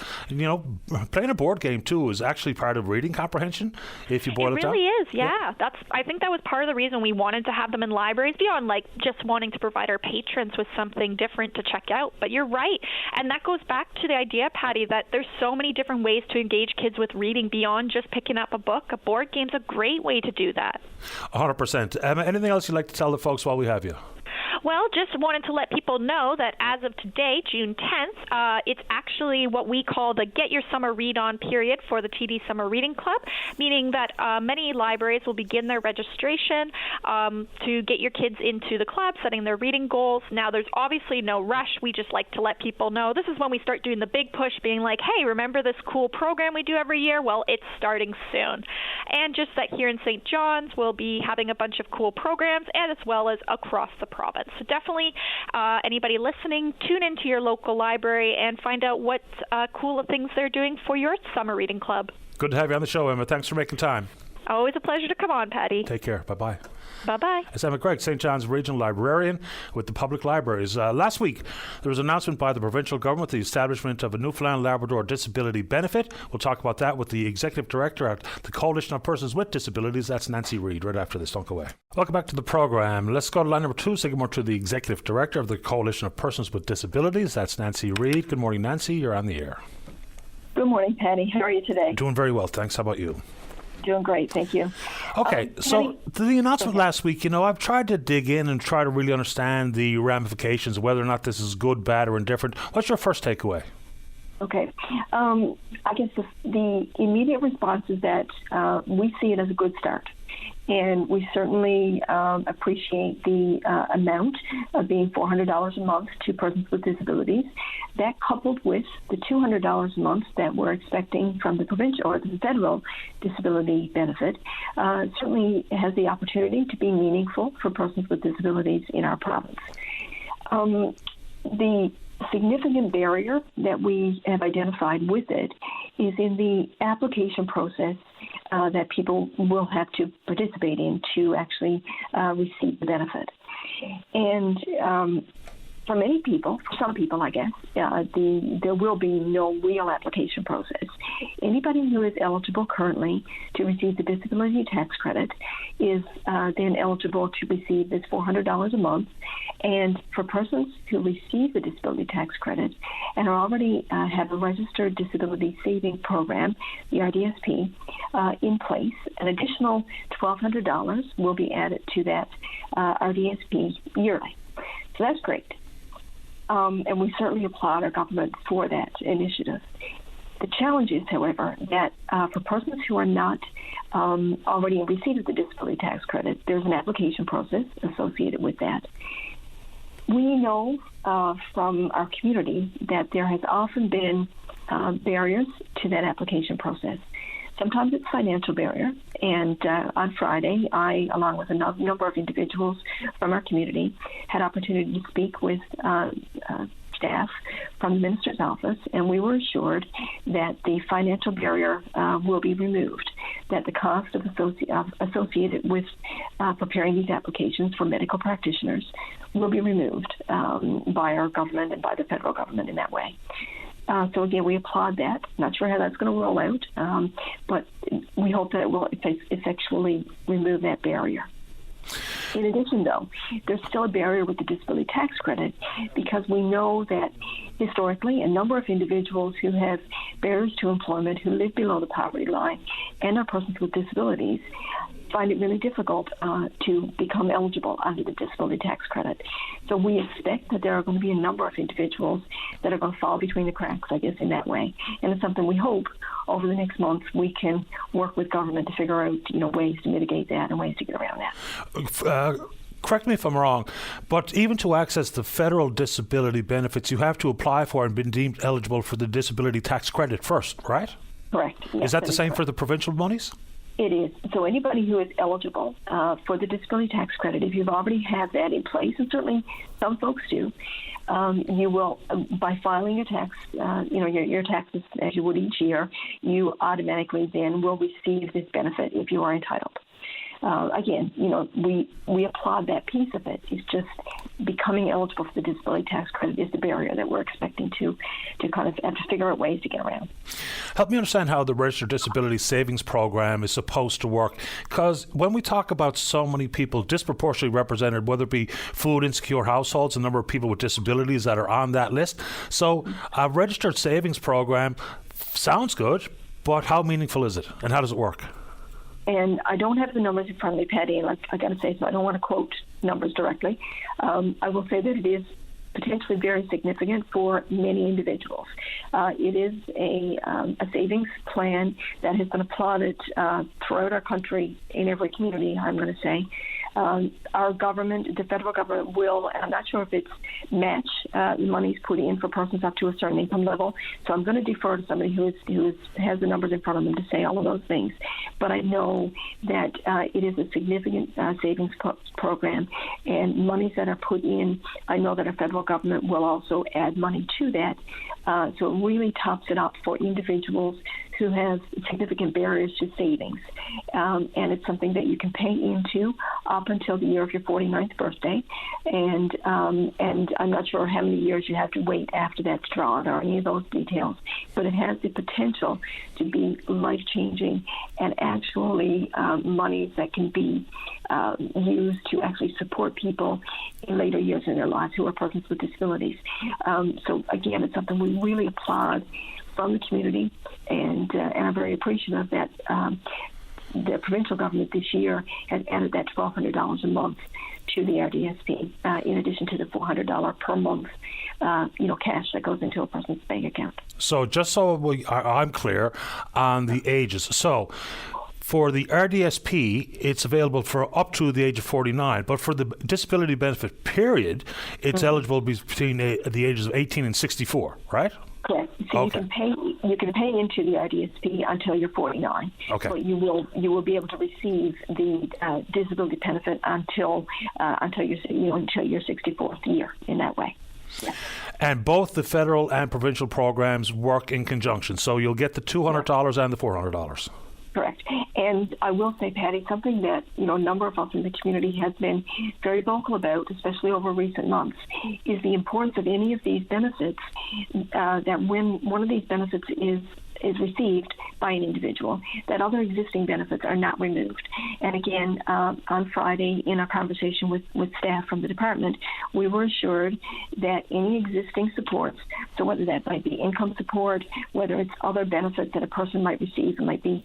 playing a board game too is actually part of reading comprehension, if you boil it down. It really is, yeah. I think that was part of the reason we wanted to have them in libraries, beyond like just wanting to provide our patrons with something different to check out. But you're right, and that goes back to the idea, Patty, that there's so many different ways to engage kids with reading beyond just picking up a book. A board game's a great way to do that. 100%. Emma, anything else you'd like to tell the folks while we have you? Well, just wanted to let people know that as of today, June 10th, it's actually what we call the Get Your Summer Read On period for the TD Summer Reading Club, meaning that many libraries will begin their registration to get your kids into the club, setting their reading goals. Now, there's obviously no rush. We just like to let people know this is when we start doing the big push, being like, hey, remember this cool program we do every year? Well, it's starting soon. And just that here in St. John's, we'll be having a bunch of cool programs, and as well as across the province. So definitely, anybody listening, tune into your local library and find out what cool things they're doing for your summer reading club. Good to have you on the show, Emma. Thanks for making time. Always a pleasure to come on, Patty. Take care. Bye-bye. Bye-bye. It's Emma Craig, St. John's Regional Librarian with the Public Libraries. Last week, there was an announcement by the provincial government the establishment of a Newfoundland Labrador Disability Benefit. We'll talk about that with the Executive Director at the Coalition of Persons with Disabilities. That's Nancy Reid, right after this. Don't go away. Welcome back to the program. Let's go to line number 2. Say good morning to the Executive Director of the Coalition of Persons with Disabilities. That's Nancy Reid. Good morning, Nancy. You're on the air. Good morning, Patty. How are you today? Doing very well, thanks. How about you? Doing great, thank you. Okay, so the announcement last week, I've tried to dig in and try to really understand the ramifications, whether or not this is good, bad, or indifferent. What's your first takeaway? Okay. I guess the immediate response is that we see it as a good start. And we certainly appreciate the amount of being $400 a month to persons with disabilities. That, coupled with the $200 a month that we're expecting from the provincial or the federal disability benefit, certainly has the opportunity to be meaningful for persons with disabilities in our province. The significant barrier that we have identified with it is in the application process that people will have to participate in to actually receive the benefit. And for many people, for some people, I guess, there will be no real application process. Anybody who is eligible currently to receive the disability tax credit is then eligible to receive this $400 a month. And for persons who receive the disability tax credit and are already have a registered disability saving program, the RDSP, in place, an additional $1,200 will be added to that RDSP yearly. So that's great. And we certainly applaud our government for that initiative. The challenge is, however, that for persons who are not already in receipt of the disability tax credit, there's an application process associated with that. We know from our community that there has often been barriers to that application process. Sometimes it's financial barrier, and on Friday, I, along with a number of individuals from our community, had opportunity to speak with staff from the minister's office, and we were assured that the financial barrier will be removed, that the cost associated with preparing these applications for medical practitioners will be removed by our government and by the federal government in that way. So again, we applaud that. Not sure how that's going to roll out, but we hope that it will effectually remove that barrier. In addition, though, there's still a barrier with the disability tax credit because we know that historically a number of individuals who have barriers to employment, who live below the poverty line, and are persons with disabilities find it really difficult to become eligible under the disability tax credit. So we expect that there are going to be a number of individuals that are going to fall between the cracks, I guess, in that way. And it's something we hope over the next month we can work with government to figure out, ways to mitigate that and ways to get around that. Correct me if I'm wrong, but even to access the federal disability benefits, you have to apply for and be deemed eligible for the disability tax credit first, right? Correct. Yes, is that the same correct. For the provincial monies? It is. So anybody who is eligible for the disability tax credit, if you've already have that in place, and certainly some folks do, you will, by filing your tax, your taxes as you would each year, you automatically then will receive this benefit if you are entitled. Again, we applaud that piece of it. It's just becoming eligible for the disability tax credit is the barrier that we're expecting to kind of have to figure out ways to get around. Help me understand how the Registered Disability Savings Program is supposed to work. Because when we talk about so many people disproportionately represented, whether it be food insecure households, the number of people with disabilities that are on that list. So a registered savings program sounds good, but how meaningful is it and how does it work? And I don't have the numbers in front of me, Patty, and I got to say, so I don't want to quote numbers directly. I will say that it is potentially very significant for many individuals. It is a savings plan that has been applauded throughout our country in every community, I'm going to say. Our government, the federal government will, and I'm not sure if it's match monies put in for persons up to a certain income level. So I'm going to defer to somebody who has the numbers in front of them to say all of those things. But I know that it is a significant savings program, and monies that are put in, I know that our federal government will also add money to that. So it really tops it up for individuals who have significant barriers to savings. And it's something that you can pay into up until the year of your 49th birthday. And I'm not sure how many years you have to wait after that's drawn or any of those details. But it has the potential to be life-changing and actually monies that can be used to actually support people in later years in their lives who are persons with disabilities. So, again, it's something we really applaud from the community, and I'm very appreciative that the provincial government this year has added that $1,200 a month to the RDSP, in addition to the $400 per month, cash that goes into a person's bank account. So just so I'm clear on the ages. So for the RDSP, it's available for up to the age of 49, but for the disability benefit period, it's eligible between the ages of 18 and 64, right? Correct. So okay. you can pay into the RDSP until you're 49. Okay. But you will be able to receive the disability benefit until your 64th year in that way. Yeah. And both the federal and provincial programs work in conjunction. So you'll get the $200 and the $400. Correct. And I will say, Patty, something that, a number of us in the community has been very vocal about, especially over recent months, is the importance of any of these benefits, that when one of these benefits is received by an individual, that other existing benefits are not removed. And again, on Friday, in our conversation with staff from the department, we were assured that any existing supports, so whether that might be income support, whether it's other benefits that a person might receive, it might be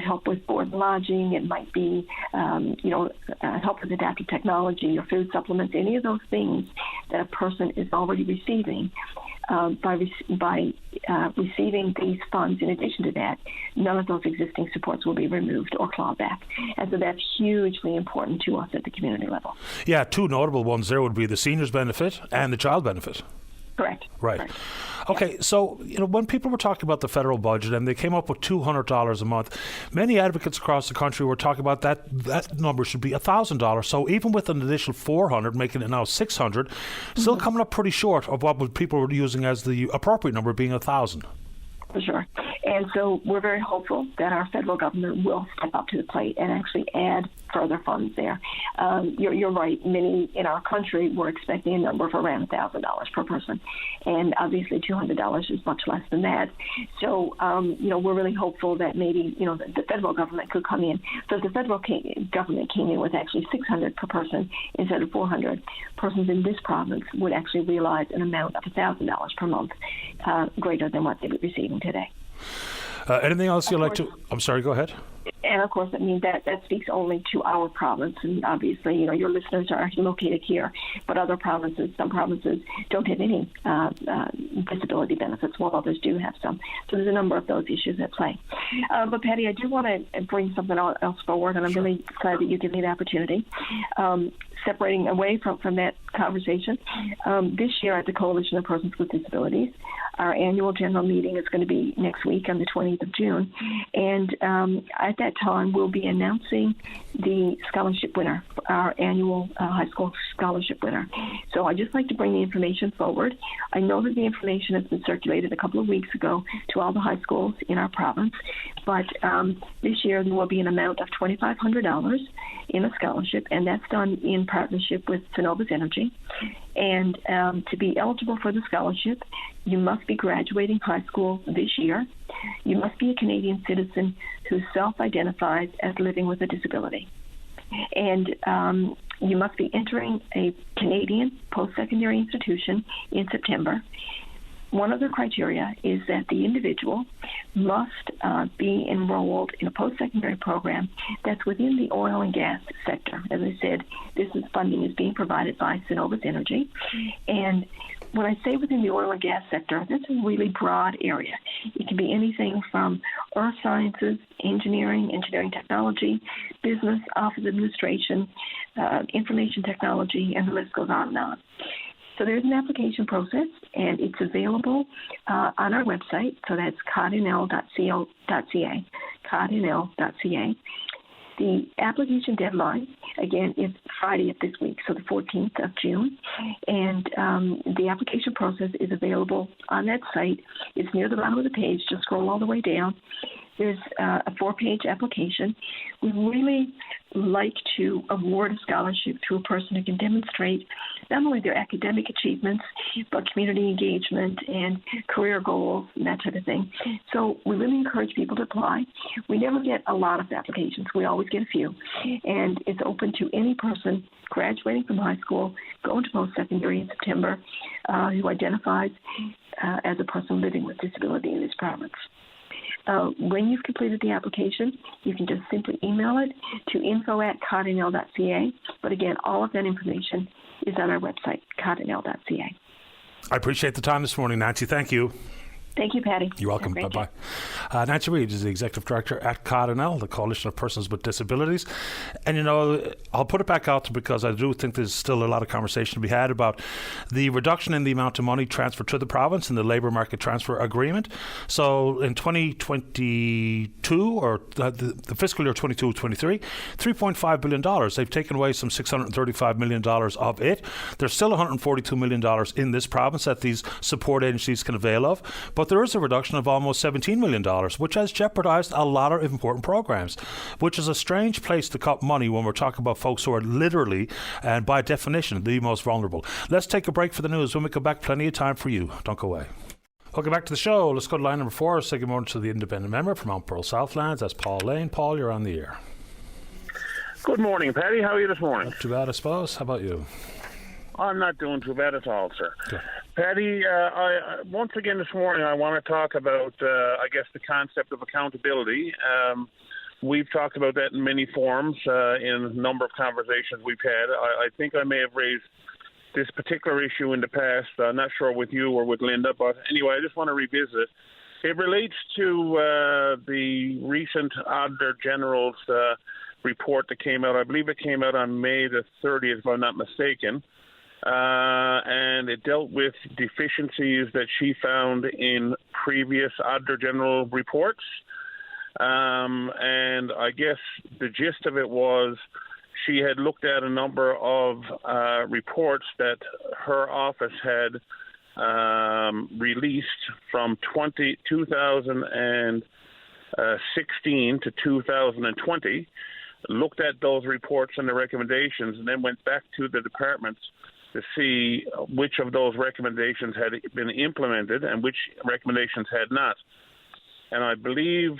help with board and lodging, it might be help with adaptive technology or food supplements, any of those things that a person is already receiving, by receiving these funds. In addition to that, none of those existing supports will be removed or clawed back. And so that's hugely important to us at the community level. Yeah, two notable ones there would be the seniors benefit and the child benefit. Correct. Right. Correct. Okay, so when people were talking about the federal budget and they came up with $200 a month, many advocates across the country were talking about that number should be $1,000. So even with an additional $400, making it now $600, still coming up pretty short of what people were using as the appropriate number, being $1,000. For sure. And so we're very hopeful that our federal government will step up to the plate and actually add further funds there. You're right. Many in our country were expecting a number of around $1,000 per person. And obviously $200 is much less than that. So, we're really hopeful that maybe, the federal government could come in. So if the federal government came in with actually $600 per person instead of $400, persons in this province would actually realize an amount of $1,000 per month greater than what they were receiving today. Anything else you'd like to? I'm sorry, go ahead. And of course, that speaks only to our province, and obviously, your listeners are located here. But other provinces, some provinces don't have any disability benefits, while others do have some. So there's a number of those issues at play. But Patty, I do want to bring something else forward, and I'm really glad that you give me the opportunity. Separating away from that conversation, this year at the Coalition of Persons with Disabilities, Our annual general meeting is going to be next week on the 20th of June. And at that time, we'll be announcing the scholarship winner, our annual high school scholarship winner. So I'd just like to bring the information forward. I know that the information has been circulated a couple of weeks ago to all the high schools in our province, but this year there will be an amount of $2,500 in a scholarship, and that's done in partnership with Synovus Energy. And to be eligible for the scholarship, you must be graduating high school this year. You must be a Canadian citizen who self-identifies as living with a disability. And you must be entering a Canadian post-secondary institution in September. One of the criteria is that the individual must be enrolled in a post-secondary program that's within the oil and gas sector. As I said, funding is being provided by Synovus Energy. And when I say within the oil and gas sector, that's a really broad area. It can be anything from earth sciences, engineering technology, business, office administration, information technology, and the list goes on and on. So there's an application process, and it's available on our website. So that's cardinal.ca, cardinal.ca. The application deadline, again, is Friday of this week, so the 14th of June. And the application process is available on that site. It's near the bottom of the page. Just scroll all the way down. There's a 4-page application. We really like to award a scholarship to a person who can demonstrate not only their academic achievements, but community engagement and career goals and that type of thing. So we really encourage people to apply. We never get a lot of applications. We always get a few. And it's open to any person graduating from high school, going to post-secondary in September, who identifies as a person living with disability in this province. When you've completed the application, you can just simply email it to info@cardinal.ca. But again, all of that information is on our website, cardinal.ca. I appreciate the time this morning, Nancy. Thank you. Thank you, Patty. You're welcome. Bye-bye. Nancy Reid is the Executive Director at Cardinal, the Coalition of Persons with Disabilities. And, I'll put it back out because I do think there's still a lot of conversation to be had about the reduction in the amount of money transferred to the province in the Labour Market Transfer Agreement. So in 2022, or the fiscal year 22-23, $3.5 billion. They've taken away some $635 million of it. There's still $142 million in this province that these support agencies can avail of. But there is a reduction of almost $17 million, which has jeopardized a lot of important programs, which is a strange place to cut money when we're talking about folks who are literally and by definition the most vulnerable. Let's take a break for the news. When we come back, plenty of time for you. Don't go away. Welcome back to the show. Let's go to line number 4. Say good morning to the independent member from Mount Pearl Southlands. That's Paul Lane. Paul, you're on the air. Good morning, Patty. How are you this morning? Not too bad, I suppose. How about you? I'm not doing too bad at all, sir. Good. Patty, once again this morning I want to talk about, I guess, the concept of accountability. We've talked about that in many forums in a number of conversations we've had. I think I may have raised this particular issue in the past. I'm not sure with you or with Linda, but anyway, I just want to revisit. It relates to the recent Auditor General's report that came out. I believe it came out on May the 30th, if I'm not mistaken. And it dealt with deficiencies that she found in previous Auditor General reports. And I guess the gist of it was she had looked at a number of reports that her office had released from 2016 to 2020, looked at those reports and the recommendations, and then went back to the departments to see which of those recommendations had been implemented and which recommendations had not. And I believe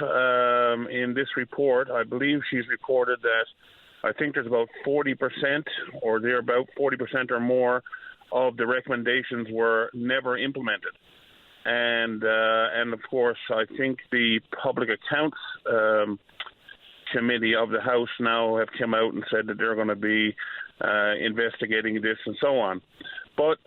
in this report, I believe she's reported that I think there's about 40% or thereabout 40% or more of the recommendations were never implemented. And of course, I think the Public Accounts Committee of the House now have come out and said that they're going to be investigating this and so on. But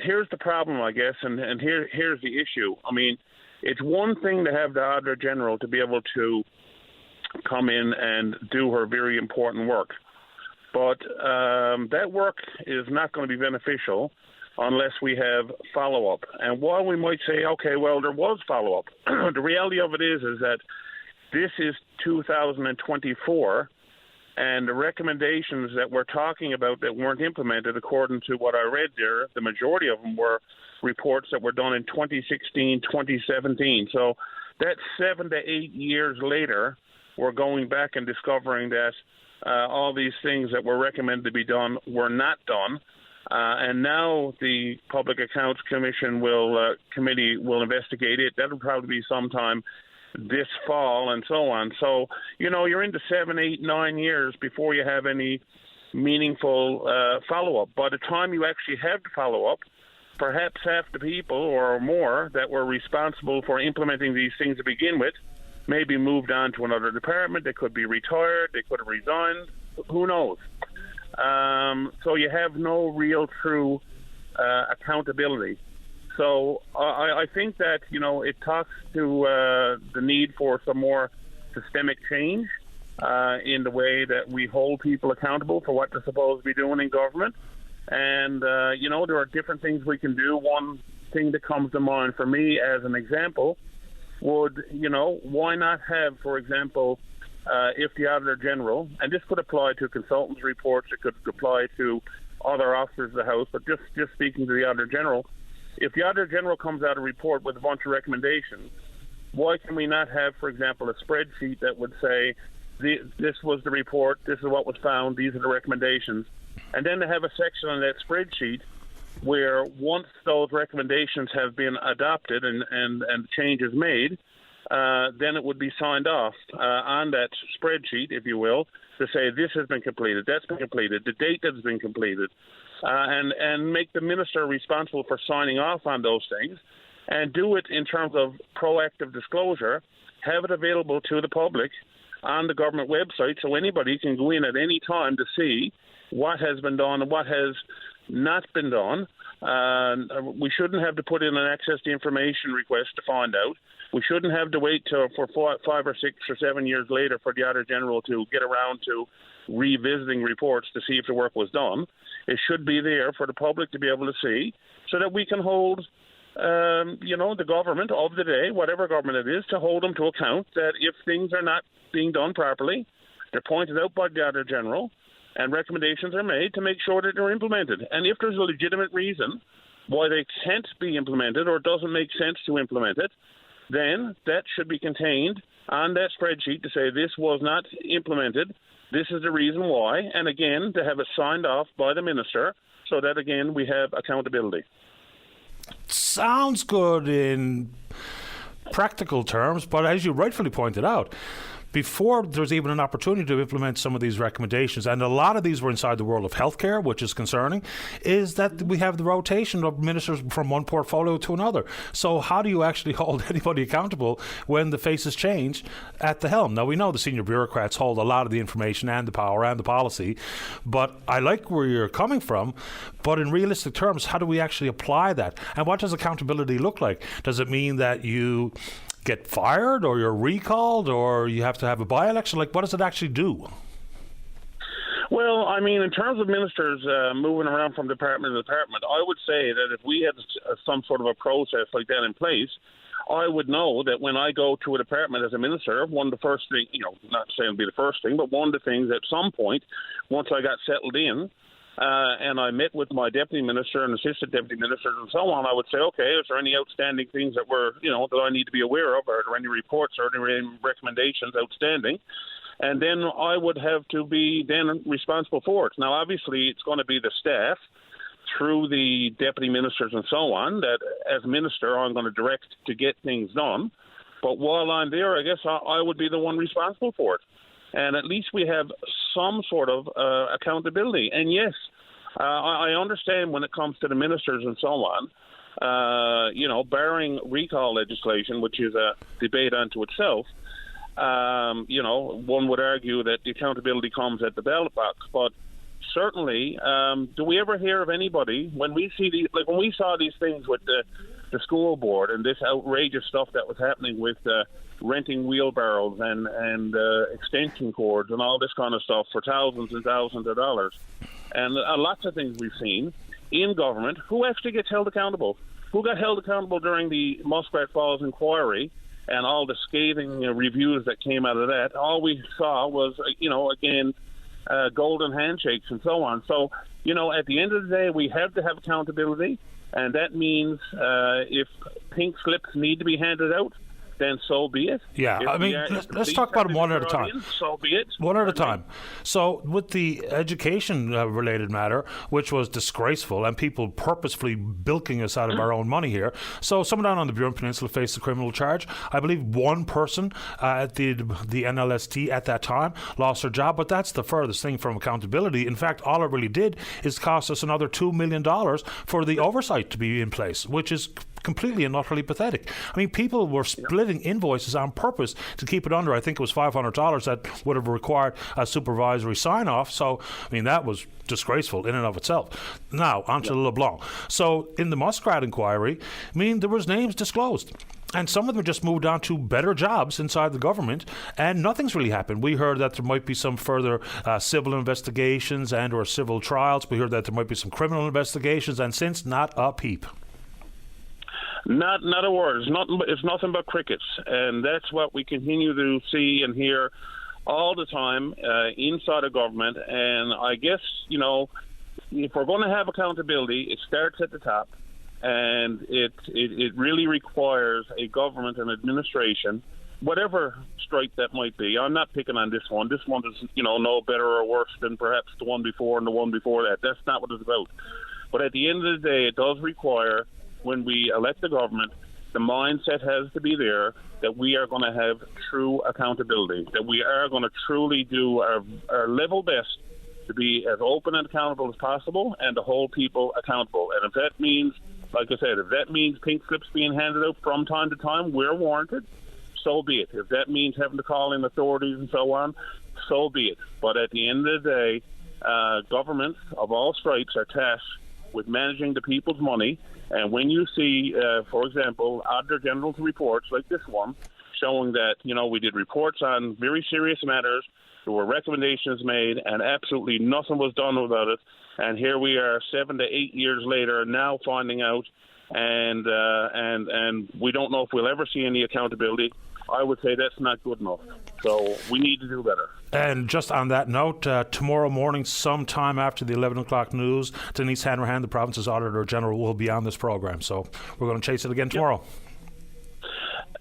here's the problem, I guess, and here's the issue. I mean, it's one thing to have the Auditor General to be able to come in and do her very important work. But that work is not going to be beneficial unless we have follow-up. And while we might say, okay, well, there was follow-up, the reality of it is that this is 2024, and the recommendations that we're talking about that weren't implemented, according to what I read there, the majority of them were reports that were done in 2016, 2017. So that's 7 to 8 years later, we're going back and discovering that all these things that were recommended to be done were not done. And now the Public Accounts Commission committee will investigate it. That'll probably be sometime this fall and so on. So, you're into 7, 8, 9 years before you have any meaningful follow-up. By the time you actually have the follow-up, perhaps half the people or more that were responsible for implementing these things to begin with maybe moved on to another department. They could be retired. They could have resigned. Who knows? So you have no real true accountability. So I think that, it talks to the need for some more systemic change in the way that we hold people accountable for what they're supposed to be doing in government. And, there are different things we can do. One thing that comes to mind for me as an example would, why not have, for example, if the Auditor General, and this could apply to consultants' reports, it could apply to other officers of the House, but just speaking to the Auditor General, if the Auditor General comes out a report with a bunch of recommendations, why can we not have, for example, a spreadsheet that would say, this was the report, this is what was found, these are the recommendations, and then to have a section on that spreadsheet where once those recommendations have been adopted and changes made, then it would be signed off on that spreadsheet, if you will, to say this has been completed, that's been completed, the date that's been completed, and make the minister responsible for signing off on those things, and do it in terms of proactive disclosure, have it available to the public on the government website so anybody can go in at any time to see what has been done and what has not been done. We shouldn't have to put in an access to information request to find out. We shouldn't have to wait for 5 or 6 or 7 years later for the Auditor General to get around to revisiting reports to see if the work was done. It should be there for the public to be able to see so that we can hold, the government of the day, whatever government it is, to hold them to account that if things are not being done properly, they're pointed out by the Auditor General, and recommendations are made to make sure that they're implemented. And if there's a legitimate reason why they can't be implemented or doesn't make sense to implement it, then that should be contained on that spreadsheet to say this was not implemented, this is the reason why, and again, to have it signed off by the minister so that, again, we have accountability. Sounds good in practical terms, but as you rightfully pointed out, before there's even an opportunity to implement some of these recommendations, and a lot of these were inside the world of healthcare, which is concerning, is that we have the rotation of ministers from one portfolio to another. So how do you actually hold anybody accountable when the faces change at the helm? Now, we know the senior bureaucrats hold a lot of the information and the power and the policy, but I like where you're coming from, but in realistic terms, how do we actually apply that? And what does accountability look like? Does it mean that you get fired or you're recalled or you have to have a by-election? Like, what does it actually do? Well, I mean, in terms of ministers moving around from department to department, I would say that if we had some sort of a process like that in place, I would know that when I go to a department as a minister, one of the first things, not saying it'll be the first thing, but one of the things at some point, once I got settled in, and I met with my deputy minister and assistant deputy ministers and so on, I would say, okay, is there any outstanding things that that I need to be aware of? Are there any reports or any recommendations outstanding? And then I would have to be then responsible for it. Now, obviously, it's going to be the staff through the deputy ministers and so on that, as minister, I'm going to direct to get things done. But while I'm there, I guess I would be the one responsible for it. And at least we have some sort of accountability. And yes, I understand when it comes to the ministers and so on, barring recall legislation, which is a debate unto itself, one would argue that the accountability comes at the ballot box. But certainly, do we ever hear of anybody, when we see these, like when we saw these things with the school board and this outrageous stuff that was happening with renting wheelbarrows and extension cords and all this kind of stuff for thousands and thousands of dollars, and lots of things we've seen. in government who actually gets held accountable. Who got held accountable during the Muskrat Falls inquiry and all the scathing reviews that came out of that? All we saw was, golden handshakes and so on. So, at the end of the day, we have to have accountability, and that means if pink slips need to be handed out, then so be it. Yeah, let's talk about them one at a time. So be it. One at a time. So with the education-related matter, which was disgraceful, and people purposefully bilking us out of our own money here, so someone down on the Burin Peninsula faced a criminal charge. I believe one person at the NLST at that time lost their job, but that's the furthest thing from accountability. In fact, all it really did is cost us another $2 million for the oversight to be in place, which is completely and utterly pathetic. I mean, people were splitting invoices on purpose to keep it under, I think it was $500 that would have required a supervisory sign-off. So, I mean, that was disgraceful in and of itself. Now, on to LeBlanc. So, in the Muskrat inquiry, I mean, there was names disclosed. And some of them just moved on to better jobs inside the government, and nothing's really happened. We heard that there might be some further civil investigations and or civil trials. We heard that there might be some criminal investigations, and since, not a peep. Not a word. It's nothing but crickets, and that's what we continue to see and hear all the time inside of government. And I guess if we're going to have accountability, it starts at the top, and it really requires a government and administration, whatever stripe that might be. I'm not picking on this one. This one is no better or worse than perhaps the one before and the one before that. That's not what it's about. But at the end of the day, it does require, when we elect the government, the mindset has to be there that we are going to have true accountability, that we are going to truly do our level best to be as open and accountable as possible and to hold people accountable. And if that means, like I said, if that means pink slips being handed out from time to time where warranted, so be it. If that means having to call in authorities and so on, so be it. But at the end of the day, governments of all stripes are tasked with managing the people's money. And when you see, for example, Auditor General's reports like this one, showing that, we did reports on very serious matters, there were recommendations made, and absolutely nothing was done about it. And here we are 7 to 8 years later now finding out, and we don't know if we'll ever see any accountability. I would say that's not good enough. So we need to do better. And just on that note, tomorrow morning, sometime after the 11 o'clock news, Denise Hanrahan, the province's Auditor General, will be on this program. So we're going to chase it again tomorrow.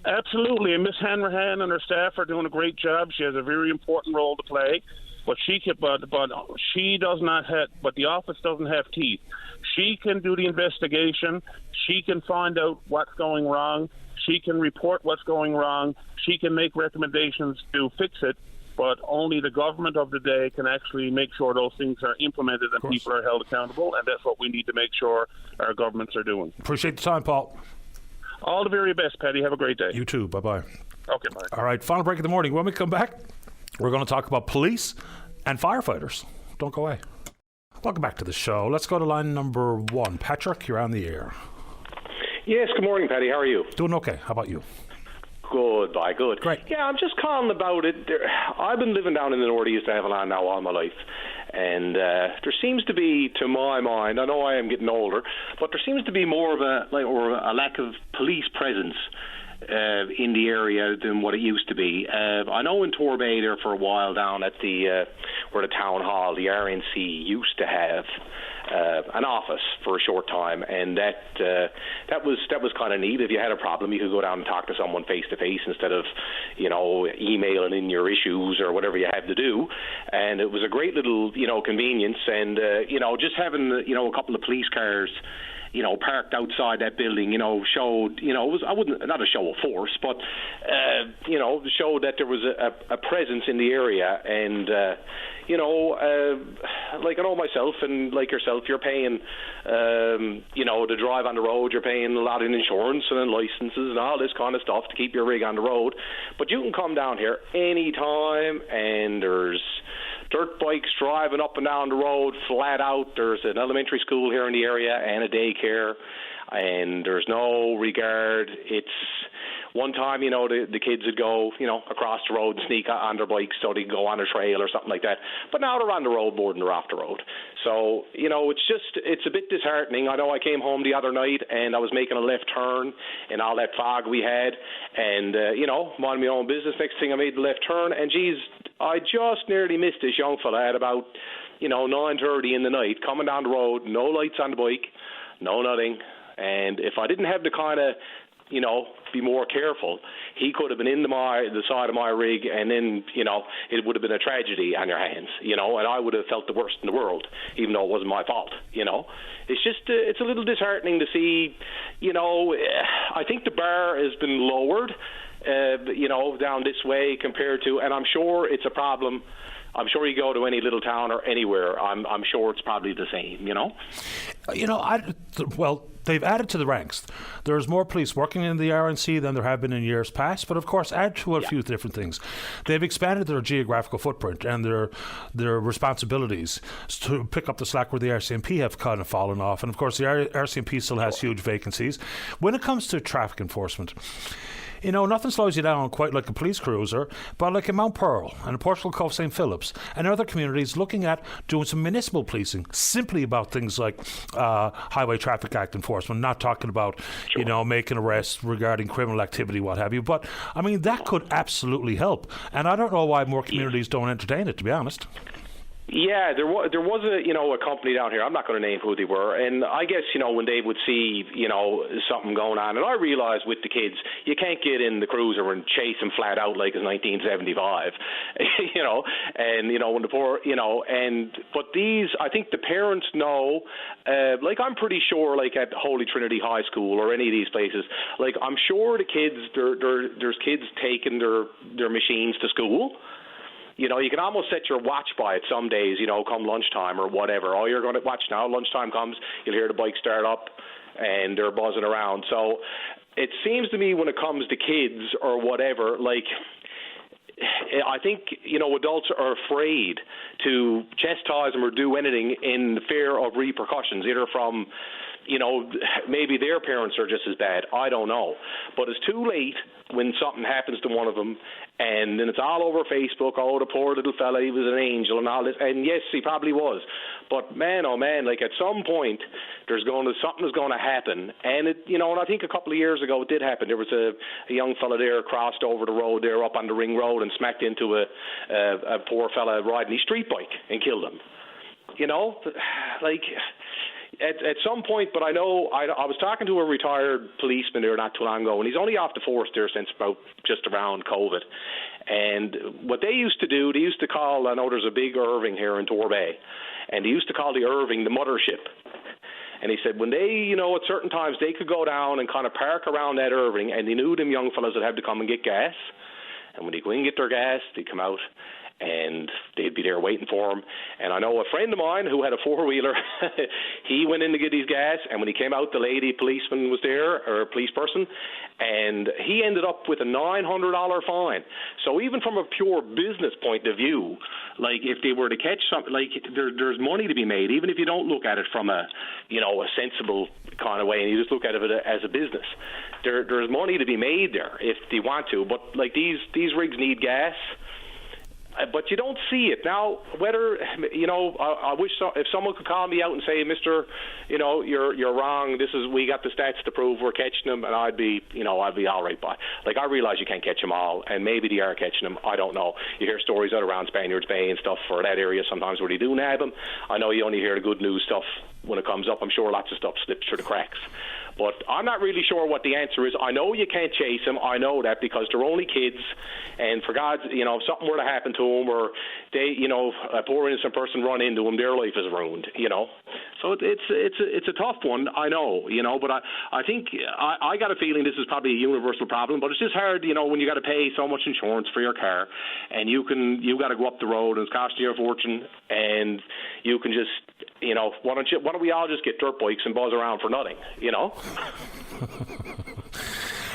Absolutely. And Ms. Hanrahan and her staff are doing a great job. She has a very important role to play. But she does not have, but the office doesn't have teeth. She can do the investigation. She can find out what's going wrong. She can report what's going wrong. She can make recommendations to fix it. But only the government of the day can actually make sure those things are implemented and people are held accountable. And that's what we need to make sure our governments are doing. Appreciate the time, Paul. All the very best, Paddy. Have a great day. You too. Bye-bye. Okay, bye. All right, final break of the morning. When we come back, we're going to talk about police and firefighters. Don't go away. Welcome back to the show. Let's go to line number 1. Patrick, you're on the air. Yes, good morning, Paddy. How are you? Doing okay. How about you? Good, bye, good. Great. Yeah, I'm just calling about it. I've been living down in the northeast of Avalon now all my life, and there seems to be, to my mind, I know I am getting older, but there seems to be more of a lack of police presence in the area than what it used to be. I know in Torbay there for a while down at the where the town hall, the RNC used to have an office for a short time, and that was kind of neat. If you had a problem, you could go down and talk to someone face to face instead of emailing in your issues or whatever you had to do. And it was a great little convenience, and just having a couple of police cars parked outside that building, showed, it was, not a show of force, but, showed that there was a presence in the area. And, like I know myself and like yourself, you're paying, to drive on the road, you're paying a lot in insurance and in licenses and all this kind of stuff to keep your rig on the road. But you can come down here anytime, and there's dirt bikes driving up and down the road flat out. There's an elementary school here in the area and a daycare, and there's no regard. one time, you know, the kids would go, you know, across the road and sneak on their bikes so they could go on a trail or something like that. But now they're on the road more than they're off the road. So, you know, it's a bit disheartening. I know I came home the other night and I was making a left turn in all that fog we had, and, you know, minding my own business. Next thing I made the left turn, and geez, I just nearly missed this young fella at about, you know, 9:30 in the night, coming down the road, no lights on the bike, no nothing. And if I didn't have the kind of, you know, be more careful, he could have been in the side of my rig, and then, you know, it would have been a tragedy on your hands, you know, and I would have felt the worst in the world, even though it wasn't my fault, you know. It's just, it's a little disheartening to see, you know, I think the bar has been lowered, you know, down this way compared to, and I'm sure it's a problem. I'm sure you go to any little town or anywhere, I'm sure it's probably the same, you know? You know, well, they've added to the ranks. There's more police working in the RNC than there have been in years past, but of course add to a few different things. They've expanded their geographical footprint and their responsibilities to pick up the slack where the RCMP have kind of fallen off. And of course the RCMP still has huge vacancies. When it comes to traffic enforcement, you know, nothing slows you down quite like a police cruiser, but like in Mount Pearl and Portugal Cove St. Phillips and other communities looking at doing some municipal policing simply about things like Highway Traffic Act enforcement, not talking about, you know, making arrests regarding criminal activity, what have you. But, I mean, that could absolutely help. And I don't know why more communities don't entertain it, to be honest. Yeah, there was a, you know, a company down here. I'm not going to name who they were, and I guess, you know, when they would see, you know, something going on, and I realized with the kids, you can't get in the cruiser and chase them flat out like it's 1975, you know, and you know when the poor, you know, but these, I think the parents know, like I'm pretty sure, like at Holy Trinity High School or any of these places, like I'm sure the kids, there's kids taking their machines to school. You know, you can almost set your watch by it some days, you know, come lunchtime or whatever. Oh, you're going to watch now. Lunchtime comes, you'll hear the bike start up and they're buzzing around. So it seems to me when it comes to kids or whatever, like, I think, you know, adults are afraid to chastise them or do anything in fear of repercussions, either from, you know, maybe their parents are just as bad. I don't know. But it's too late when something happens to one of them, and then it's all over Facebook. Oh, the poor little fella, he was an angel and all this. And yes, he probably was. But man, oh man, like at some point, something's going to happen. And it, you know, and I think a couple of years ago it did happen. There was a young fella there crossed over the road there up on the ring road and smacked into a poor fella riding his street bike and killed him. You know, like. At some point, but I know I was talking to a retired policeman there not too long ago, and he's only off the force there since about just around COVID. And what they used to do, they used to call, I know there's a big Irving here in Torbay, and they used to call the Irving the mothership. And he said when they, you know, at certain times they could go down and kind of park around that Irving, and they knew them young fellas would have to come and get gas. And when they go in and get their gas, they come out and they'd be there waiting for him. And I know a friend of mine who had a four-wheeler, he went in to get his gas, and when he came out, the lady policeman was there, or a police person, and he ended up with a $900 fine. So even from a pure business point of view, like if they were to catch something, like there's money to be made, even if you don't look at it from a, you know, a sensible kind of way, and you just look at it as a business. There's money to be made there if they want to, but like these rigs need gas. But you don't see it now. Whether, you know, I wish if someone could call me out and say, "Mister, you know, you're wrong. We got the stats to prove we're catching them," and I'd be all right by. Like I realize you can't catch them all, and maybe they are catching them. I don't know. You hear stories out around Spaniards Bay and stuff for that area sometimes where they do nab them. I know you only hear the good news stuff when it comes up. I'm sure lots of stuff slips through the cracks. But I'm not really sure what the answer is. I know you can't chase them. I know that because they're only kids. And for God's, you know, if something were to happen to them or they, you know, a poor innocent person run into them, their life is ruined, you know. So it's a tough one, I know, you know, but I think I got a feeling this is probably a universal problem, but it's just hard, you know, when you got to pay so much insurance for your car and you got to go up the road and it's costing you a fortune and you can just, you know, why don't we all just get dirt bikes and buzz around for nothing, you know?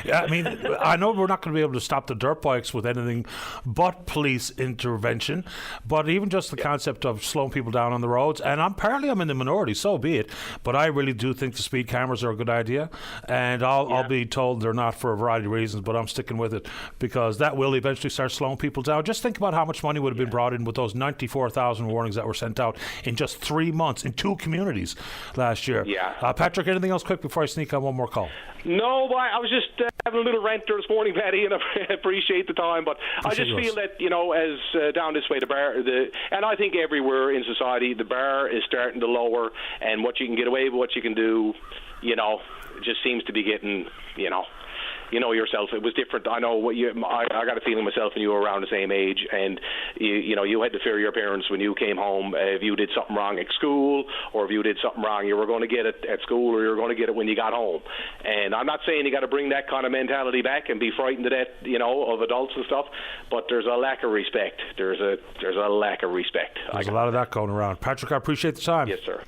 Yeah, I mean, I know we're not going to be able to stop the dirt bikes with anything but police intervention, but even just the concept of slowing people down on the roads, and I'm in the minority, so be it, but I really do think the speed cameras are a good idea, and I'll be told they're not for a variety of reasons, but I'm sticking with it because that will eventually start slowing people down. Just think about how much money would have been brought in with those 94,000 warnings that were sent out in just 3 months in 2 communities last year. Yeah. Patrick, anything else quick before I sneak on one more call? No, I was just having a little rant there this morning, Paddy, and I appreciate the time, but I just feel that, as down this way, and I think everywhere in society, the bar is starting to lower, and what you can get away with, what you can do, it just seems to be getting, yourself. It was different. I know I got a feeling myself, and you were around the same age, and you had to fear your parents when you came home. If you did something wrong at school, or if you did something wrong, you were going to get it at school, or you were going to get it when you got home. And I'm not saying you got to bring that kind of mentality back and be frightened to death, of adults and stuff. But there's a lack of respect. There's a lack of respect. There's a lot of that going around. Patrick, I appreciate the time. Yes, sir.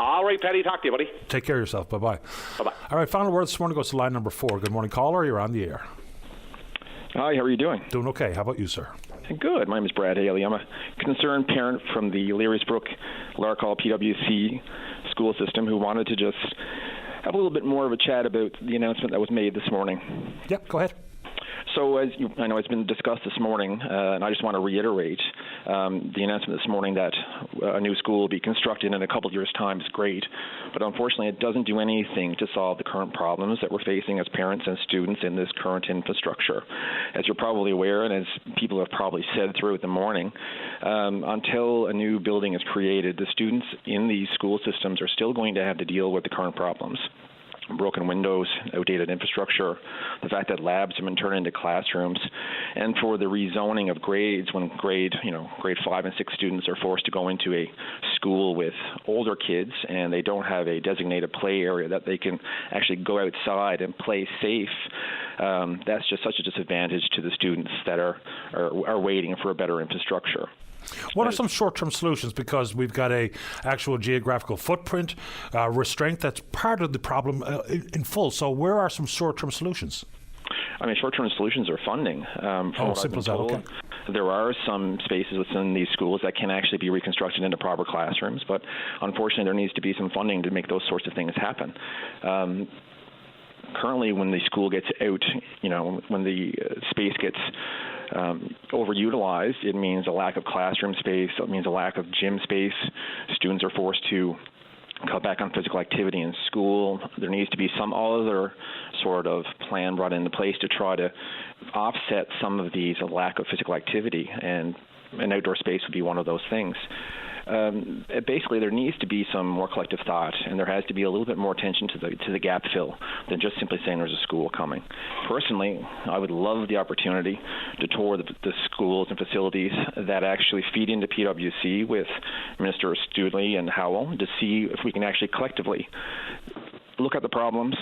All right, Paddy, talk to you, buddy. Take care of yourself. Bye-bye. Bye-bye. All right, final word this morning goes to line number 4. Good morning, caller. You're on the air. Hi, how are you doing? Doing okay. How about you, sir? Good. My name is Brad Haley. I'm a concerned parent from the Learysbrook Larcall PWC school system who wanted to just have a little bit more of a chat about the announcement that was made this morning. Yep, go ahead. So, I know it's been discussed this morning, and I just want to reiterate the announcement this morning that a new school will be constructed in a couple of years' time is great, but unfortunately it doesn't do anything to solve the current problems that we're facing as parents and students in this current infrastructure. As you're probably aware, and as people have probably said throughout the morning, until a new building is created, the students in these school systems are still going to have to deal with the current problems. Broken windows, outdated infrastructure, the fact that labs have been turned into classrooms, and for the rezoning of grades when grade 5 and 6 students are forced to go into a school with older kids and they don't have a designated play area that they can actually go outside and play safe. That's just such a disadvantage to the students that are waiting for a better infrastructure. What are some short-term solutions? Because we've got a actual geographical footprint restraint that's part of the problem in full. So where are some short-term solutions? I mean, short-term solutions are funding. Simple as that, okay. There are some spaces within these schools that can actually be reconstructed into proper classrooms, but unfortunately there needs to be some funding to make those sorts of things happen. Currently, when the school gets out, when the space gets overutilized, it means a lack of classroom space, it means a lack of gym space. Students are forced to cut back on physical activity in school. There needs to be some other sort of plan brought into place to try to offset some of these lack of physical activity, and an outdoor space would be one of those things. Basically, there needs to be some more collective thought, and there has to be a little bit more attention to the gap fill than just simply saying there's a school coming. Personally, I would love the opportunity to tour the schools and facilities that actually feed into PWC with Minister Studley and Howell to see if we can actually collectively look at the problems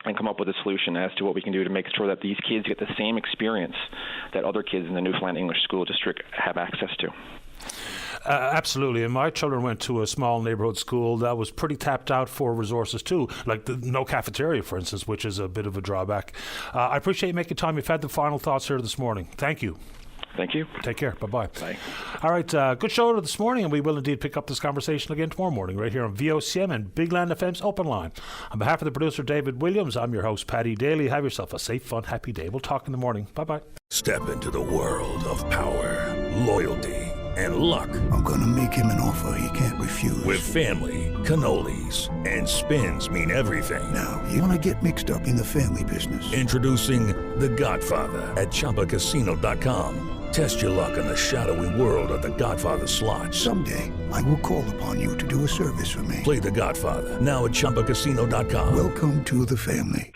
and come up with a solution as to what we can do to make sure that these kids get the same experience that other kids in the Newfoundland English School District have access to. Absolutely, and my children went to a small neighborhood school that was pretty tapped out for resources too, like no cafeteria, for instance, which is a bit of a drawback. I appreciate you making time. You've had the final thoughts here this morning. Thank you. Thank you. Take care. Bye-bye. Bye. All right, good show this morning, and we will indeed pick up this conversation again tomorrow morning right here on VOCM and Big Land FM's Open Line. On behalf of the producer, David Williams, I'm your host, Paddy Daly. Have yourself a safe, fun, happy day. We'll talk in the morning. Bye-bye. Step into the world of power, loyalty, and luck. I'm gonna make him an offer he can't refuse. With family, cannolis, and spins mean everything. Now, you wanna get mixed up in the family business. Introducing The Godfather at ChumbaCasino.com. Test your luck in the shadowy world of The Godfather slot. Someday, I will call upon you to do a service for me. Play The Godfather now at ChumbaCasino.com. Welcome to the family.